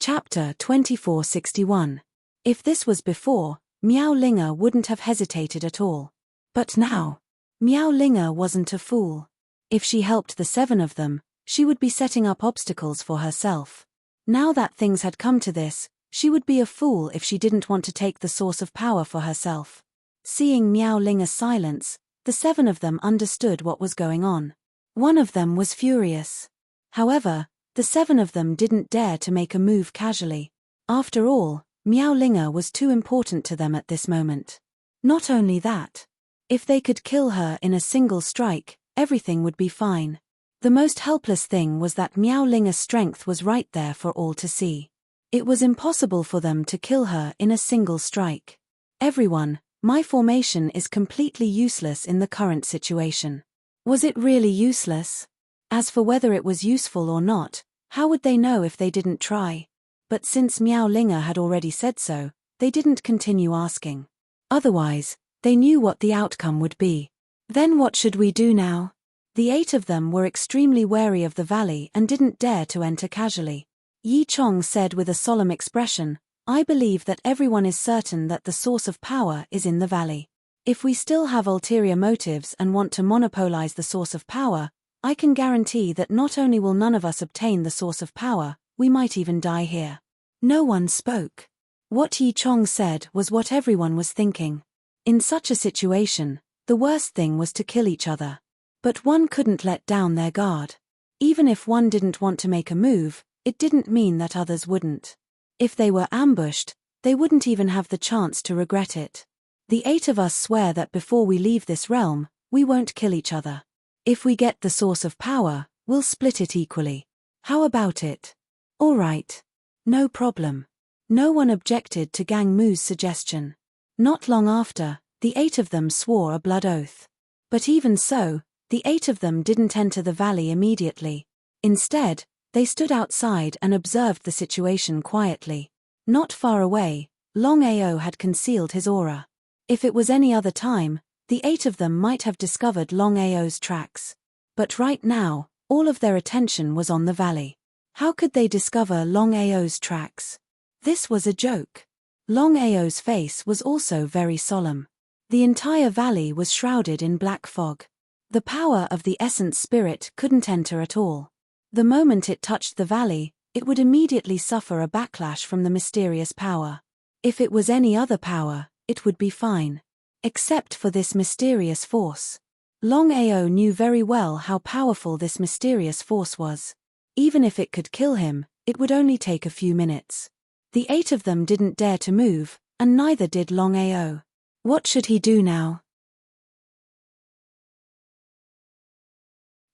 Chapter 2461. If this was before, Miao Ling wouldn't have hesitated at all. But now, Miao Ling wasn't a fool. If she helped the 7 of them, she would be setting up obstacles for herself. Now that things had come to this, she would be a fool if she didn't want to take the source of power for herself. Seeing Miao Ling's silence, the 7 of them understood what was going on. One of them was furious. However, the 7 of them didn't dare to make a move casually. After all, Miao Ling was too important to them at this moment. Not only that, if they could kill her in a single strike, everything would be fine. The most helpless thing was that Miao Ling's strength was right there for all to see. It was impossible for them to kill her in a single strike. Everyone, my formation is completely useless in the current situation. Was it really useless? As for whether it was useful or not, how would they know if they didn't try? But since Miao Ling had already said so, they didn't continue asking. Otherwise, They knew what the outcome would be. Then what should we do now? The 8 of them were extremely wary of the valley and didn't dare to enter casually. Yi Chong said with a solemn expression, "I believe that everyone is certain that the source of power is in the valley. If we still have ulterior motives and want to monopolize the source of power, I can guarantee that not only will none of us obtain the source of power, we might even die here." No one spoke. What Yi Chong said was what everyone was thinking. In such a situation, the worst thing was to kill each other. But one couldn't let down their guard. Even if one didn't want to make a move, it didn't mean that others wouldn't. If they were ambushed, they wouldn't even have the chance to regret it. The 8 of us swear that before we leave this realm, we won't kill each other. If we get the source of power, we'll split it equally. How about it? All right. No problem. No one objected to Gang Mu's suggestion. Not long after, the 8 of them swore a blood oath. But even so, the 8 of them didn't enter the valley immediately. Instead, they stood outside and observed the situation quietly. Not far away, Longao had concealed his aura. If it was any other time, the 8 of them might have discovered Longao's tracks. But right now, all of their attention was on the valley. How could they discover Longao's tracks? This was a joke. Longao's face was also very solemn. The entire valley was shrouded in black fog. The power of the essence spirit couldn't enter at all. The moment it touched the valley, it would immediately suffer a backlash from the mysterious power. If it was any other power, it would be fine. Except for this mysterious force. Longao knew very well how powerful this mysterious force was. Even if it could kill him, it would only take a few minutes. The 8 of them didn't dare to move, and neither did Longao. What should he do now?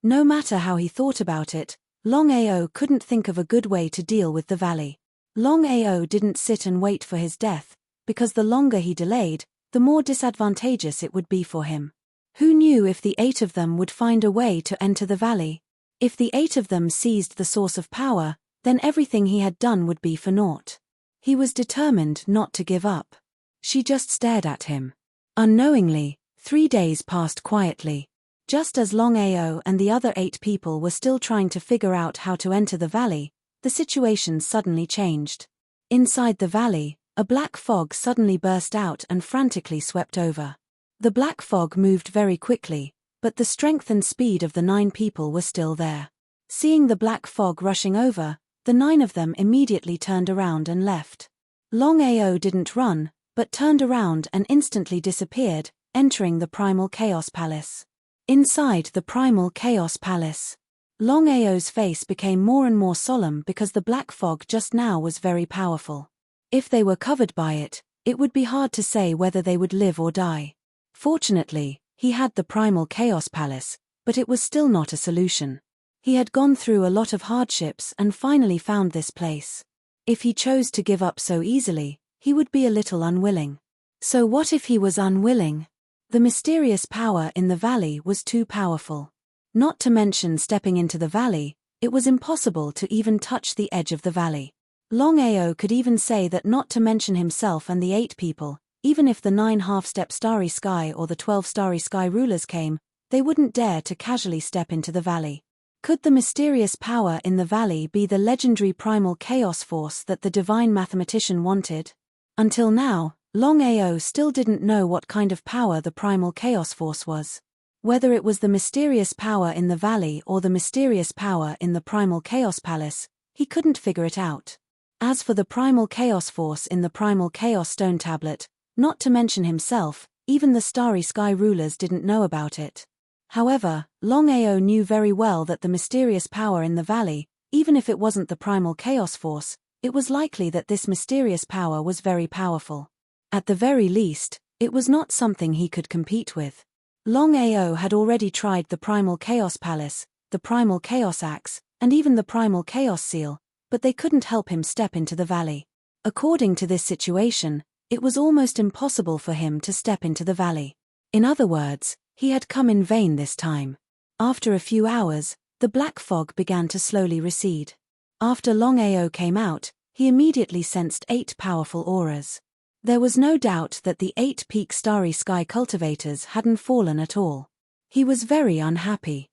No matter how he thought about it, Longao couldn't think of a good way to deal with the valley. Longao didn't sit and wait for his death, because the longer he delayed, the more disadvantageous it would be for him. Who knew if the 8 of them would find a way to enter the valley? If the 8 of them seized the source of power, then everything he had done would be for naught. He was determined not to give up. She just stared at him. Unknowingly, 3 days passed quietly. Just as Longao and the other 8 people were still trying to figure out how to enter the valley, the situation suddenly changed. Inside the valley, a black fog suddenly burst out and frantically swept over. The black fog moved very quickly, but the strength and speed of the 9 people were still there. Seeing the black fog rushing over, the 9 of them immediately turned around and left. Longao didn't run, but turned around and instantly disappeared, entering the Primal Chaos Palace. Inside the Primal Chaos Palace, Longao's face became more and more solemn because the black fog just now was very powerful. If they were covered by it, it would be hard to say whether they would live or die. Fortunately, he had the Primal Chaos Palace, but it was still not a solution. He had gone through a lot of hardships and finally found this place. If he chose to give up so easily, he would be a little unwilling. So what if he was unwilling? The mysterious power in the valley was too powerful. Not to mention stepping into the valley, it was impossible to even touch the edge of the valley. Longao could even say that not to mention himself and the 8 people, even if the 9 half-step Starry Sky or the 12 Starry Sky rulers came, they wouldn't dare to casually step into the valley. Could the mysterious power in the valley be the legendary primal chaos force that the divine mathematician wanted? Until now, Longao still didn't know what kind of power the primal chaos force was. Whether it was the mysterious power in the valley or the mysterious power in the Primal Chaos Palace, he couldn't figure it out. As for the primal chaos force in the Primal Chaos Stone Tablet, not to mention himself, even the Starry Sky rulers didn't know about it. However, Longao knew very well that the mysterious power in the valley, even if it wasn't the primal chaos force, it was likely that this mysterious power was very powerful. At the very least, it was not something he could compete with. Longao had already tried the Primal Chaos Palace, the Primal Chaos Axe, and even the Primal Chaos Seal, but they couldn't help him step into the valley. According to this situation, it was almost impossible for him to step into the valley. In other words, he had come in vain this time. After a few hours, the black fog began to slowly recede. After Longao came out, he immediately sensed 8 powerful auras. There was no doubt that the 8-peak starry sky cultivators hadn't fallen at all. He was very unhappy.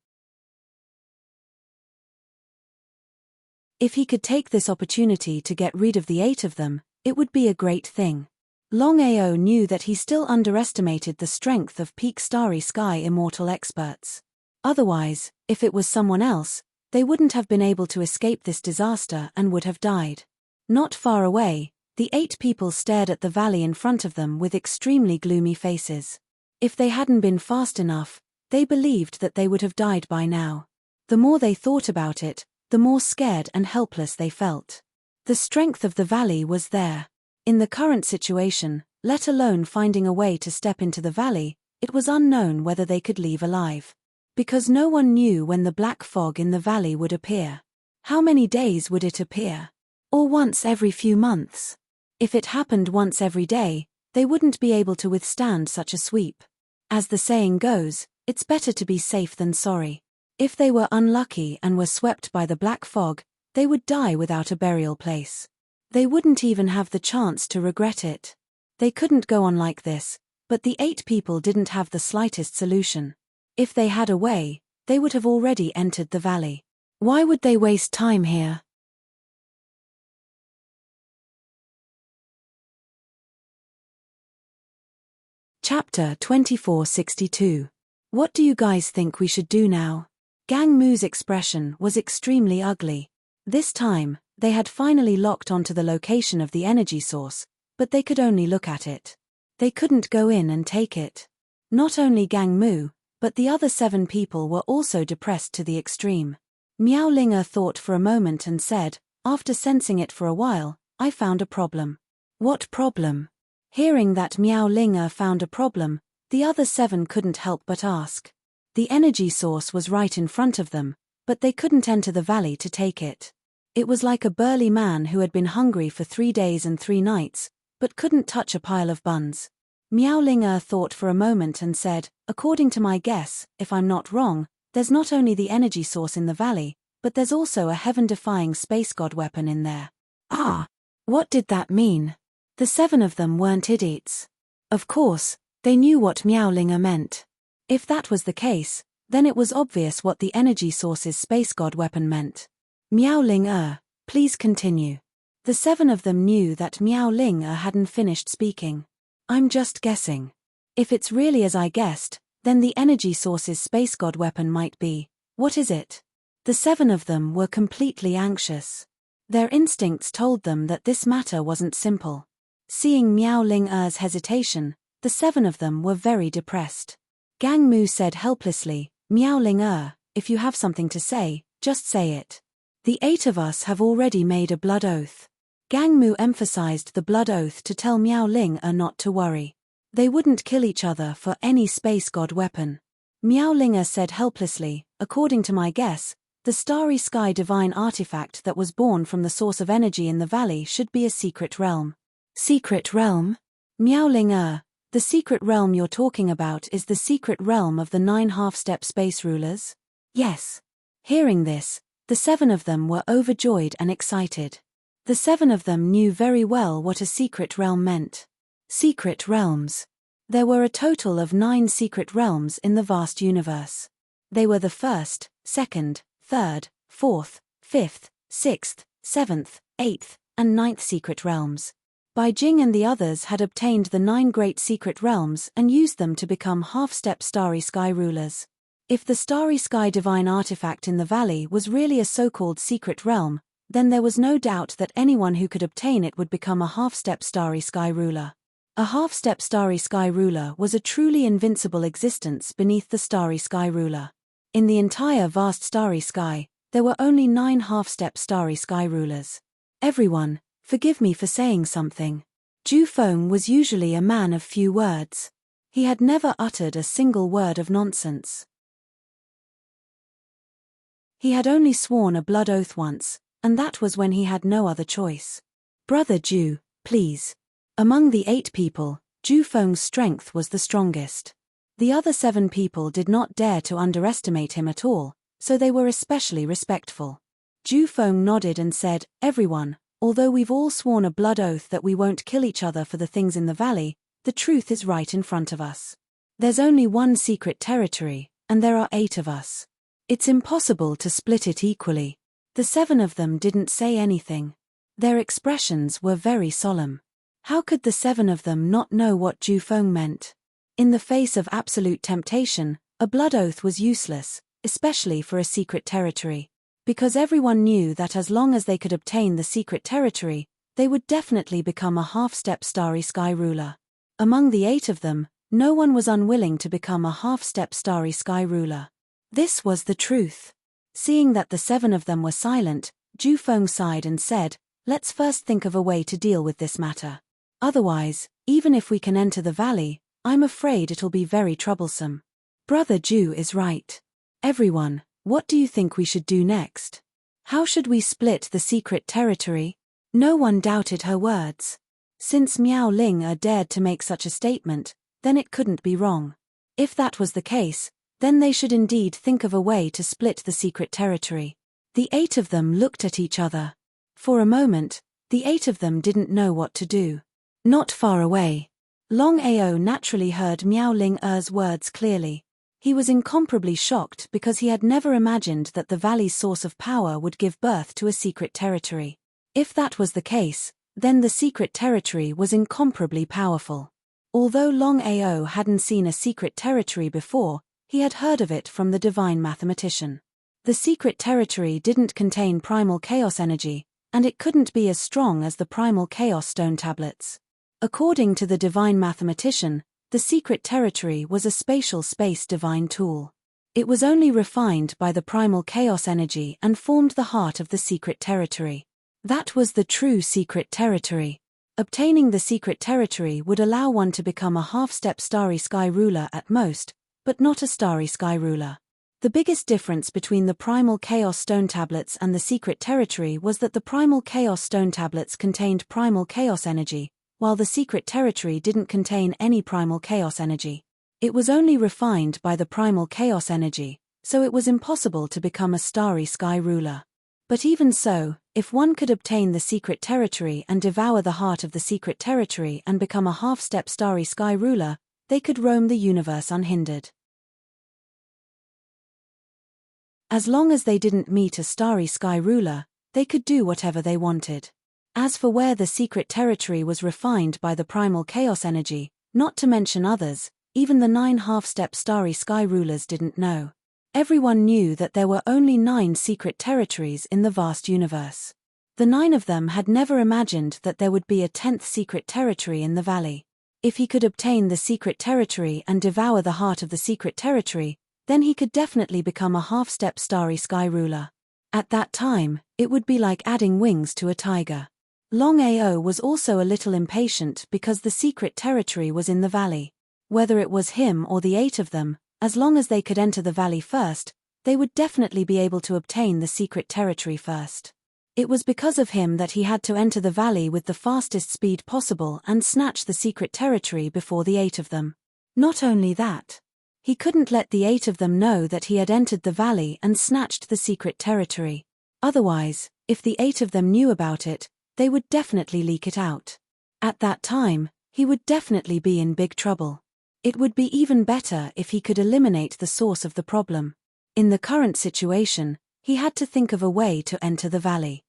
If he could take this opportunity to get rid of the 8 of them, it would be a great thing. Longao knew that he still underestimated the strength of peak starry sky immortal experts. Otherwise, if it was someone else, they wouldn't have been able to escape this disaster and would have died. Not far away, the 8 people stared at the valley in front of them with extremely gloomy faces. If they hadn't been fast enough, they believed that they would have died by now. The more they thought about it, the more scared and helpless they felt. The strength of the valley was there. In the current situation, let alone finding a way to step into the valley, it was unknown whether they could leave alive. Because no one knew when the black fog in the valley would appear. How many days would it appear? Or once every few months? If it happened once every day, they wouldn't be able to withstand such a sweep. As the saying goes, it's better to be safe than sorry. If they were unlucky and were swept by the black fog, they would die without a burial place. They wouldn't even have the chance to regret it. They couldn't go on like this, but the 8 people didn't have the slightest solution. If they had a way, they would have already entered the valley. Why would they waste time here? Chapter 2462. What do you guys think we should do now? Gang Mu's expression was extremely ugly. This time, they had finally locked onto the location of the energy source, but they could only look at it. They couldn't go in and take it. Not only Gang Mu, but the other 7 people were also depressed to the extreme. Miao Linga thought for a moment and said, after sensing it for a while, I found a problem. What problem? Hearing that Miao Linga found a problem, the other 7 couldn't help but ask. The energy source was right in front of them, but they couldn't enter the valley to take it. It was like a burly man who had been hungry for 3 days and 3 nights, but couldn't touch a pile of buns. Miao Linga thought for a moment and said, according to my guess, if I'm not wrong, there's not only the energy source in the valley, but there's also a heaven-defying space god weapon in there. Ah! What did that mean? The 7 of them weren't idiots. Of course, they knew what Miao Linga meant. If that was the case, then it was obvious what the energy source's space god weapon meant. Miao Linga, please continue. The 7 of them knew that Miao Linga hadn't finished speaking. I'm just guessing. If it's really as I guessed, then the energy source's space god weapon might be. What is it? The 7 of them were completely anxious. Their instincts told them that this matter wasn't simple. Seeing Miao Linga's hesitation, the 7 of them were very depressed. Gang Mu said helplessly, Miao Linga, if you have something to say, just say it. The 8 of us have already made a blood oath. Gang Mu emphasized the blood oath to tell Miao Linga not to worry. They wouldn't kill each other for any space god weapon. Miao Linga said helplessly, according to my guess, the starry sky divine artifact that was born from the source of energy in the valley should be a secret realm. Secret realm? Miao Linga, the secret realm you're talking about is the secret realm of the 9 half-step space rulers? Yes. Hearing this, the 7 of them were overjoyed and excited. The 7 of them knew very well what a secret realm meant. Secret realms. There were a total of 9 secret realms in the vast universe. They were the 1st, 2nd, 3rd, 4th, 5th, 6th, 7th, 8th, and 9th secret realms. Bai Jing and the others had obtained the 9 great secret realms and used them to become half-step starry sky rulers. If the starry sky divine artifact in the valley was really a so-called secret realm, then there was no doubt that anyone who could obtain it would become a half-step starry sky ruler. A half-step starry sky ruler was a truly invincible existence beneath the starry sky ruler. In the entire vast starry sky, there were only 9 half-step starry sky rulers. Everyone, forgive me for saying something. Ju Feng was usually a man of few words. He had never uttered a single word of nonsense. He had only sworn a blood oath once, and that was when he had no other choice. Brother Ju, please. Among the 8 people, Ju Feng's strength was the strongest. The other 7 people did not dare to underestimate him at all, so they were especially respectful. Ju Feng nodded and said, everyone, Although we've all sworn a blood oath that we won't kill each other for the things in the valley, the truth is right in front of us. There's only one secret territory, and there are 8 of us. It's impossible to split it equally. The 7 of them didn't say anything. Their expressions were very solemn. How could the 7 of them not know what Jufeng meant? In the face of absolute temptation, a blood oath was useless, especially for a secret territory. Because everyone knew that as long as they could obtain the secret territory, they would definitely become a half-step Starry Sky ruler. Among the 8 of them, no one was unwilling to become a half-step Starry Sky ruler. This was the truth. Seeing that the 7 of them were silent, Jufeng sighed and said, "Let's first think of a way to deal with this matter. Otherwise, even if we can enter the valley, I'm afraid it'll be very troublesome." Brother Ju is right. Everyone, what do you think we should do next? How should we split the secret territory? No one doubted her words. Since Miao Ling dared to make such a statement, then it couldn't be wrong. If that was the case, then they should indeed think of a way to split the secret territory. The 8 of them looked at each other. For a moment, the 8 of them didn't know what to do. Not far away, Longao naturally heard Miao Ling-er's words clearly. He was incomparably shocked because he had never imagined that the valley's source of power would give birth to a secret territory. If that was the case, then the secret territory was incomparably powerful. Although Longao hadn't seen a secret territory before, he had heard of it from the divine mathematician. The secret territory didn't contain primal chaos energy, and it couldn't be as strong as the primal chaos stone tablets. According to the divine mathematician, the secret territory was a spatial space divine tool. It was only refined by the primal chaos energy and formed the heart of the secret territory. That was the true secret territory. Obtaining the secret territory would allow one to become a half-step Starry Sky ruler at most, but not a Starry Sky ruler. The biggest difference between the primal chaos stone tablets and the secret territory was that the primal chaos stone tablets contained primal chaos energy, while the secret territory didn't contain any primal chaos energy. It was only refined by the primal chaos energy, so it was impossible to become a Starry Sky ruler. But even so, if one could obtain the secret territory and devour the heart of the secret territory and become a half-step Starry Sky ruler, they could roam the universe unhindered. As long as they didn't meet a Starry Sky ruler, they could do whatever they wanted. As for where the secret territory was refined by the primal chaos energy, not to mention others, even the 9 half-step Starry Sky rulers didn't know. Everyone knew that there were only 9 secret territories in the vast universe. The 9 of them had never imagined that there would be a 10th secret territory in the valley. If he could obtain the secret territory and devour the heart of the secret territory, then he could definitely become a half-step Starry Sky ruler. At that time, it would be like adding wings to a tiger. Longao was also a little impatient because the secret territory was in the valley. Whether it was him or the 8 of them, as long as they could enter the valley first, they would definitely be able to obtain the secret territory first. It was because of him that he had to enter the valley with the fastest speed possible and snatch the secret territory before the 8 of them. Not only that, he couldn't let the 8 of them know that he had entered the valley and snatched the secret territory. Otherwise, if the 8 of them knew about it, they would definitely leak it out. At that time, he would definitely be in big trouble. It would be even better if he could eliminate the source of the problem. In the current situation, he had to think of a way to enter the valley.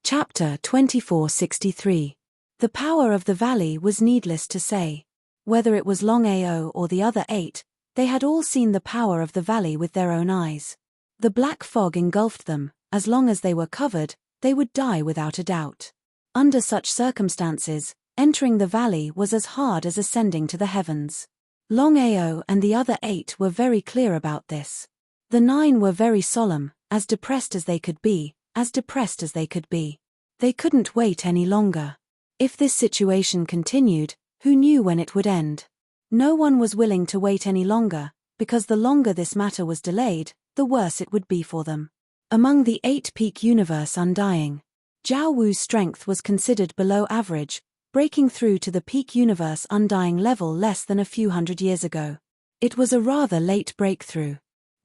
Chapter 2463. The power of the valley was needless to say. Whether it was Longao or the other 8, they had all seen the power of the valley with their own eyes. The black fog engulfed them. As long as they were covered, they would die without a doubt. Under such circumstances, entering the valley was as hard as ascending to the heavens. Longao and the other 8 were very clear about this. The 9 were very solemn, as depressed as they could be, as depressed as they could be. They couldn't wait any longer. If this situation continued, who knew when it would end? No one was willing to wait any longer, because the longer this matter was delayed, the worse it would be for them. Among the 8 peak universe undying, Zhao Wu's strength was considered below average, breaking through to the peak universe undying level less than a few hundred years ago. It was a rather late breakthrough.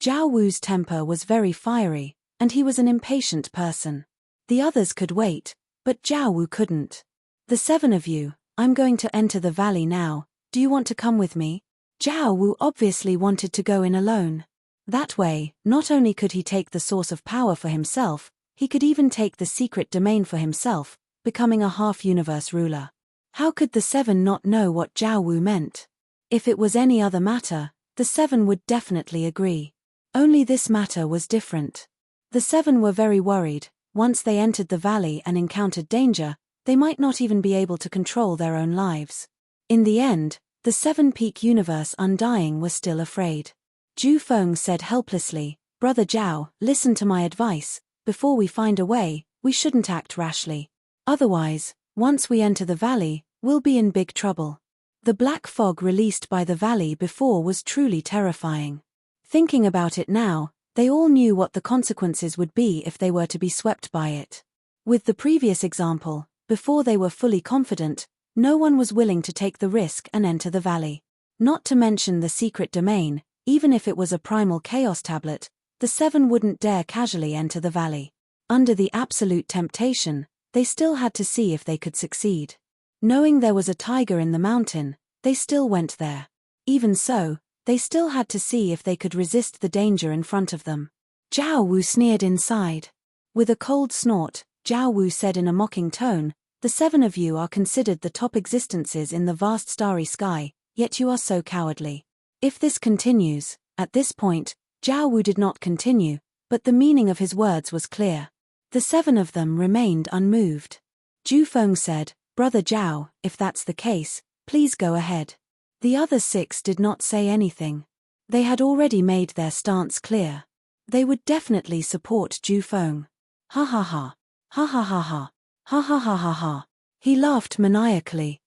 Jiao Wu's temper was very fiery, and he was an impatient person. The others could wait, but Jiao Wu couldn't. "The 7 of you, I'm going to enter the valley now, do you want to come with me?" Jiao Wu obviously wanted to go in alone. That way, not only could he take the source of power for himself, he could even take the secret domain for himself, becoming a half-universe ruler. How could the 7 not know what Jiao Wu meant? If it was any other matter, the 7 would definitely agree. Only this matter was different. The 7 were very worried. Once they entered the valley and encountered danger, they might not even be able to control their own lives. In the end, the 7-peak universe Undying was still afraid. Ju Feng said helplessly, "Brother Jiao, listen to my advice. Before we find a way, we shouldn't act rashly. Otherwise, once we enter the valley, we'll be in big trouble." The black fog released by the valley before was truly terrifying. Thinking about it now, they all knew what the consequences would be if they were to be swept by it. With the previous example, before they were fully confident, no one was willing to take the risk and enter the valley. Not to mention the secret domain, even if it was a primal chaos tablet, the 7 wouldn't dare casually enter the valley. Under the absolute temptation, they still had to see if they could succeed. Knowing there was a tiger in the mountain, they still went there. Even so, they still had to see if they could resist the danger in front of them. Jiao Wu sneered inside. With a cold snort, Jiao Wu said in a mocking tone, "The 7 of you are considered the top existences in the vast starry sky, yet you are so cowardly. If this continues," at this point, Jiao Wu did not continue, but the meaning of his words was clear. The 7 of them remained unmoved. Ju Feng said, "Brother Jiao, if that's the case, please go ahead." The other 6 did not say anything. They had already made their stance clear. They would definitely support Ju Feng. Ha ha ha. Ha ha ha ha. Ha ha ha ha ha. He laughed maniacally.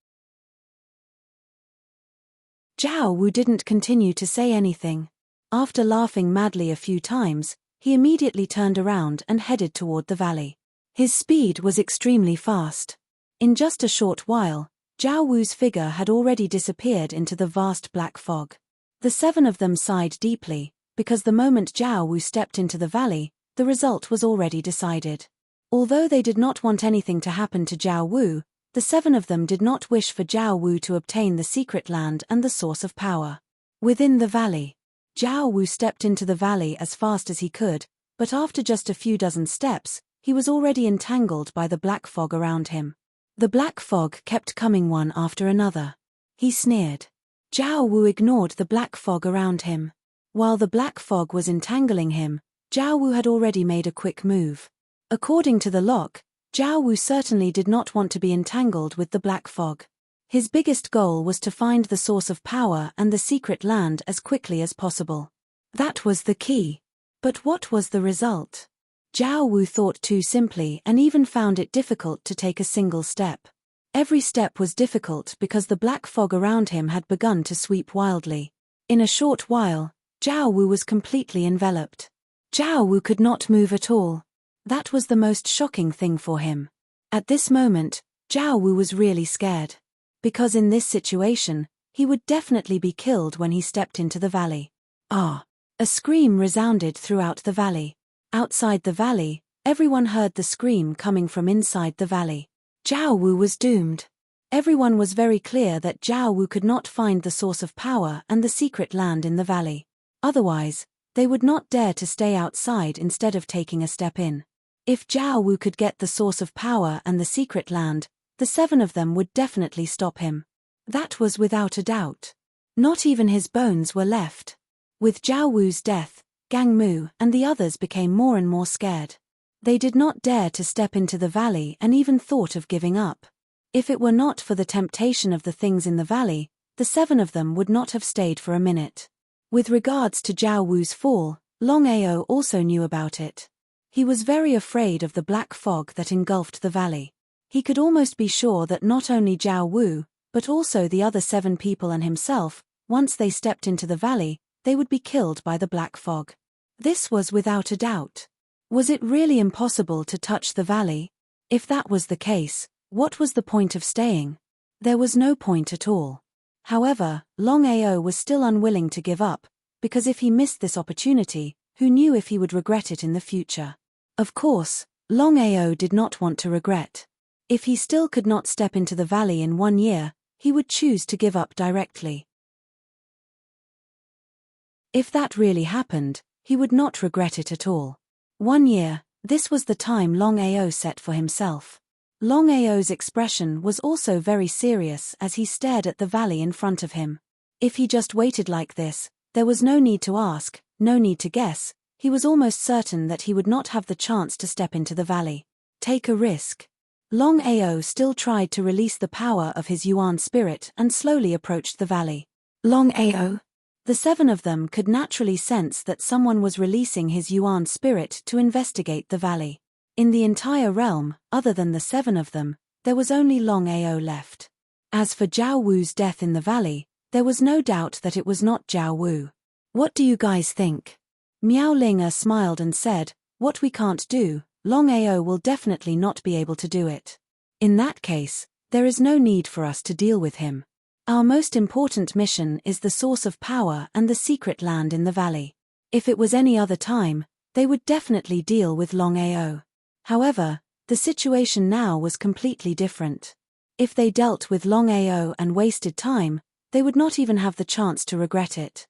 Jiao Wu didn't continue to say anything. After laughing madly a few times, he immediately turned around and headed toward the valley. His speed was extremely fast. In just a short while, Jiao Wu's figure had already disappeared into the vast black fog. The 7 of them sighed deeply, because the moment Jiao Wu stepped into the valley, the result was already decided. Although they did not want anything to happen to Jiao Wu, the 7 of them did not wish for Jiao Wu to obtain the secret land and the source of power. Within the valley, Jiao Wu stepped into the valley as fast as he could, but after just a few dozen steps, he was already entangled by the black fog around him. The black fog kept coming one after another. He sneered. Jiao Wu ignored the black fog around him. While the black fog was entangling him, Jiao Wu had already made a quick move. According to the lock, Jiao Wu certainly did not want to be entangled with the black fog. His biggest goal was to find the source of power and the secret land as quickly as possible. That was the key. But what was the result? Jiao Wu thought too simply and even found it difficult to take a single step. Every step was difficult because the black fog around him had begun to sweep wildly. In a short while, Jiao Wu was completely enveloped. Jiao Wu could not move at all. That was the most shocking thing for him. At this moment, Jiao Wu was really scared. Because in this situation, he would definitely be killed when he stepped into the valley. Ah! A scream resounded throughout the valley. Outside the valley, everyone heard the scream coming from inside the valley. Jiao Wu was doomed. Everyone was very clear that Jiao Wu could not find the source of power and the secret land in the valley. Otherwise, they would not dare to stay outside instead of taking a step in. If Jiao Wu could get the source of power and the secret land, the 7 of them would definitely stop him. That was without a doubt. Not even his bones were left. With Jiao Wu's death, Gang Mu and the others became more and more scared. They did not dare to step into the valley and even thought of giving up. If it were not for the temptation of the things in the valley, the 7 of them would not have stayed for a minute. With regards to Jiao Wu's fall, Longao also knew about it. He was very afraid of the black fog that engulfed the valley. He could almost be sure that not only Jiao Wu, but also the other 7 people and himself, once they stepped into the valley, they would be killed by the black fog. This was without a doubt. Was it really impossible to touch the valley? If that was the case, what was the point of staying? There was no point at all. However, Longao was still unwilling to give up, because if he missed this opportunity, who knew if he would regret it in the future? Of course, Longao did not want to regret. If he still could not step into the valley in 1 year, he would choose to give up directly. If that really happened, he would not regret it at all. 1 year, this was the time Longao set for himself. Longao's expression was also very serious as he stared at the valley in front of him. If he just waited like this, there was no need to ask, no need to guess, he was almost certain that he would not have the chance to step into the valley. Take a risk. Longao still tried to release the power of his Yuan spirit and slowly approached the valley. Longao. The 7 of them could naturally sense that someone was releasing his Yuan spirit to investigate the valley. In the entire realm, other than the 7 of them, there was only Longao left. As for Zhao Wu's death in the valley, there was no doubt that it was not Zhao Wu. What do you guys think? Miao Linga smiled and said, what we can't do, Longao will definitely not be able to do it. In that case, there is no need for us to deal with him. Our most important mission is the source of power and the secret land in the valley. If it was any other time, they would definitely deal with Longao. However, the situation now was completely different. If they dealt with Longao and wasted time, they would not even have the chance to regret it.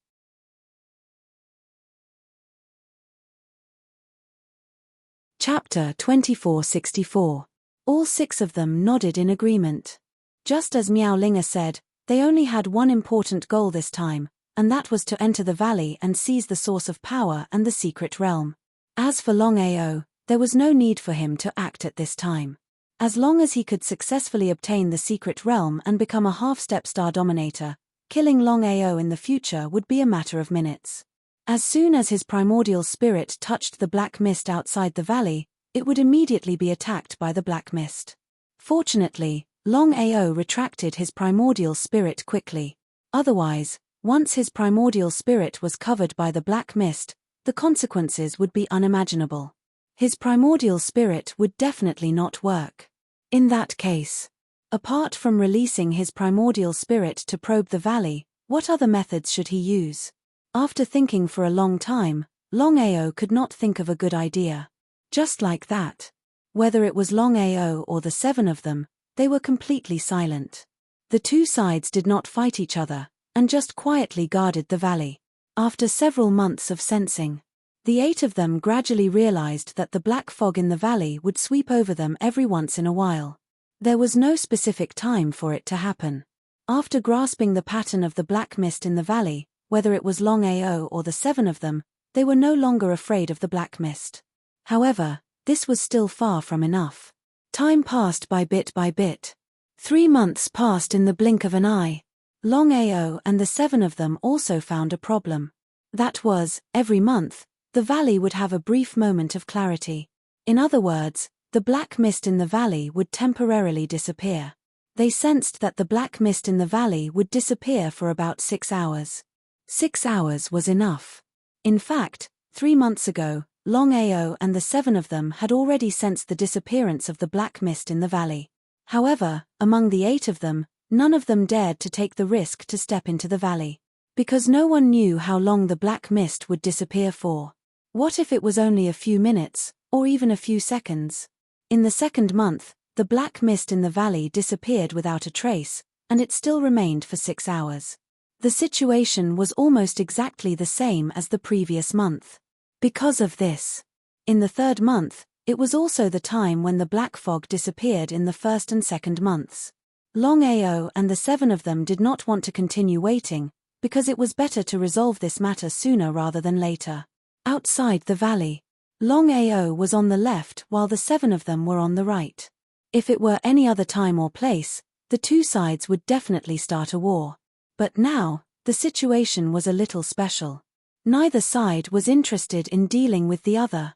Chapter 2464. All 6 of them nodded in agreement. Just as Miao Linga said, they only had one important goal this time, and that was to enter the valley and seize the source of power and the secret realm. As for Longao, there was no need for him to act at this time. As long as he could successfully obtain the secret realm and become a half-step star dominator, killing Longao in the future would be a matter of minutes. As soon as his primordial spirit touched the black mist outside the valley, it would immediately be attacked by the black mist. Fortunately, Longao retracted his primordial spirit quickly. Otherwise, once his primordial spirit was covered by the black mist, the consequences would be unimaginable. His primordial spirit would definitely not work. In that case, apart from releasing his primordial spirit to probe the valley, what other methods should he use? After thinking for a long time, Longao could not think of a good idea. Just like that. Whether it was Longao or the 7 of them, they were completely silent. The 2 sides did not fight each other, and just quietly guarded the valley. After several months of sensing, the 8 of them gradually realized that the black fog in the valley would sweep over them every once in a while. There was no specific time for it to happen. After grasping the pattern of the black mist in the valley, whether it was Longao or the 7 of them, they were no longer afraid of the black mist. However, this was still far from enough. Time passed by bit by bit. 3 months passed in the blink of an eye. Longao and the 7 of them also found a problem. That was, every month, the valley would have a brief moment of clarity. In other words, the black mist in the valley would temporarily disappear. They sensed that the black mist in the valley would disappear for about 6 hours. 6 hours was enough. In fact, 3 months ago, Longao and the 7 of them had already sensed the disappearance of the black mist in the valley. However, among the 8 of them, none of them dared to take the risk to step into the valley. Because no one knew how long the black mist would disappear for. What if it was only a few minutes, or even a few seconds? In the 2nd month, the black mist in the valley disappeared without a trace, and it still remained for 6 hours. The situation was almost exactly the same as the previous month. Because of this, in the 3rd month, it was also the time when the black fog disappeared in the 1st and 2nd months. Longao and the 7 of them did not want to continue waiting, because it was better to resolve this matter sooner rather than later. Outside the valley, Longao was on the left while the 7 of them were on the right. If it were any other time or place, the 2 sides would definitely start a war. But now, the situation was a little special. Neither side was interested in dealing with the other.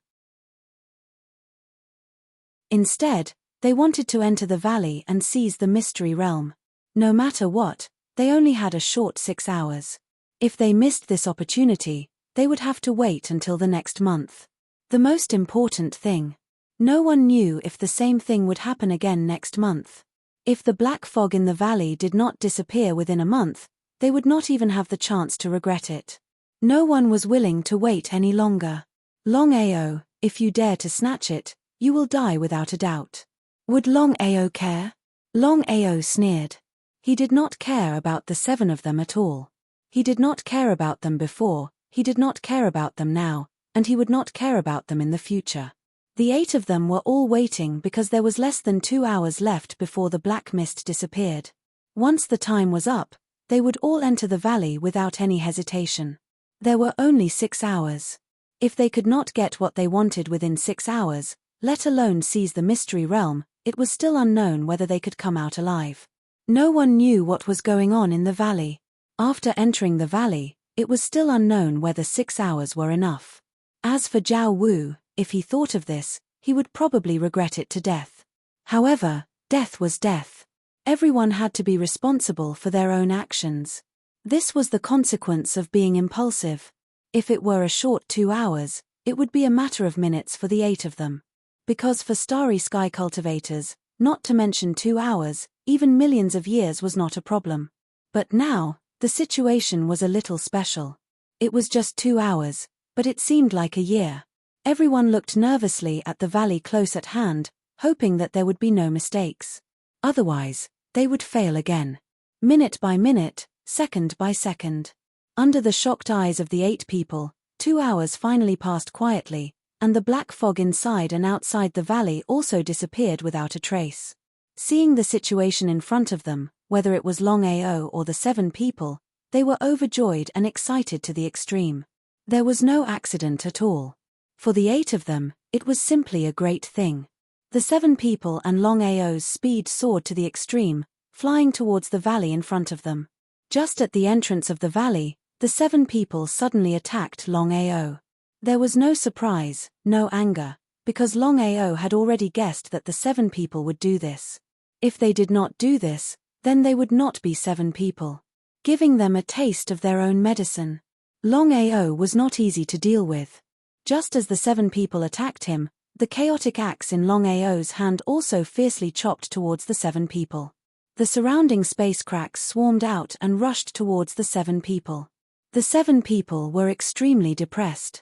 Instead, they wanted to enter the valley and seize the mystery realm. No matter what, they only had a short 6 hours. If they missed this opportunity, they would have to wait until the next month. The most important thing. No one knew if the same thing would happen again next month. If the black fog in the valley did not disappear within a month, they would not even have the chance to regret it. No one was willing to wait any longer. Longao, if you dare to snatch it, you will die without a doubt. Would Longao care? Longao sneered. He did not care about the 7 of them at all. He did not care about them before, he did not care about them now, and he would not care about them in the future. The 8 of them were all waiting because there was less than 2 hours left before the black mist disappeared. Once the time was up, they would all enter the valley without any hesitation. There were only 6 hours. If they could not get what they wanted within 6 hours, let alone seize the mystery realm, it was still unknown whether they could come out alive. No one knew what was going on in the valley. After entering the valley, it was still unknown whether 6 hours were enough. As for Zhao Wu, if he thought of this, he would probably regret it to death. However, death was death. Everyone had to be responsible for their own actions. This was the consequence of being impulsive. If it were a short 2 hours, it would be a matter of minutes for the 8 of them. Because for starry sky cultivators, not to mention 2 hours, even millions of years was not a problem. But now, the situation was a little special. It was just 2 hours, but it seemed like a year. Everyone looked nervously at the valley close at hand, hoping that there would be no mistakes. Otherwise, they would fail again. Minute by minute, second by second. Under the shocked eyes of the 8 people, 2 hours finally passed quietly, and the black fog inside and outside the valley also disappeared without a trace. Seeing the situation in front of them, whether it was Longao or the 7 people, they were overjoyed and excited to the extreme. There was no accident at all. For the 8 of them, it was simply a great thing. The 7 people and Longao's speed soared to the extreme, flying towards the valley in front of them. Just at the entrance of the valley, the 7 people suddenly attacked Longao. There was no surprise, no anger, because Longao had already guessed that the 7 people would do this. If they did not do this, then they would not be 7 people. Giving them a taste of their own medicine. Longao was not easy to deal with. Just as the 7 people attacked him, the chaotic axe in Longao's hand also fiercely chopped towards the 7 people. The surrounding space cracks swarmed out and rushed towards the 7 people. The 7 people were extremely depressed.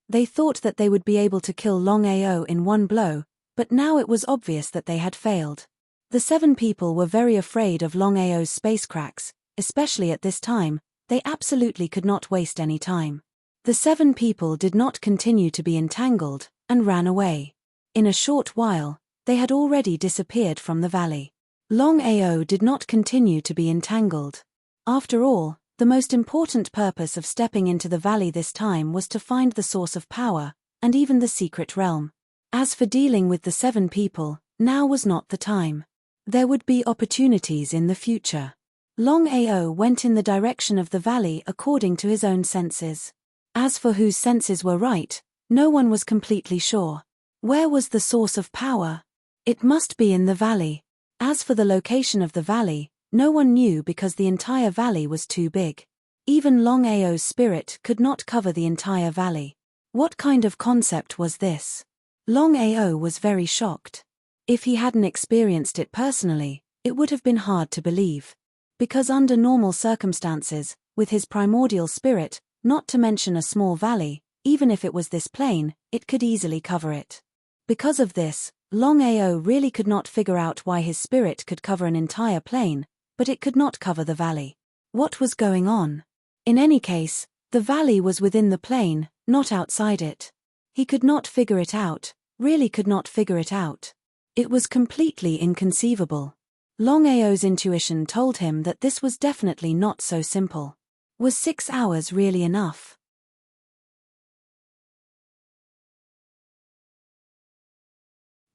They thought that they would be able to kill Longao in one blow, but now it was obvious that they had failed. The 7 people were very afraid of Longao's space cracks, especially at this time. They absolutely could not waste any time. The 7 people did not continue to be entangled, and ran away. In a short while, they had already disappeared from the valley. Longao did not continue to be entangled. After all, the most important purpose of stepping into the valley this time was to find the source of power, and even the secret realm. As for dealing with the 7 people, now was not the time. There would be opportunities in the future. Longao went in the direction of the valley according to his own senses. As for whose senses were right, no one was completely sure. Where was the source of power? It must be in the valley. As for the location of the valley, no one knew because the entire valley was too big. Even Longao's spirit could not cover the entire valley. What kind of concept was this? Longao was very shocked. If he hadn't experienced it personally, it would have been hard to believe. Because under normal circumstances, with his primordial spirit, not to mention a small valley, even if it was this plain, it could easily cover it. Because of this, Longao really could not figure out why his spirit could cover an entire plain, but it could not cover the valley. What was going on? In any case, the valley was within the plain, not outside it. He could not figure it out, really could not figure it out. It was completely inconceivable. Longao's intuition told him that this was definitely not so simple. Was 6 hours really enough?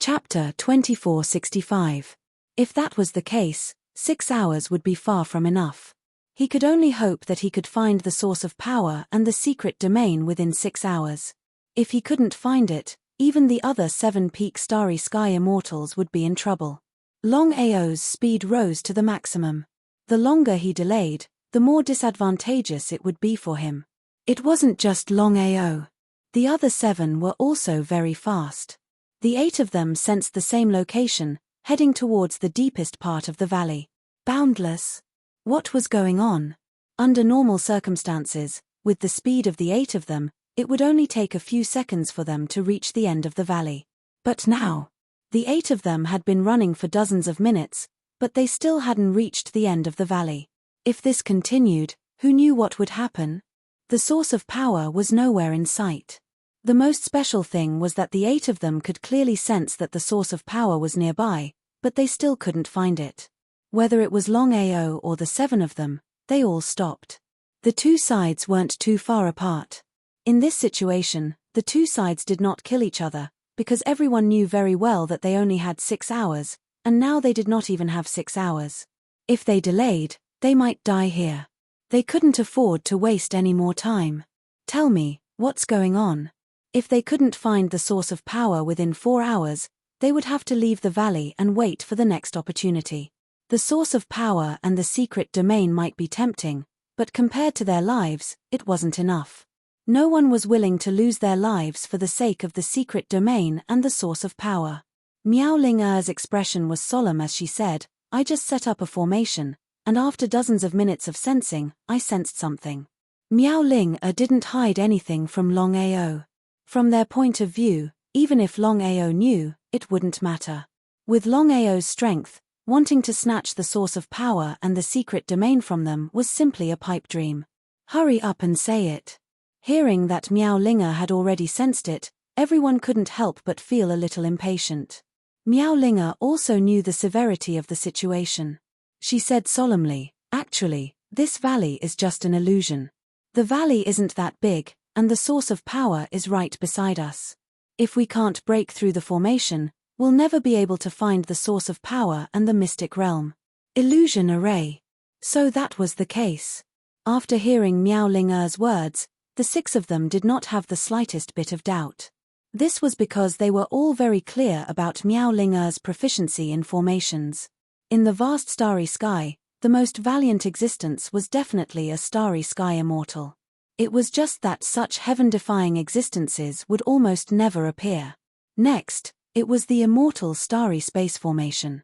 Chapter 2465. If that was the case, 6 hours would be far from enough. He could only hope that he could find the source of power and the secret domain within 6 hours. If he couldn't find it, even the other 7 peak starry sky immortals would be in trouble. Longao's speed rose to the maximum. The longer he delayed, the more disadvantageous it would be for him. It wasn't just Longao. The other 7 were also very fast. The 8 of them sensed the same location, heading towards the deepest part of the valley. Boundless. What was going on? Under normal circumstances, with the speed of the 8 of them, it would only take a few seconds for them to reach the end of the valley. But now, the 8 of them had been running for dozens of minutes, but they still hadn't reached the end of the valley. If this continued, who knew what would happen? The source of power was nowhere in sight. The most special thing was that the 8 of them could clearly sense that the source of power was nearby, but they still couldn't find it. Whether it was Longao or the 7 of them, they all stopped. The two sides weren't too far apart. In this situation, the two sides did not kill each other, because everyone knew very well that they only had 6 hours, and now they did not even have 6 hours. If they delayed, they might die here. They couldn't afford to waste any more time. Tell me, what's going on? If they couldn't find the source of power within 4 hours, they would have to leave the valley and wait for the next opportunity. The source of power and the secret domain might be tempting, but compared to their lives, it wasn't enough. No one was willing to lose their lives for the sake of the secret domain and the source of power. Miao Ling-er's expression was solemn as she said, "I just set up a formation, and after dozens of minutes of sensing, I sensed something." Miao Ling-er didn't hide anything from Longao. From their point of view, even if Longao knew, it wouldn't matter. With Longao's strength, wanting to snatch the source of power and the secret domain from them was simply a pipe dream. Hurry up and say it. Hearing that Miao Ling-er had already sensed it, everyone couldn't help but feel a little impatient. Miao Ling-er also knew the severity of the situation. She said solemnly, "Actually, this valley is just an illusion. The valley isn't that big, and the source of power is right beside us. If we can't break through the formation, we'll never be able to find the source of power and the mystic realm." Illusion array. So that was the case. After hearing Miao Ling-er's words, the 6 of them did not have the slightest bit of doubt. This was because they were all very clear about Miao Ling-er's proficiency in formations. In the vast starry sky, the most valiant existence was definitely a starry sky immortal. It was just that such heaven-defying existences would almost never appear. Next, it was the immortal starry space formation.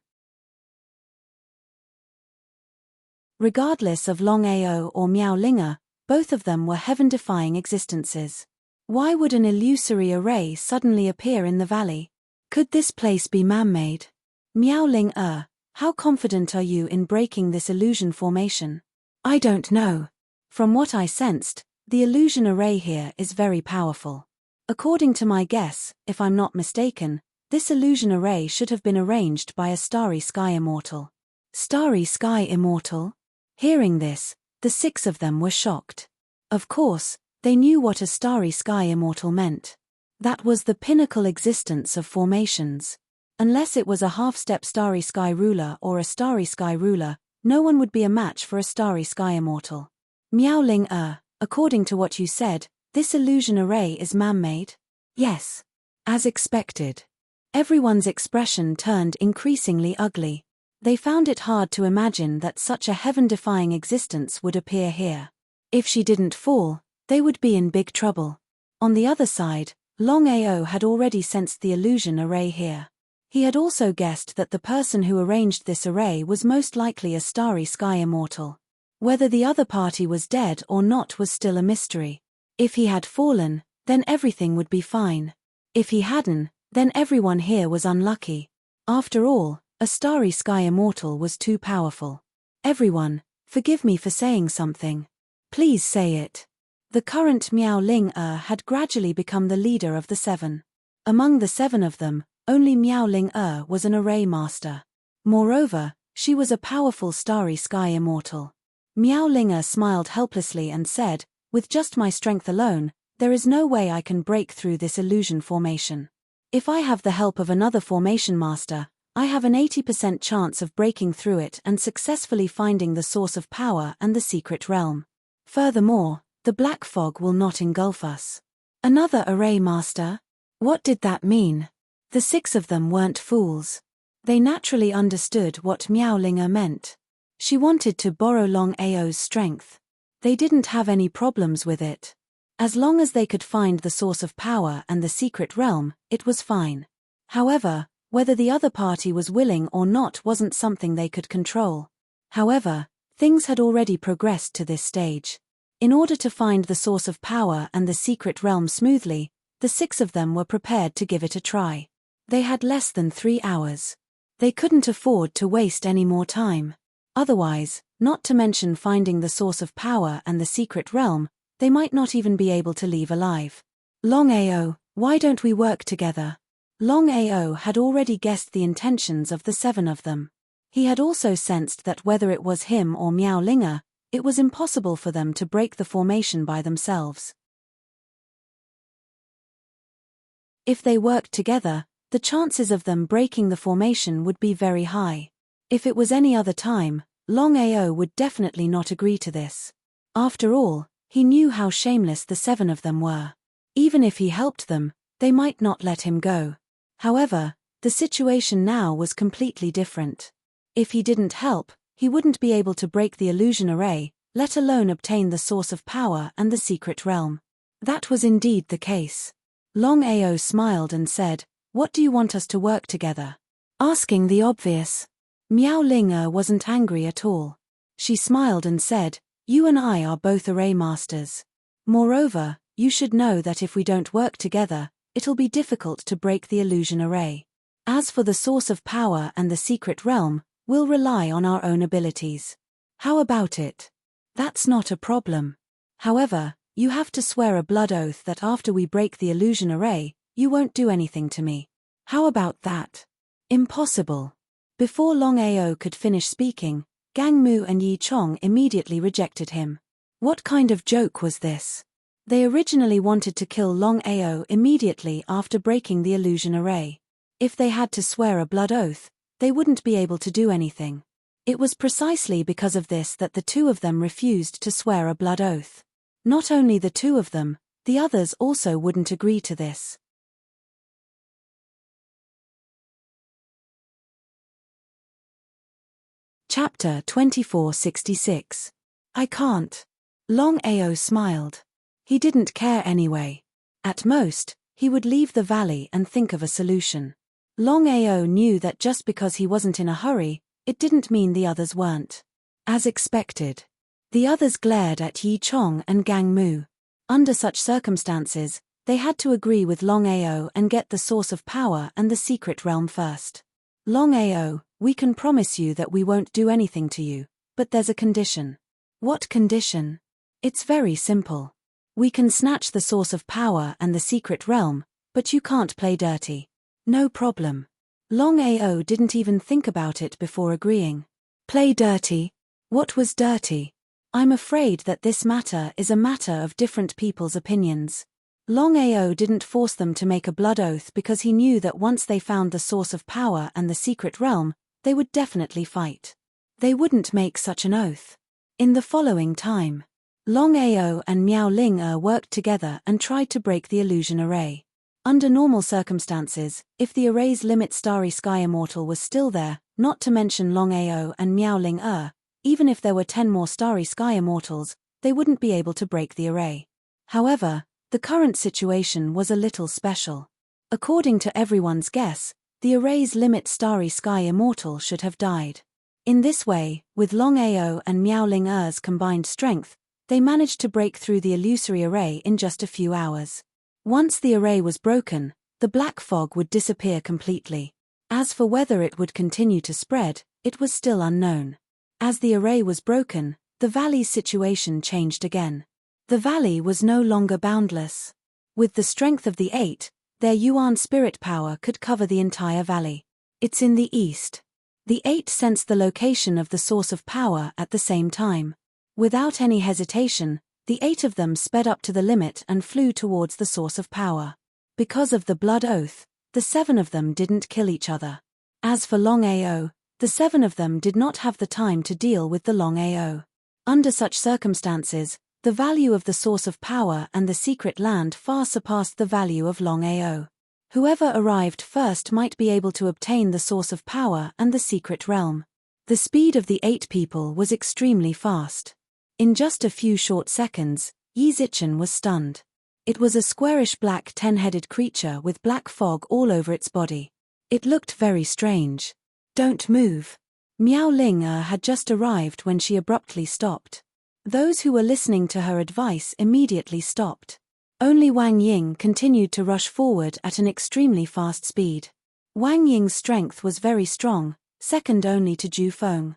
Regardless of Longao or Miao Ling-er, both of them were heaven-defying existences. Why would an illusory array suddenly appear in the valley? Could this place be man-made? Miao Ling-er, how confident are you in breaking this illusion formation? I don't know. From what I sensed, the illusion array here is very powerful. According to my guess, if I'm not mistaken, this illusion array should have been arranged by a starry sky immortal. Starry sky immortal? Hearing this, the 6 of them were shocked. Of course, they knew what a starry sky immortal meant. That was the pinnacle existence of formations. Unless it was a half-step starry sky ruler or a starry sky ruler, no one would be a match for a starry sky immortal. Miao Ling-er, according to what you said, this illusion array is man-made? Yes. As expected. Everyone's expression turned increasingly ugly. They found it hard to imagine that such a heaven-defying existence would appear here. If she didn't fall, they would be in big trouble. On the other side, Longao had already sensed the illusion array here. He had also guessed that the person who arranged this array was most likely a starry sky immortal. Whether the other party was dead or not was still a mystery. If he had fallen, then everything would be fine. If he hadn't, then everyone here was unlucky. After all, a starry sky immortal was too powerful. Everyone, forgive me for saying something. Please say it. The current Miao Ling-er had gradually become the leader of the 7. Among the 7 of them, only Miao Ling-er was an array master. Moreover, she was a powerful starry sky immortal. Miao Ling-er smiled helplessly and said, "With just my strength alone, there is no way I can break through this illusion formation. If I have the help of another formation master, I have an 80% chance of breaking through it and successfully finding the source of power and the secret realm. Furthermore, the black fog will not engulf us." Another array master? What did that mean? The 6 of them weren't fools. They naturally understood what Miao Ling-er meant. She wanted to borrow Longao's strength. They didn't have any problems with it. As long as they could find the source of power and the secret realm, it was fine. However, whether the other party was willing or not wasn't something they could control. However, Things had already progressed to this stage. In order to find the source of power and the secret realm smoothly, the 6 of them were prepared to give it a try. They had less than 3 hours. They couldn't afford to waste any more time. Otherwise, not to mention finding the source of power and the secret realm, they might not even be able to leave alive. Longao, why don't we work together? Longao had already guessed the intentions of the 7 of them. He had also sensed that whether it was him or Miao Linga, it was impossible for them to break the formation by themselves. If they worked together, the chances of them breaking the formation would be very high. If it was any other time, Longao would definitely not agree to this. After all, he knew how shameless the 7 of them were. Even if he helped them, they might not let him go. However, the situation now was completely different. If he didn't help, he wouldn't be able to break the illusion array, let alone obtain the source of power and the secret realm. That was indeed the case. Longao smiled and said, "What do you want us to work together?" Asking the obvious. Miao Linga wasn't angry at all. She smiled and said, "You and I are both array masters. Moreover, you should know that if we don't work together, it'll be difficult to break the illusion array. As for the source of power and the secret realm, we'll rely on our own abilities. How about it?" "That's not a problem. However, you have to swear a blood oath that after we break the illusion array, you won't do anything to me." "How about that?" "Impossible." Before Longao could finish speaking, Gang Mu and Yi Chong immediately rejected him. What kind of joke was this? They originally wanted to kill Longao immediately after breaking the illusion array. If they had to swear a blood oath, they wouldn't be able to do anything. It was precisely because of this that the 2 of them refused to swear a blood oath. Not only the 2 of them, the others also wouldn't agree to this. Chapter 2466. I can't. Longao smiled. He didn't care anyway. At most, he would leave the valley and think of a solution. Longao knew that just because he wasn't in a hurry, it didn't mean the others weren't. As expected. The others glared at Yi Chong and Gang Mu. Under such circumstances, they had to agree with Longao and get the source of power and the secret realm first. "Longao, we can promise you that we won't do anything to you, but there's a condition." "What condition?" "It's very simple. We can snatch the source of power and the secret realm, but you can't play dirty." "No problem." Longao didn't even think about it before agreeing. Play dirty? What was dirty? "I'm afraid that this matter is a matter of different people's opinions." Longao didn't force them to make a blood oath because he knew that once they found the source of power and the secret realm, they would definitely fight. They wouldn't make such an oath. In the following time, Longao and Miao Linga worked together and tried to break the illusion array. Under normal circumstances, if the array's limit Starry Sky Immortal was still there, not to mention Longao and Miao Linga, even if there were 10 more Starry Sky Immortals, they wouldn't be able to break the array. However, the current situation was a little special. According to everyone's guess, the array's limit Starry Sky Immortal should have died. In this way, with Longao and Miao Linga's combined strength, they managed to break through the illusory array in just a few hours. Once the array was broken, the black fog would disappear completely. As for whether it would continue to spread, it was still unknown. As the array was broken, the valley's situation changed again. The valley was no longer boundless. With the strength of the 8, their Yuan spirit power could cover the entire valley. It's in the east. The 8 sensed the location of the source of power at the same time. Without any hesitation, the 8 of them sped up to the limit and flew towards the source of power. Because of the blood oath, the 7 of them didn't kill each other. As for Longao, the 7 of them did not have the time to deal with the Longao. Under such circumstances, the value of the source of power and the secret land far surpassed the value of Longao. Whoever arrived first might be able to obtain the source of power and the secret realm. The speed of the 8 people was extremely fast. In just a few short seconds, Yi Zichen was stunned. It was a squarish black 10-headed creature with black fog all over its body. It looked very strange. "Don't move." Miao Ling had just arrived when she abruptly stopped. Those who were listening to her advice immediately stopped. Only Wang Ying continued to rush forward at an extremely fast speed. Wang Ying's strength was very strong, second only to Ju Feng.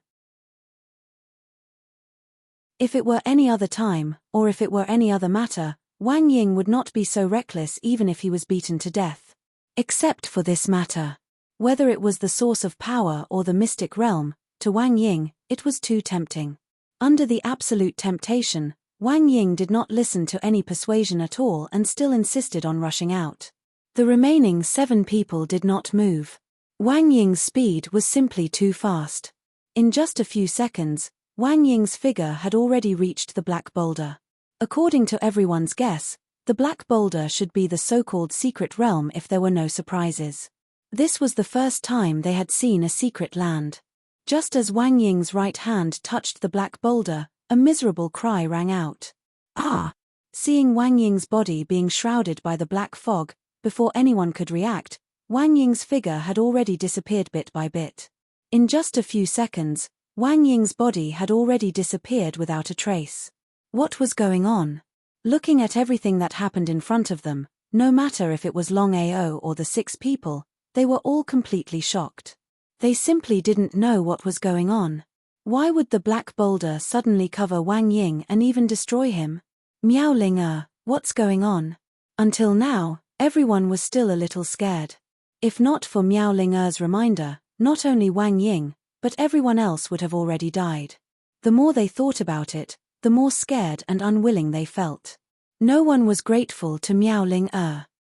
If it were any other time, or if it were any other matter, Wang Ying would not be so reckless even if he was beaten to death. Except for this matter. Whether it was the source of power or the mystic realm, to Wang Ying, it was too tempting. Under the absolute temptation, Wang Ying did not listen to any persuasion at all and still insisted on rushing out. The remaining 7 people did not move. Wang Ying's speed was simply too fast. In just a few seconds, Wang Ying's figure had already reached the black boulder. According to everyone's guess, the black boulder should be the so-called secret realm if there were no surprises. This was the first time they had seen a secret land. Just as Wang Ying's right hand touched the black boulder, a miserable cry rang out. Ah! Seeing Wang Ying's body being shrouded by the black fog, before anyone could react, Wang Ying's figure had already disappeared bit by bit. In just a few seconds, Wang Ying's body had already disappeared without a trace. What was going on? Looking at everything that happened in front of them, no matter if it was Longao or the 6 people, they were all completely shocked. They simply didn't know what was going on. Why would the black boulder suddenly cover Wang Ying and even destroy him? Miao Ling what's going on? Until now, everyone was still a little scared. If not for Miao Ling's reminder, not only Wang Ying, but everyone else would have already died. The more they thought about it, the more scared and unwilling they felt. No one was grateful to Miao Ling.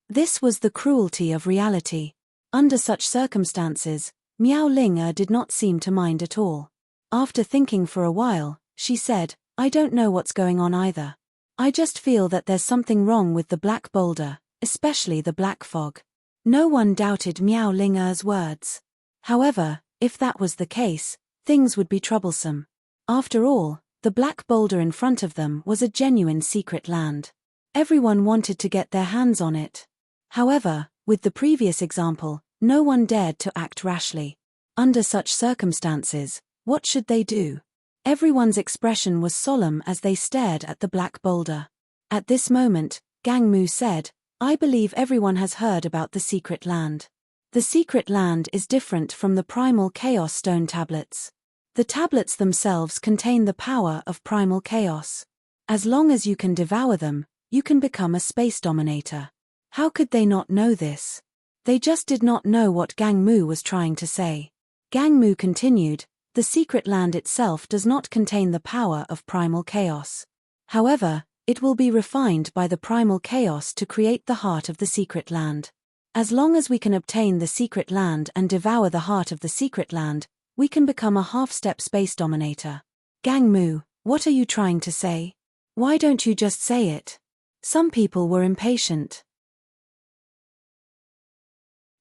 This was the cruelty of reality. Under such circumstances, Miao Ling did not seem to mind at all. After thinking for a while, she said, I don't know what's going on either. I just feel that there's something wrong with the black boulder, especially the black fog. No one doubted Miao Ling's words. However, if that was the case, things would be troublesome. After all, the black boulder in front of them was a genuine secret land. Everyone wanted to get their hands on it. However, with the previous example, no one dared to act rashly. Under such circumstances, what should they do? Everyone's expression was solemn as they stared at the black boulder. At this moment, Gang Mu said, I believe everyone has heard about the secret land. The secret land is different from the primal chaos stone tablets. The tablets themselves contain the power of primal chaos. As long as you can devour them, you can become a space dominator. How could they not know this? They just did not know what Gang Mu was trying to say. Gang Mu continued, the secret land itself does not contain the power of primal chaos. However, it will be refined by the primal chaos to create the heart of the secret land. As long as we can obtain the secret land and devour the heart of the secret land, we can become a half-step space dominator. Gang Mu, what are you trying to say? Why don't you just say it? Some people were impatient.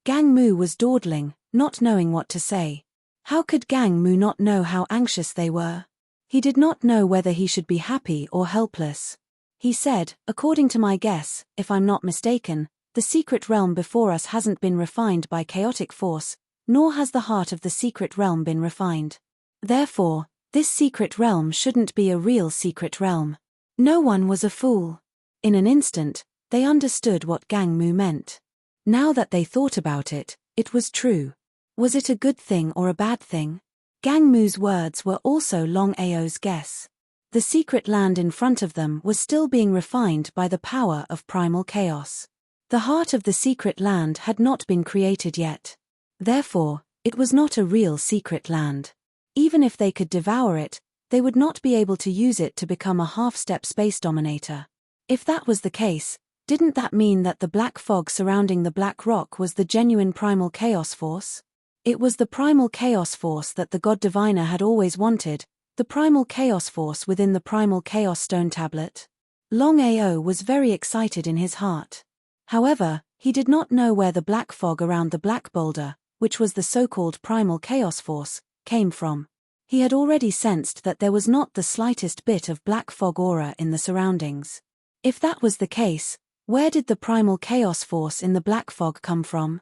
Gang Mu was dawdling, not knowing what to say. How could Gang Mu not know how anxious they were? He did not know whether he should be happy or helpless. He said, according to my guess, if I'm not mistaken, the secret realm before us hasn't been refined by chaotic force, nor has the heart of the secret realm been refined. Therefore, this secret realm shouldn't be a real secret realm. No one was a fool. In an instant, they understood what Gang Mu meant. Now that they thought about it, it was true. Was it a good thing or a bad thing? Gang Mu's words were also Longao's guess. The secret land in front of them was still being refined by the power of primal chaos. The heart of the secret land had not been created yet. Therefore, it was not a real secret land. Even if they could devour it, they would not be able to use it to become a half-step space dominator. If that was the case, didn't that mean that the black fog surrounding the black rock was the genuine primal chaos force? It was the primal chaos force that the god diviner had always wanted, the primal chaos force within the primal chaos stone tablet. Longao was very excited in his heart. However, he did not know where the black fog around the black boulder, which was the so-called primal chaos force, came from. He had already sensed that there was not the slightest bit of black fog aura in the surroundings. If that was the case, where did the primal chaos force in the black fog come from?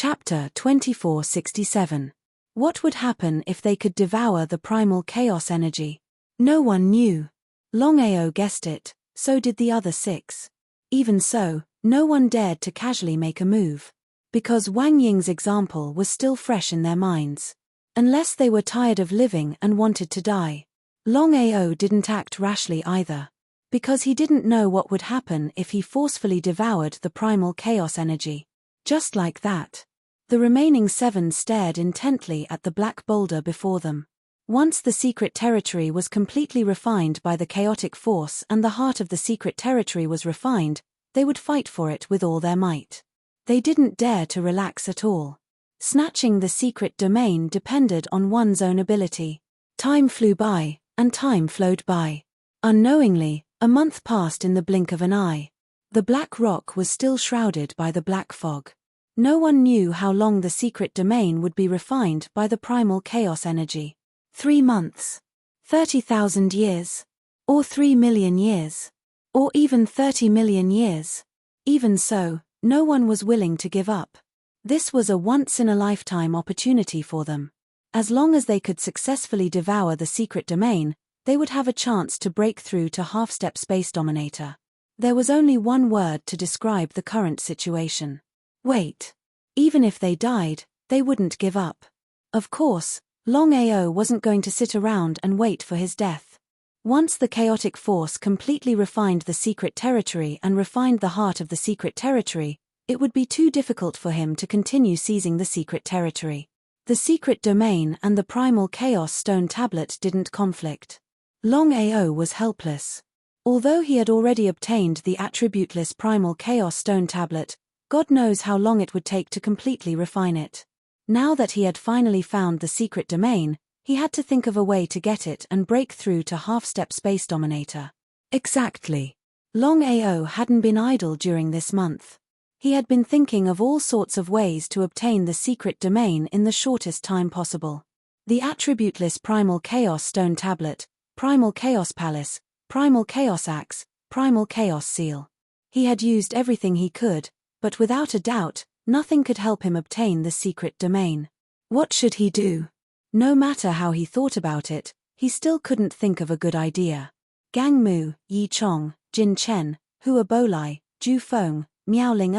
Chapter 2467. What would happen if they could devour the primal chaos energy? No one knew. Longao guessed it, so did the other 6. Even so, no one dared to casually make a move. Because Wang Ying's example was still fresh in their minds. Unless they were tired of living and wanted to die. Longao didn't act rashly either. Because he didn't know what would happen if he forcefully devoured the primal chaos energy. Just like that. The remaining 7 stared intently at the black boulder before them. Once the secret territory was completely refined by the chaotic force and the heart of the secret territory was refined, they would fight for it with all their might. They didn't dare to relax at all. Snatching the secret domain depended on one's own ability. Time flew by, and time flowed by. Unknowingly, a month passed in the blink of an eye. The black rock was still shrouded by the black fog. No one knew how long the secret domain would be refined by the primal chaos energy. 3 months. 30,000 years. Or 3 million years. Or even 30 million years. Even so, no one was willing to give up. This was a once-in-a-lifetime opportunity for them. As long as they could successfully devour the secret domain, they would have a chance to break through to half-step space dominator. There was only one word to describe the current situation. Wait. Even if they died, they wouldn't give up. Of course, Longao wasn't going to sit around and wait for his death. Once the chaotic force completely refined the secret territory and refined the heart of the secret territory, it would be too difficult for him to continue seizing the secret territory. The secret domain and the primal chaos stone tablet didn't conflict. Longao was helpless. Although he had already obtained the attributeless primal chaos stone tablet, God knows how long it would take to completely refine it. Now that he had finally found the secret domain, he had to think of a way to get it and break through to half-step space dominator. Exactly. Longao hadn't been idle during this month. He had been thinking of all sorts of ways to obtain the secret domain in the shortest time possible. The attributeless primal chaos stone tablet, primal chaos palace, primal chaos axe, primal chaos seal. He had used everything he could, but without a doubt, nothing could help him obtain the secret domain. What should he do? No matter how he thought about it, he still couldn't think of a good idea. Gang Mu, Yi Chong, Jin Chen, Hua Bolai, Ju Feng, Miao Ling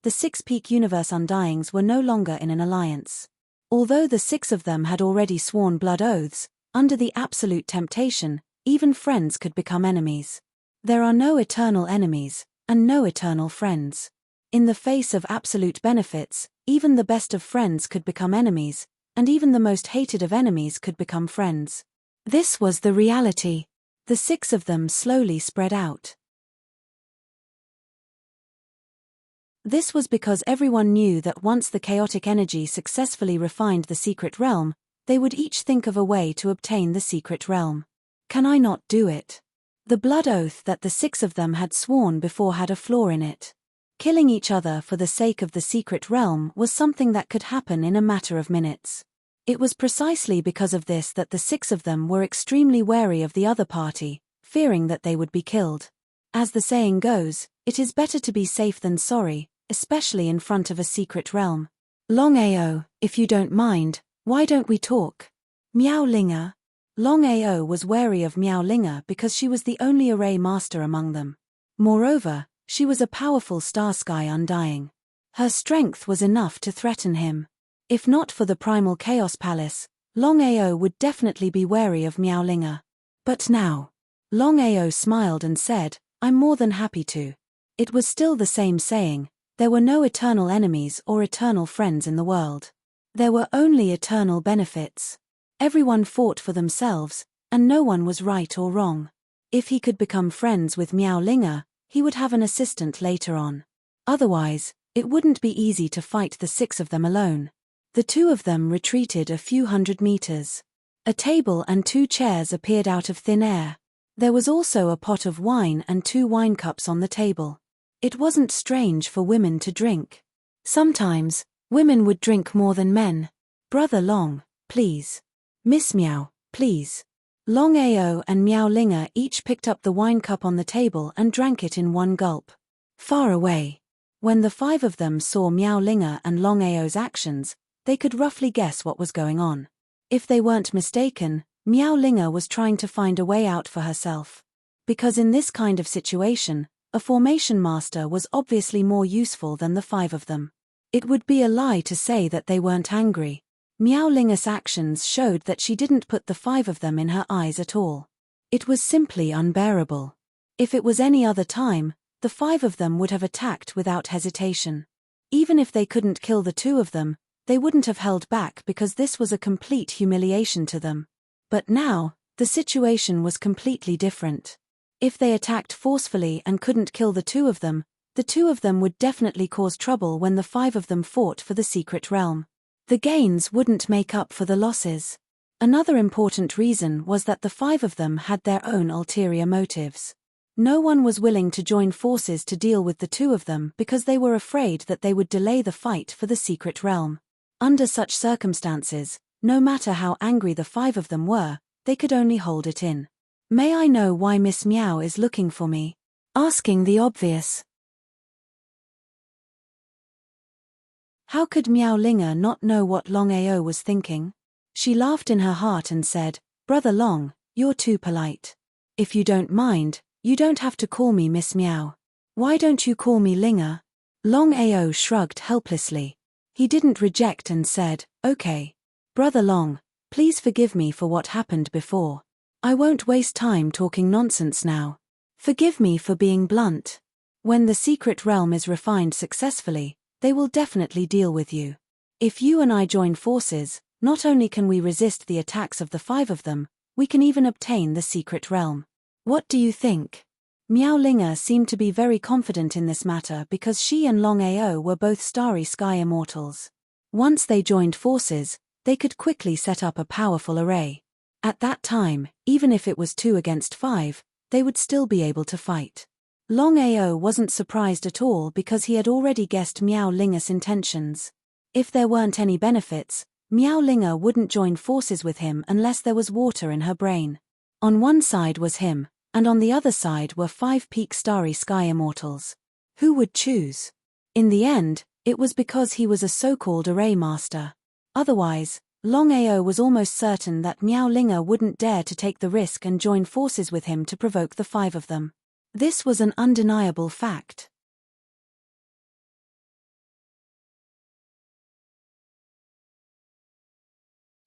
the 6 Peak Universe Undyings were no longer in an alliance. Although the 6 of them had already sworn blood oaths, under the absolute temptation, even friends could become enemies. There are no eternal enemies, and no eternal friends. In the face of absolute benefits, even the best of friends could become enemies, and even the most hated of enemies could become friends. This was the reality. The 6 of them slowly spread out. This was because everyone knew that once the chaotic energy successfully refined the secret realm, they would each think of a way to obtain the secret realm. Can I not do it? The blood oath that the 6 of them had sworn before had a flaw in it. Killing each other for the sake of the secret realm was something that could happen in a matter of minutes. It was precisely because of this that the 6 of them were extremely wary of the other party, fearing that they would be killed. As the saying goes, it is better to be safe than sorry, especially in front of a secret realm. Longao, if you don't mind, why don't we talk? Miao Linga. Longao was wary of Miao Linga because she was the only array master among them. Moreover, she was a powerful Starsky Undying. Her strength was enough to threaten him. If not for the primal chaos palace, Longao would definitely be wary of Miao Linga. But now. Longao smiled and said, I'm more than happy to. It was still the same saying, there were no eternal enemies or eternal friends in the world. There were only eternal benefits. Everyone fought for themselves, and no one was right or wrong. If he could become friends with Miao Linga, he would have an assistant later on. Otherwise, it wouldn't be easy to fight the 6 of them alone. The 2 of them retreated a few hundred meters. A table and 2 chairs appeared out of thin air. There was also a pot of wine and 2 wine cups on the table. It wasn't strange for women to drink. Sometimes, women would drink more than men. Brother Long, please. Miss Miao, please. Longao and Miao Linga each picked up the wine cup on the table and drank it in one gulp. Far away. When the five of them saw Miaolinga and Longao's actions, they could roughly guess what was going on. If they weren't mistaken, Miaolinga was trying to find a way out for herself. Because in this kind of situation, a formation master was obviously more useful than the five of them. It would be a lie to say that they weren't angry. Miaolinga's actions showed that she didn't put the five of them in her eyes at all. It was simply unbearable. If it was any other time, the five of them would have attacked without hesitation. Even if they couldn't kill the two of them, they wouldn't have held back because this was a complete humiliation to them. But now, the situation was completely different. If they attacked forcefully and couldn't kill the two of them would definitely cause trouble when the five of them fought for the secret realm. The gains wouldn't make up for the losses. Another important reason was that the five of them had their own ulterior motives. No one was willing to join forces to deal with the two of them because they were afraid that they would delay the fight for the secret realm. Under such circumstances, no matter how angry the five of them were, they could only hold it in. May I know why Miss Miao is looking for me? Asking the obvious. How could Miaolinga not know what Longao was thinking? She laughed in her heart and said, "Brother Long, you're too polite. If you don't mind, you don't have to call me Miss Miao. Why don't you call me Linga?" Longao shrugged helplessly. He didn't reject and said, "Okay. Brother Long, please forgive me for what happened before. I won't waste time talking nonsense now. Forgive me for being blunt. When the secret realm is refined successfully, they will definitely deal with you. If you and I join forces, not only can we resist the attacks of the five of them, we can even obtain the secret realm. What do you think?" Miaolinga seemed to be very confident in this matter because she and Longao were both starry sky immortals. Once they joined forces, they could quickly set up a powerful array. At that time, even if it was 2 against 5, they would still be able to fight. Longao wasn't surprised at all because he had already guessed Miaolinga's intentions. If there weren't any benefits, Miaolinga wouldn't join forces with him unless there was water in her brain. On one side was him, and on the other side were 5 peak starry sky immortals. Who would choose? In the end, it was because he was a so-called array master. Otherwise, Longao was almost certain that Miaolinga wouldn't dare to take the risk and join forces with him to provoke the 5 of them. This was an undeniable fact.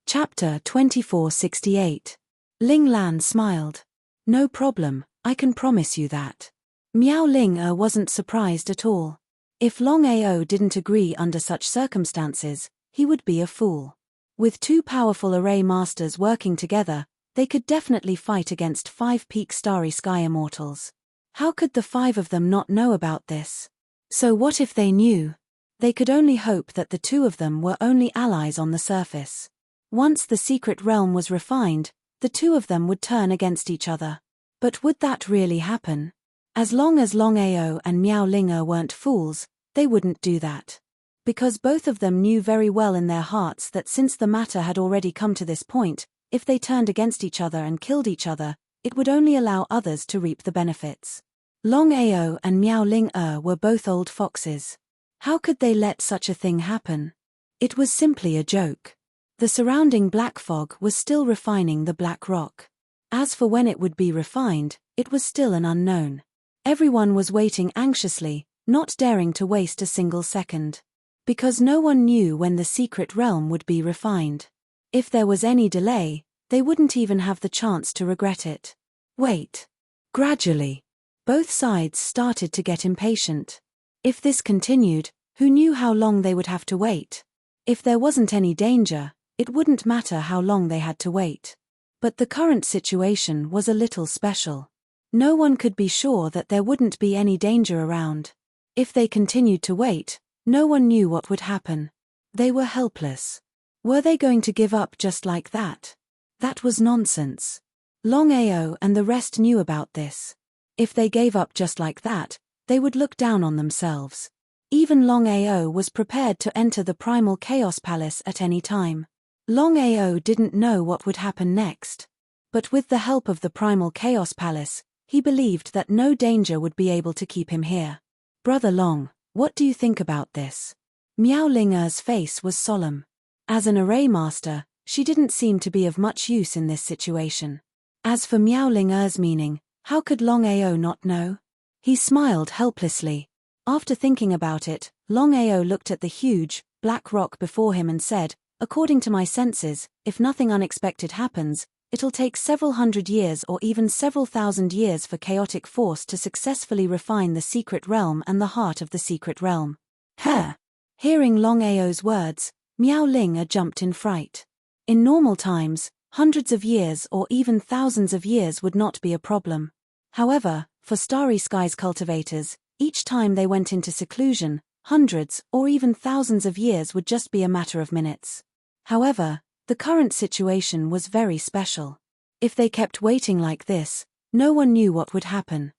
Chapter 2468. Ling Lan smiled. "No problem, I can promise you that." Miaolinga wasn't surprised at all. If Longao didn't agree under such circumstances, he would be a fool. With 2 powerful array masters working together, they could definitely fight against 5 peak starry sky immortals. How could the 5 of them not know about this? So what if they knew? They could only hope that the 2 of them were only allies on the surface. Once the secret realm was refined, the 2 of them would turn against each other. But would that really happen? As long as Longao and Miaolinga weren't fools, they wouldn't do that. Because both of them knew very well in their hearts that since the matter had already come to this point, if they turned against each other and killed each other, it would only allow others to reap the benefits. Longao and Miaolinga were both old foxes. How could they let such a thing happen? It was simply a joke. The surrounding black fog was still refining the black rock. As for when it would be refined, it was still an unknown. Everyone was waiting anxiously, not daring to waste a single second. Because no one knew when the secret realm would be refined. If there was any delay, they wouldn't even have the chance to regret it. Wait. Gradually, both sides started to get impatient. If this continued, who knew how long they would have to wait? If there wasn't any danger, it wouldn't matter how long they had to wait. But the current situation was a little special. No one could be sure that there wouldn't be any danger around. If they continued to wait, no one knew what would happen. They were helpless. Were they going to give up just like that? That was nonsense. Longao and the rest knew about this. If they gave up just like that, they would look down on themselves. Even Longao was prepared to enter the Primal Chaos Palace at any time. Longao didn't know what would happen next. But with the help of the Primal Chaos Palace, he believed that no danger would be able to keep him here. "Brother Long, What do you think about this? Miao Ling-er's face was solemn. As an array master, she didn't seem to be of much use in this situation. As for Miao Ling-er's meaning, how could Longao not know? He smiled helplessly. After thinking about it, Longao looked at the huge, black rock before him and said, "According to my senses, if nothing unexpected happens, it'll take several hundred years or even several thousand years for chaotic force to successfully refine the secret realm and the heart of the secret realm." Huh! Hearing Longao's words, Miao Ling-er jumped in fright. In normal times, hundreds of years or even thousands of years would not be a problem. However, for Starry Skies cultivators, each time they went into seclusion, hundreds or even thousands of years would just be a matter of minutes. However, the current situation was very special. If they kept waiting like this, no one knew what would happen.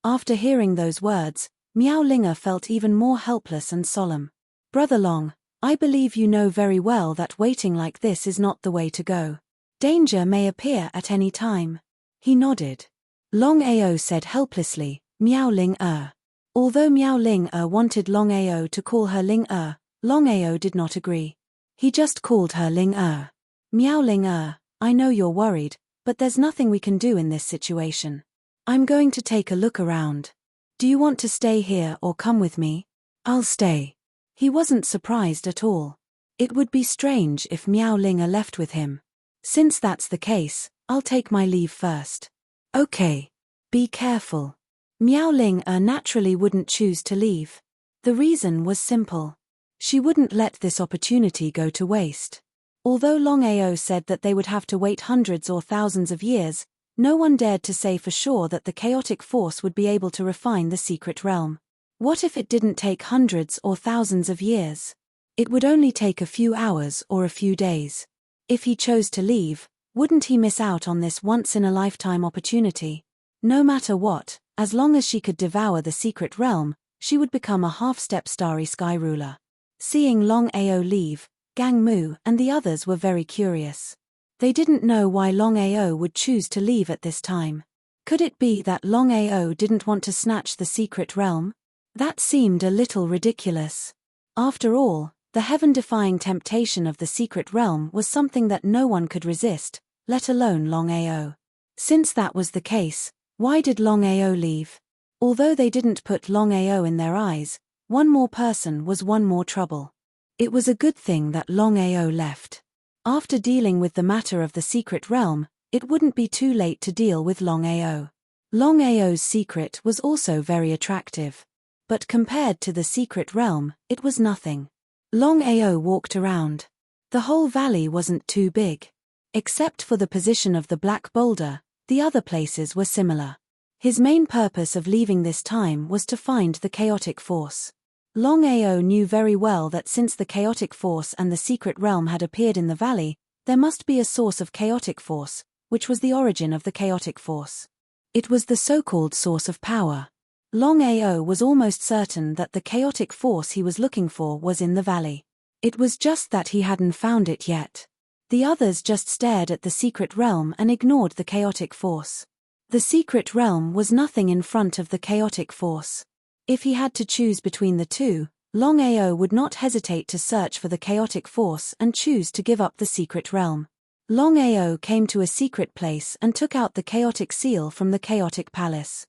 After hearing those words, Miao Ling-er felt even more helpless and solemn. "Brother Long, I believe you know very well that waiting like this is not the way to go. Danger may appear at any time." He nodded. Longao said helplessly, "Miao Ling-er." Although Miao Ling-er wanted Longao to call her Ling-er, Longao did not agree. He just called her Ling-er. "Miao Ling-er, I know you're worried, but there's nothing we can do in this situation. I'm going to take a look around. Do you want to stay here or come with me?" "I'll stay." He wasn't surprised at all. It would be strange if Miao Ling-er left with him. "Since that's the case, I'll take my leave first." "Okay. Be careful." Miao Ling-er naturally wouldn't choose to leave. The reason was simple. She wouldn't let this opportunity go to waste. Although Longao said that they would have to wait hundreds or thousands of years, no one dared to say for sure that the chaotic force would be able to refine the secret realm. What if it didn't take hundreds or thousands of years? It would only take a few hours or a few days. If he chose to leave, wouldn't he miss out on this once-in-a-lifetime opportunity? No matter what, as long as she could devour the secret realm, she would become a half-step Starry Sky ruler. Seeing Longao leave, Gang Mu and the others were very curious. They didn't know why Longao would choose to leave at this time. Could it be that Longao didn't want to snatch the secret realm? That seemed a little ridiculous. After all, the heaven-defying temptation of the secret realm was something that no one could resist, let alone Longao. Since that was the case, why did Longao leave? Although they didn't put Longao in their eyes, one more person was one more trouble. It was a good thing that Longao left. After dealing with the matter of the secret realm, it wouldn't be too late to deal with Longao. Longao's secret was also very attractive. But compared to the secret realm, it was nothing. Longao walked around. The whole valley wasn't too big. Except for the position of the black boulder, the other places were similar. His main purpose of leaving this time was to find the chaotic force. Longao knew very well that since the chaotic force and the secret realm had appeared in the valley, there must be a source of chaotic force, which was the origin of the chaotic force. It was the so-called source of power. Longao was almost certain that the chaotic force he was looking for was in the valley. It was just that he hadn't found it yet. The others just stared at the secret realm and ignored the chaotic force. The secret realm was nothing in front of the chaotic force. If he had to choose between the two, Longao would not hesitate to search for the chaotic force and choose to give up the secret realm. Longao came to a secret place and took out the chaotic seal from the chaotic palace.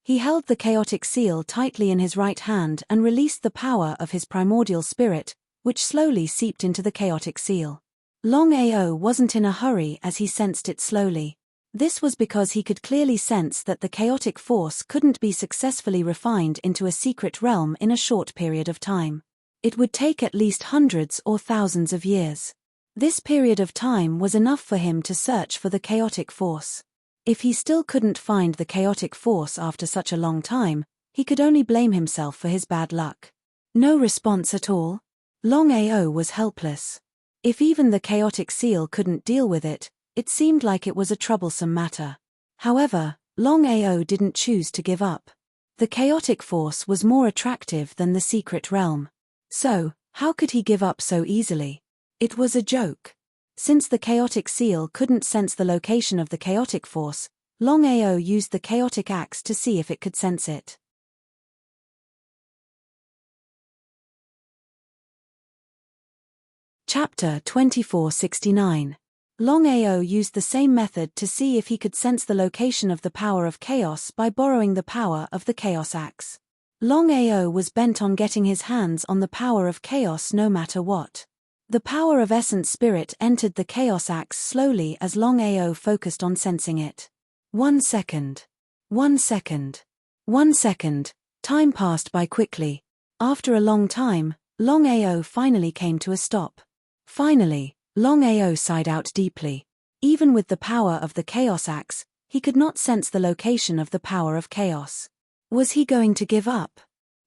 He held the chaotic seal tightly in his right hand and released the power of his primordial spirit, which slowly seeped into the chaotic seal. Longao wasn't in a hurry as he sensed it slowly. This was because he could clearly sense that the chaotic force couldn't be successfully refined into a secret realm in a short period of time. It would take at least hundreds or thousands of years. This period of time was enough for him to search for the chaotic force. If he still couldn't find the chaotic force after such a long time, he could only blame himself for his bad luck. No response at all? Longao was helpless. If even the chaotic seal couldn't deal with it, it seemed like it was a troublesome matter. However, Longao didn't choose to give up. The chaotic force was more attractive than the secret realm. So, how could he give up so easily? It was a joke. Since the chaotic seal couldn't sense the location of the chaotic force, Longao used the chaotic axe to see if it could sense it. Chapter 2469. Longao used the same method to see if he could sense the location of the power of chaos by borrowing the power of the chaos axe. Longao was bent on getting his hands on the power of chaos no matter what. The power of essence spirit entered the chaos axe slowly as Longao focused on sensing it. 1 second. 1 second. 1 second. Time passed by quickly. After a long time, Longao finally came to a stop. Finally, Longao sighed out deeply. Even with the power of the chaos axe, he could not sense the location of the power of chaos. Was he going to give up?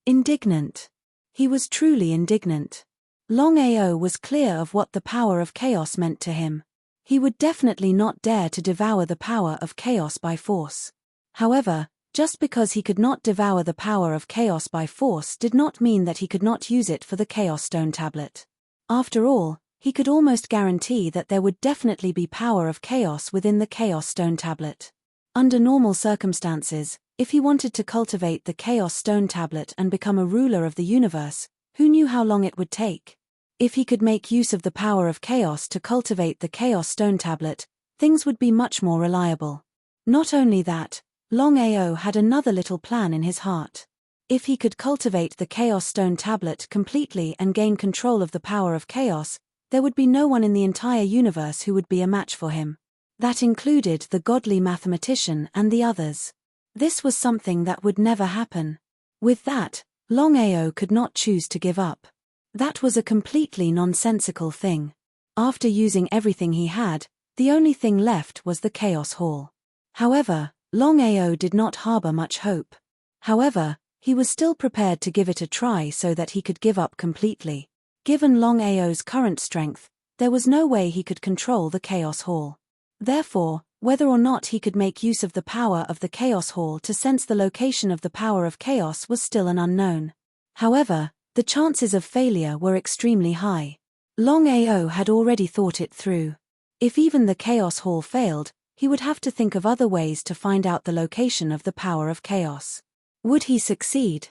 Indignant. He was truly indignant. Longao was clear of what the power of chaos meant to him. He would definitely not dare to devour the power of chaos by force. However, just because he could not devour the power of chaos by force did not mean that he could not use it for the Chaos Stone Tablet. After all, he could almost guarantee that there would definitely be power of chaos within the Chaos Stone Tablet. Under normal circumstances, if he wanted to cultivate the Chaos Stone Tablet and become a ruler of the universe, who knew how long it would take? If he could make use of the power of chaos to cultivate the Chaos Stone Tablet, things would be much more reliable. Not only that, Longao had another little plan in his heart. If he could cultivate the Chaos Stone Tablet completely and gain control of the power of chaos, there would be no one in the entire universe who would be a match for him. That included the godly mathematician and the others. This was something that would never happen. With that, Longao could not choose to give up. That was a completely nonsensical thing. After using everything he had, the only thing left was the Chaos Hall. However, Longao did not harbor much hope. However, he was still prepared to give it a try so that he could give up completely. Given Longao's current strength, there was no way he could control the Chaos Hall. Therefore, whether or not he could make use of the power of the Chaos Hall to sense the location of the power of chaos was still an unknown. However, the chances of failure were extremely high. Longao had already thought it through. If even the Chaos Hall failed, he would have to think of other ways to find out the location of the power of chaos. Would he succeed?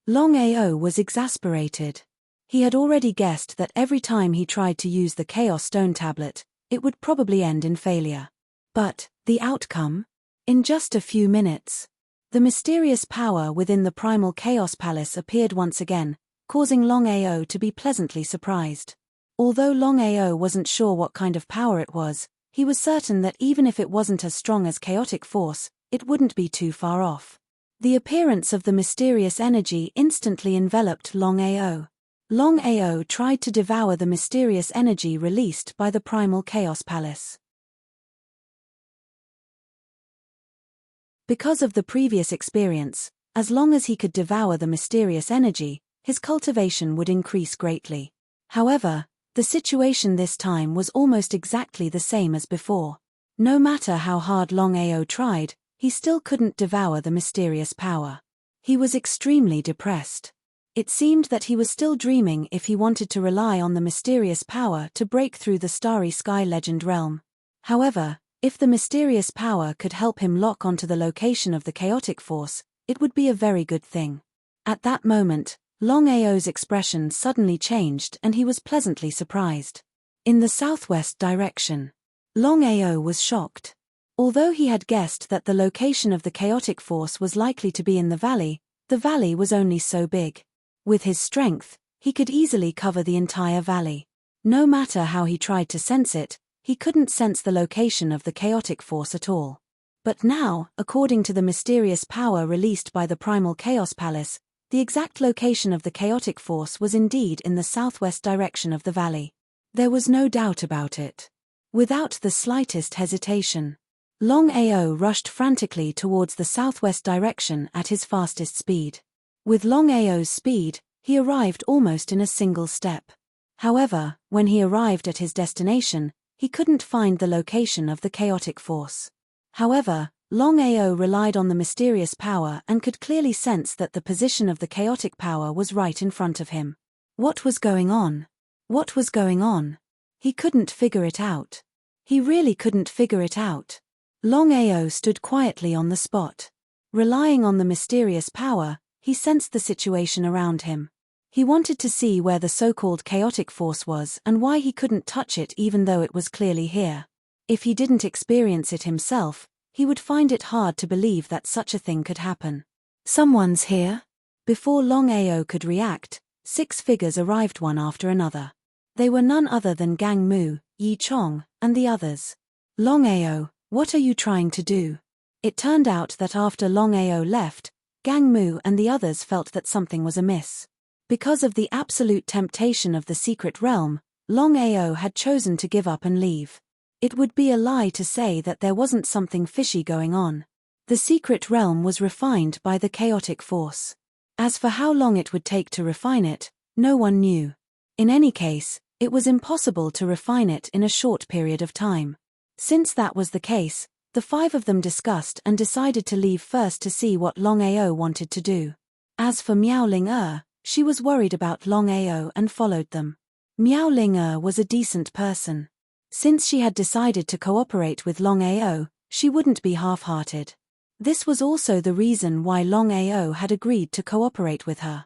Longao was exasperated. He had already guessed that every time he tried to use the Chaos Stone Tablet, it would probably end in failure. But, the outcome? In just a few minutes, the mysterious power within the Primal Chaos Palace appeared once again, causing Longao to be pleasantly surprised. Although Longao wasn't sure what kind of power it was, he was certain that even if it wasn't as strong as chaotic force, it wouldn't be too far off. The appearance of the mysterious energy instantly enveloped Longao. Longao tried to devour the mysterious energy released by the Primal Chaos Palace. Because of the previous experience, as long as he could devour the mysterious energy, his cultivation would increase greatly. However, the situation this time was almost exactly the same as before. No matter how hard Longao tried, he still couldn't devour the mysterious power. He was extremely depressed. It seemed that he was still dreaming if he wanted to rely on the mysterious power to break through the Starry Sky Legend realm. However, if the mysterious power could help him lock onto the location of the chaotic force, it would be a very good thing. At that moment, Longao's expression suddenly changed and he was pleasantly surprised. In the southwest direction, Longao was shocked. Although he had guessed that the location of the chaotic force was likely to be in the valley was only so big. With his strength, he could easily cover the entire valley. No matter how he tried to sense it, he couldn't sense the location of the chaotic force at all. But now, according to the mysterious power released by the Primal Chaos Palace, the exact location of the chaotic force was indeed in the southwest direction of the valley. There was no doubt about it. Without the slightest hesitation, Longao rushed frantically towards the southwest direction at his fastest speed. With Longao's speed, he arrived almost in a single step. However, when he arrived at his destination, he couldn't find the location of the chaotic force. However, Longao relied on the mysterious power and could clearly sense that the position of the chaotic power was right in front of him. What was going on? What was going on? He couldn't figure it out. He really couldn't figure it out. Longao stood quietly on the spot. Relying on the mysterious power, he sensed the situation around him. He wanted to see where the so-called chaotic force was and why he couldn't touch it even though it was clearly here. If he didn't experience it himself, he would find it hard to believe that such a thing could happen. Someone's here? Before Longao could react, 6 figures arrived one after another. They were none other than Gang Mu, Yi Chong, and the others. Longao, what are you trying to do? It turned out that after Longao left, Gang Mu and the others felt that something was amiss. Because of the absolute temptation of the secret realm, Longao had chosen to give up and leave. It would be a lie to say that there wasn't something fishy going on. The secret realm was refined by the chaotic force. As for how long it would take to refine it, no one knew. In any case, it was impossible to refine it in a short period of time. Since that was the case, the 5 of them discussed and decided to leave first to see what Longao wanted to do. As for Miaoling, she was worried about Longao and followed them. Miaoling was a decent person. Since she had decided to cooperate with Longao, she wouldn't be half-hearted. This was also the reason why Longao had agreed to cooperate with her.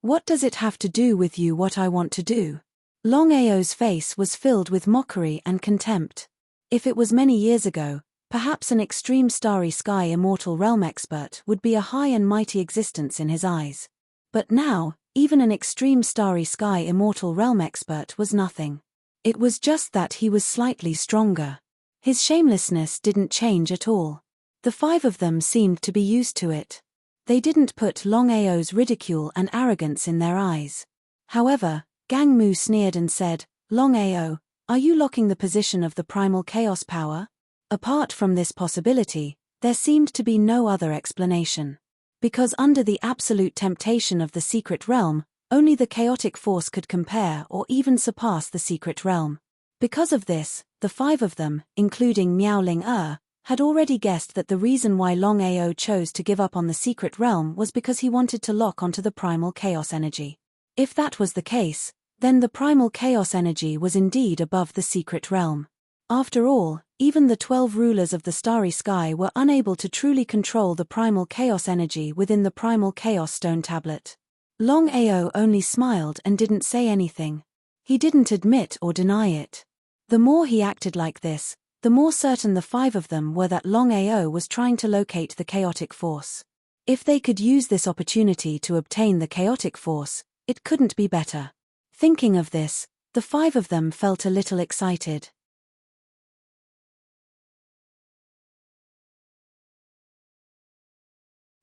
What does it have to do with you what I want to do? Longao's face was filled with mockery and contempt. If it was many years ago, perhaps an extreme starry sky immortal realm expert would be a high and mighty existence in his eyes. But now, even an extreme starry sky immortal realm expert was nothing. It was just that he was slightly stronger. His shamelessness didn't change at all. The 5 of them seemed to be used to it. They didn't put Longao's ridicule and arrogance in their eyes. However, Gang Mu sneered and said, Longao, are you locking the position of the primal chaos power? Apart from this possibility, there seemed to be no other explanation. Because under the absolute temptation of the secret realm, only the chaotic force could compare or even surpass the secret realm. Because of this, the 5 of them, including Miaoling, had already guessed that the reason why Longao chose to give up on the secret realm was because he wanted to lock onto the primal chaos energy. If that was the case, then the primal chaos energy was indeed above the secret realm. After all, even the 12 rulers of the starry sky were unable to truly control the primal chaos energy within the primal chaos stone tablet. Longao only smiled and didn't say anything. He didn't admit or deny it. The more he acted like this, the more certain the 5 of them were that Longao was trying to locate the chaotic force. If they could use this opportunity to obtain the chaotic force, it couldn't be better. Thinking of this, the 5 of them felt a little excited.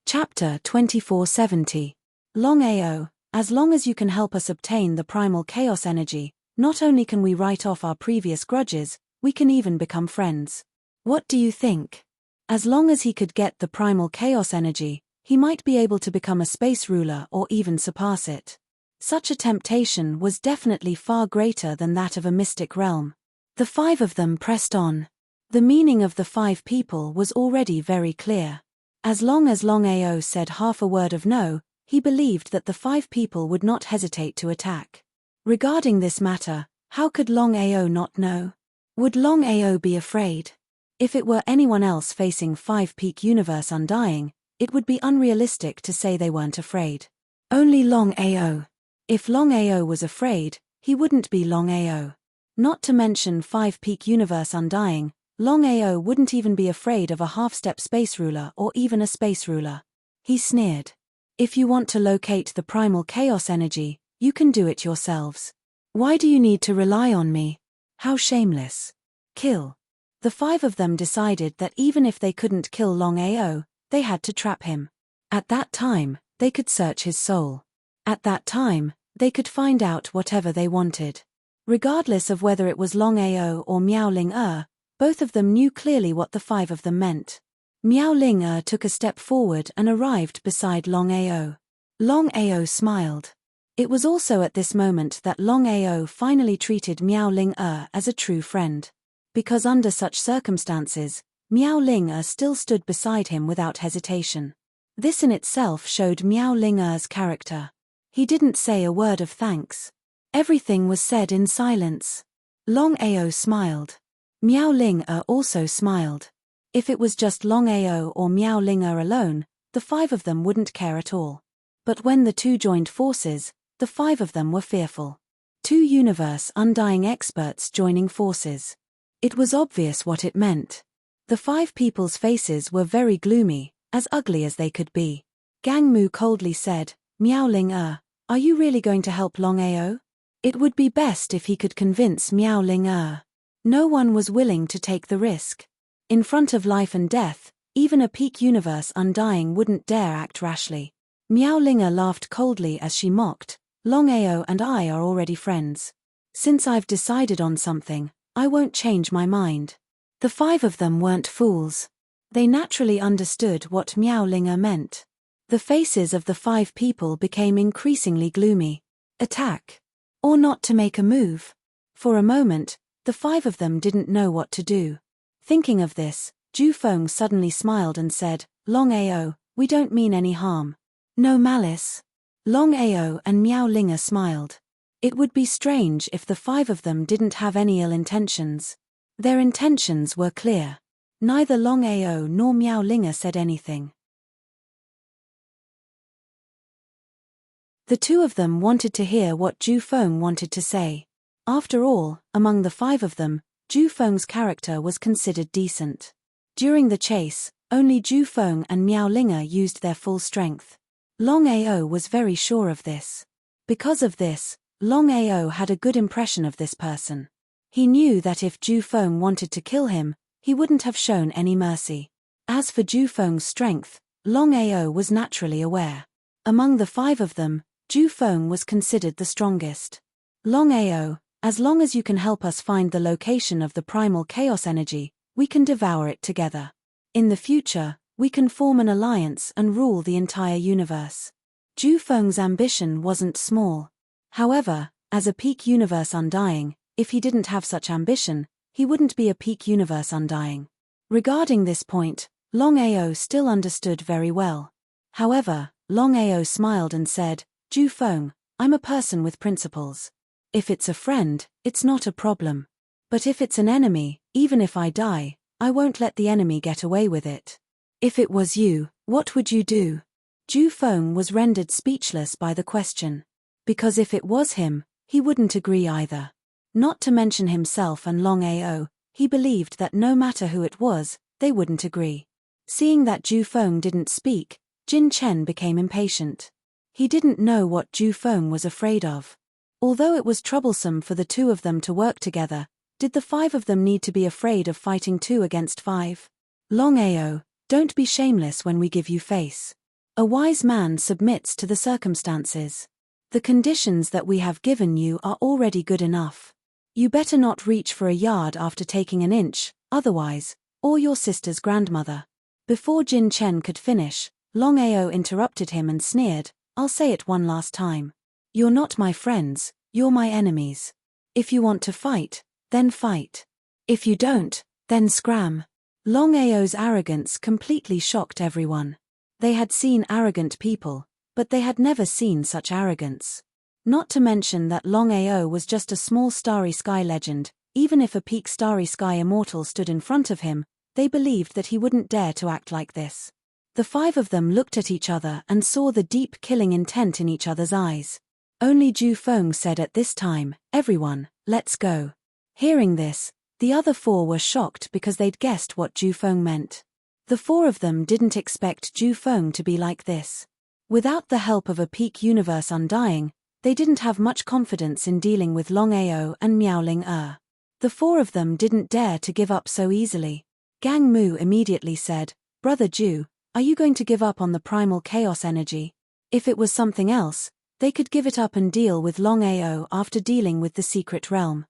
Chapter 2470. Longao, as long as you can help us obtain the primal chaos energy, not only can we write off our previous grudges, we can even become friends. What do you think? As long as he could get the primal chaos energy, he might be able to become a space ruler or even surpass it. Such a temptation was definitely far greater than that of a mystic realm. The 5 of them pressed on. The meaning of the 5 people was already very clear. As long as Longao said half a word of no, he believed that the 5 people would not hesitate to attack. Regarding this matter, how could Longao not know? Would Longao be afraid? If it were anyone else facing 5 peak universe undying, it would be unrealistic to say they weren't afraid. Only Longao. If Longao was afraid, he wouldn't be Longao. Not to mention 5 peak universe undying, Longao wouldn't even be afraid of a half-step space ruler or even a space ruler. He sneered. If you want to locate the primal chaos energy, you can do it yourselves. Why do you need to rely on me? How shameless. Kill. The 5 of them decided that even if they couldn't kill Longao, they had to trap him. At that time, they could search his soul. At that time, they could find out whatever they wanted. Regardless of whether it was Longao or Miaoling, both of them knew clearly what the 5 of them meant. Miaoling took a step forward and arrived beside Longao. Longao smiled. It was also at this moment that Longao finally treated Miaoling as a true friend. Because under such circumstances, Miaoling still stood beside him without hesitation. This in itself showed Miaoling's character. He didn't say a word of thanks. Everything was said in silence. Longao smiled. Miao Ling-er also smiled. If it was just Longao or Miao Ling-er alone, the five of them wouldn't care at all. But when the two joined forces, the five of them were fearful. Two universe undying experts joining forces. It was obvious what it meant. The five people's faces were very gloomy, as ugly as they could be. Gang Mu coldly said, Miao Ling-er, are you really going to help Longao? It would be best if he could convince Miao Ling-er. No one was willing to take the risk. In front of life and death, even a peak universe undying wouldn't dare act rashly. Miao Ling-er laughed coldly as she mocked, Longao and I are already friends. Since I've decided on something, I won't change my mind. The five of them weren't fools. They naturally understood what Miao Ling-er meant. The faces of the five people became increasingly gloomy. Attack. Or not to make a move. For a moment, the five of them didn't know what to do. Thinking of this, Ju Feng suddenly smiled and said, Longao, we don't mean any harm. No malice. Longao and Miao Ling-er smiled. It would be strange if the five of them didn't have any ill intentions. Their intentions were clear. Neither Longao nor Miao Ling-er said anything. The two of them wanted to hear what Ju Feng wanted to say. After all, among the five of them, Ju Feng's character was considered decent. During the chase, only Ju Feng and Miao Ling-er used their full strength. Longao was very sure of this. Because of this, Longao had a good impression of this person. He knew that if Ju Feng wanted to kill him, he wouldn't have shown any mercy. As for Ju Feng's strength, Longao was naturally aware. Among the five of them, Ju Feng was considered the strongest. Longao, as long as you can help us find the location of the primal chaos energy, we can devour it together. In the future, we can form an alliance and rule the entire universe. Ju Feng's ambition wasn't small. However, as a peak universe undying, if he didn't have such ambition, he wouldn't be a peak universe undying. Regarding this point, Longao still understood very well. However, Longao smiled and said, Ju Feng, I'm a person with principles. If it's a friend, it's not a problem. But if it's an enemy, even if I die, I won't let the enemy get away with it. If it was you, what would you do? Ju Feng was rendered speechless by the question. Because if it was him, he wouldn't agree either. Not to mention himself and Longao, he believed that no matter who it was, they wouldn't agree. Seeing that Ju Feng didn't speak, Jin Chen became impatient. He didn't know what Ju Feng was afraid of. Although it was troublesome for the two of them to work together, did the five of them need to be afraid of fighting 2 against 5? Longao, don't be shameless when we give you face. A wise man submits to the circumstances. The conditions that we have given you are already good enough. You better not reach for a yard after taking an inch, otherwise, or your sister's grandmother. Before Jin Chen could finish, Longao interrupted him and sneered, I'll say it one last time. You're not my friends, you're my enemies. If you want to fight, then fight. If you don't, then scram. Longao's arrogance completely shocked everyone. They had seen arrogant people, but they had never seen such arrogance. Not to mention that Longao was just a small starry sky legend. Even if a peak starry sky immortal stood in front of him, they believed that he wouldn't dare to act like this. The five of them looked at each other and saw the deep killing intent in each other's eyes. Only Ju Feng said at this time, everyone, let's go. Hearing this, the other 4 were shocked because they'd guessed what Ju Feng meant. The 4 of them didn't expect Ju Feng to be like this. Without the help of a peak universe undying, they didn't have much confidence in dealing with Longao and Miao Ling-er. The 4 of them didn't dare to give up so easily. Gang Mu immediately said, Brother Ju, are you going to give up on the primal chaos energy? If it was something else, they could give it up and deal with Longao after dealing with the secret realm.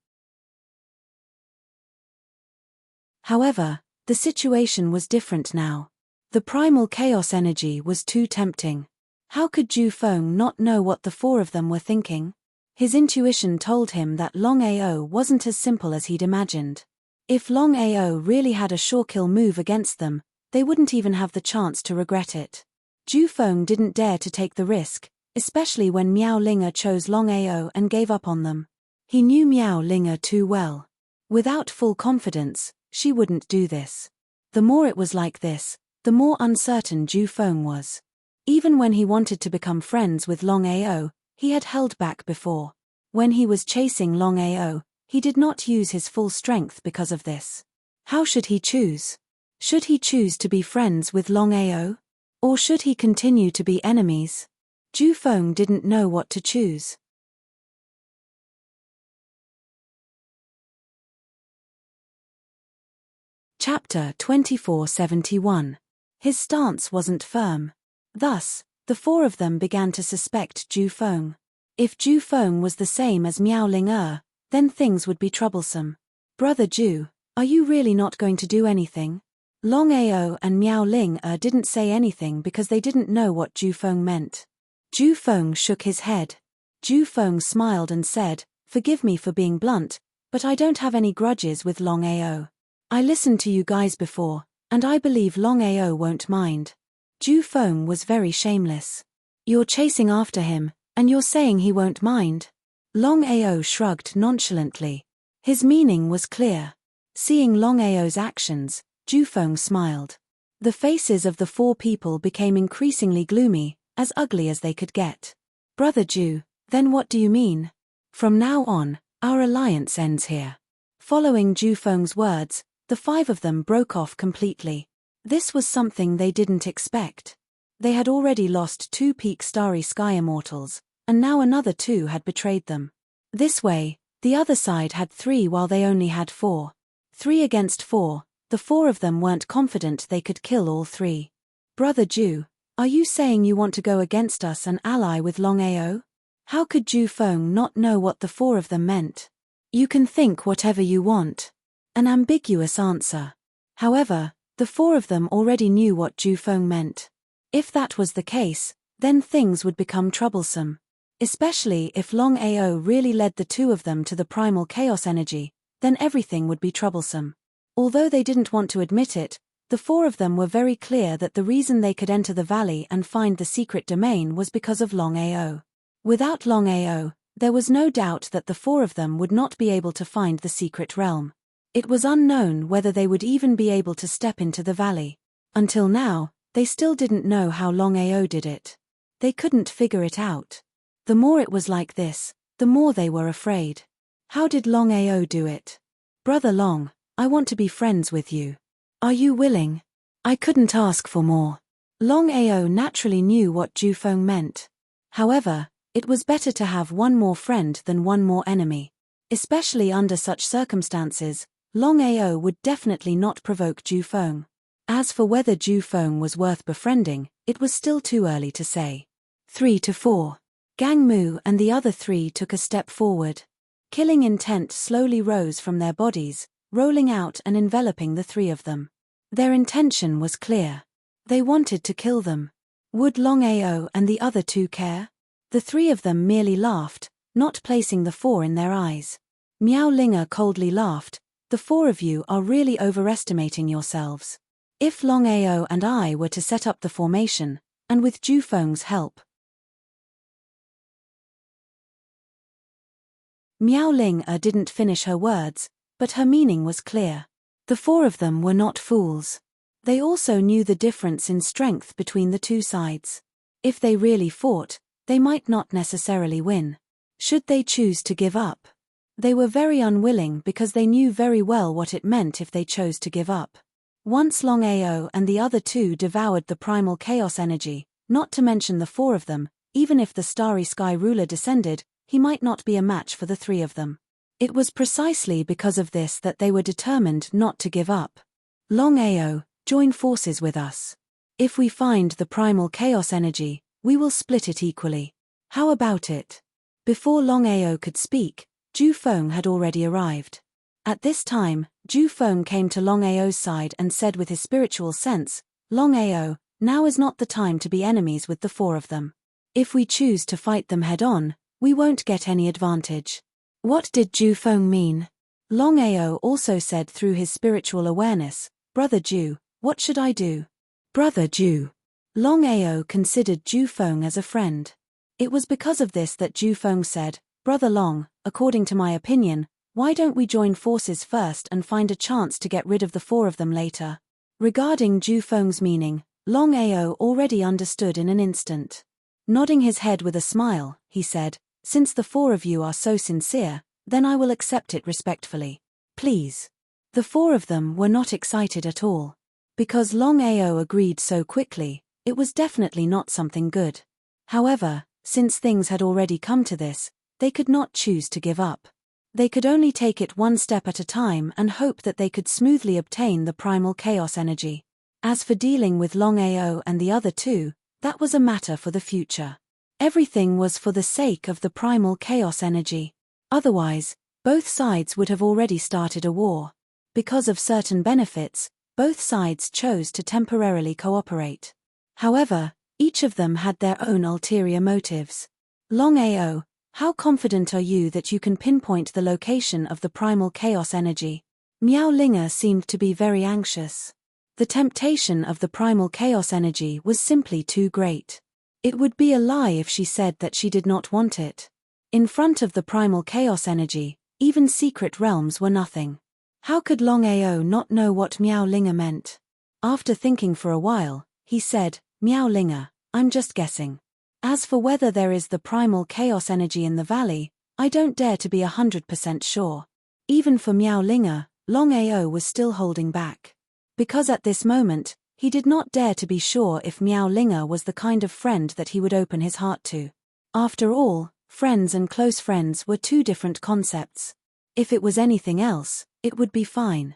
However, the situation was different now. The primal chaos energy was too tempting. How could Ju Feng not know what the 4 of them were thinking? His intuition told him that Longao wasn't as simple as he'd imagined. If Longao really had a sure-kill move against them, they wouldn't even have the chance to regret it. Ju Feng didn't dare to take the risk, especially when Miao Ling-er chose Longao and gave up on them. He knew Miao Ling-er too well. Without full confidence, she wouldn't do this. The more it was like this, the more uncertain Ju Feng was. Even when he wanted to become friends with Longao, he had held back before. When he was chasing Longao, he did not use his full strength because of this. How should he choose? Should he choose to be friends with Longao? Or should he continue to be enemies? Ju Feng didn't know what to choose. Chapter 2471. His stance wasn't firm. Thus, the four of them began to suspect Ju Feng. If Ju Feng was the same as Miao Ling, then things would be troublesome. Brother Ju, are you really not going to do anything? Longao and Miao Ling didn't say anything because they didn't know what Ju Feng meant. Ju Feng shook his head. Ju Feng smiled and said, "Forgive me for being blunt, but I don't have any grudges with Longao. I listened to you guys before, and I believe Longao won't mind." Ju Feng was very shameless. "You're chasing after him, and you're saying he won't mind?" Longao shrugged nonchalantly. His meaning was clear. Seeing Longao's actions, Ju Feng smiled. The faces of the four people became increasingly gloomy, as ugly as they could get. "Brother Ju, then what do you mean? From now on, our alliance ends here." Following Ju Feng's words, the five of them broke off completely. This was something they didn't expect. They had already lost 2 peak starry sky immortals, and now another 2 had betrayed them. This way, the other side had 3 while they only had 4. 3 against 4, the 4 of them weren't confident they could kill all 3. "Brother Ju, are you saying you want to go against us and ally with Longao?" How could Ju Feng not know what the 4 of them meant? "You can think whatever you want." An ambiguous answer. However, the 4 of them already knew what Ju Feng meant. If that was the case, then things would become troublesome. Especially if Longao really led the 2 of them to the primal chaos energy, then everything would be troublesome. Although they didn't want to admit it, the 4 of them were very clear that the reason they could enter the valley and find the secret domain was because of Longao. Without Longao, there was no doubt that the 4 of them would not be able to find the secret realm. It was unknown whether they would even be able to step into the valley. Until now, they still didn't know how Longao did it. They couldn't figure it out. The more it was like this, the more they were afraid. How did Longao do it? "Brother Long, I want to be friends with you. Are you willing?" I couldn't ask for more. Longao naturally knew what Ju Feng meant. However, it was better to have one more friend than one more enemy. Especially under such circumstances, Longao would definitely not provoke Ju Feng. As for whether Ju Feng was worth befriending, it was still too early to say. 3 to 4. Gang Mu and the other 3 took a step forward. Killing intent slowly rose from their bodies, rolling out and enveloping the 3 of them. Their intention was clear. They wanted to kill them. Would Longao and the other 2 care? The 3 of them merely laughed, not placing the 4 in their eyes. Miao Ling coldly laughed. "The 4 of you are really overestimating yourselves. If Longao and I were to set up the formation, and with Ju Feng's help..." Miao Ling didn't finish her words, but her meaning was clear. The 4 of them were not fools. They also knew the difference in strength between the 2 sides. If they really fought, they might not necessarily win. Should they choose to give up? They were very unwilling because they knew very well what it meant if they chose to give up. Once Longao and the other 2 devoured the primal chaos energy, not to mention the 4 of them, even if the starry sky ruler descended, he might not be a match for the 3 of them. It was precisely because of this that they were determined not to give up. "Longao, join forces with us. If we find the primal chaos energy, we will split it equally. How about it?" Before Longao could speak, Ju Feng had already arrived. At this time, Ju Feng came to Longao's side and said with his spiritual sense, "Longao, now is not the time to be enemies with the 4 of them. If we choose to fight them head-on, we won't get any advantage." What did Ju Feng mean? Longao also said through his spiritual awareness, "Brother Ju, what should I do?" "Brother Ju." Longao considered Ju Feng as a friend. It was because of this that Ju Feng said, "Brother Long, according to my opinion, Why don't we join forces first and find a chance to get rid of the four of them later? Regarding Ju Feng's meaning, Longao already understood in an instant. Nodding his head with a smile, he said, "Since the four of you are so sincere, then I will accept it respectfully. Please." The four of them were not excited at all. Because Longao agreed so quickly, it was definitely not something good. However, since things had already come to this, they could not choose to give up. They could only take it one step at a time and hope that they could smoothly obtain the primal chaos energy. As for dealing with Longao and the other two, that was a matter for the future. Everything was for the sake of the primal chaos energy. Otherwise, both sides would have already started a war. Because of certain benefits, both sides chose to temporarily cooperate. However, each of them had their own ulterior motives. Longao, how confident are you that you can pinpoint the location of the primal chaos energy? Miao Linga seemed to be very anxious. The temptation of the primal chaos energy was simply too great. It would be a lie if she said that she did not want it. In front of the primal chaos energy, even secret realms were nothing. How could Longao not know what Miao Linga meant? After thinking for a while, he said, "Miao Linga, I'm just guessing. As for whether there is the primal chaos energy in the valley, I don't dare to be 100% sure." Even for Miao Linga, Longao was still holding back. Because at this moment, he did not dare to be sure if Miao Linga was the kind of friend that he would open his heart to. After all, friends and close friends were two different concepts. If it was anything else, it would be fine.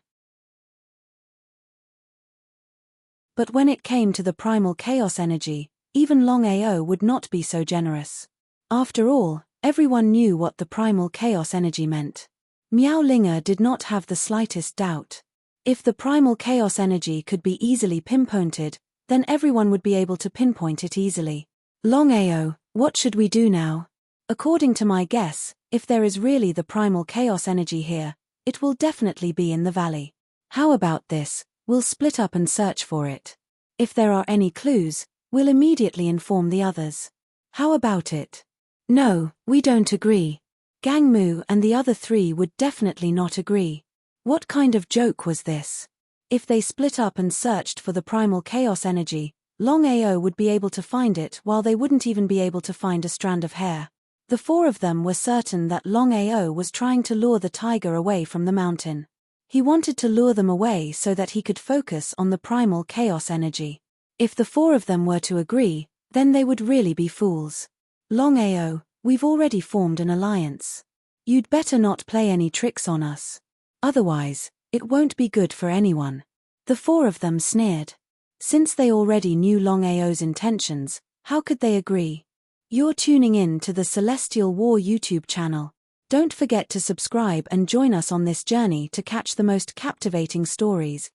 But when it came to the primal chaos energy, even Longao would not be so generous. After all, everyone knew what the primal chaos energy meant. Miao Linga did not have the slightest doubt. If the primal chaos energy could be easily pinpointed, then everyone would be able to pinpoint it easily. "Longao, what should we do now? According to my guess, if there is really the primal chaos energy here, it will definitely be in the valley. How about this? We'll split up and search for it. If there are any clues, we'll immediately inform the others. How about it?" "No, we don't agree." Gang Mu and the other three would definitely not agree. What kind of joke was this? If they split up and searched for the primal chaos energy, Longao would be able to find it while they wouldn't even be able to find a strand of hair. The four of them were certain that Longao was trying to lure the tiger away from the mountain. He wanted to lure them away so that he could focus on the primal chaos energy. If the four of them were to agree, then they would really be fools. "Longao, we've already formed an alliance. You'd better not play any tricks on us. Otherwise, it won't be good for anyone." The four of them sneered. Since they already knew Longao's intentions, how could they agree? You're tuning in to the Celestial War YouTube channel. Don't forget to subscribe and join us on this journey to catch the most captivating stories.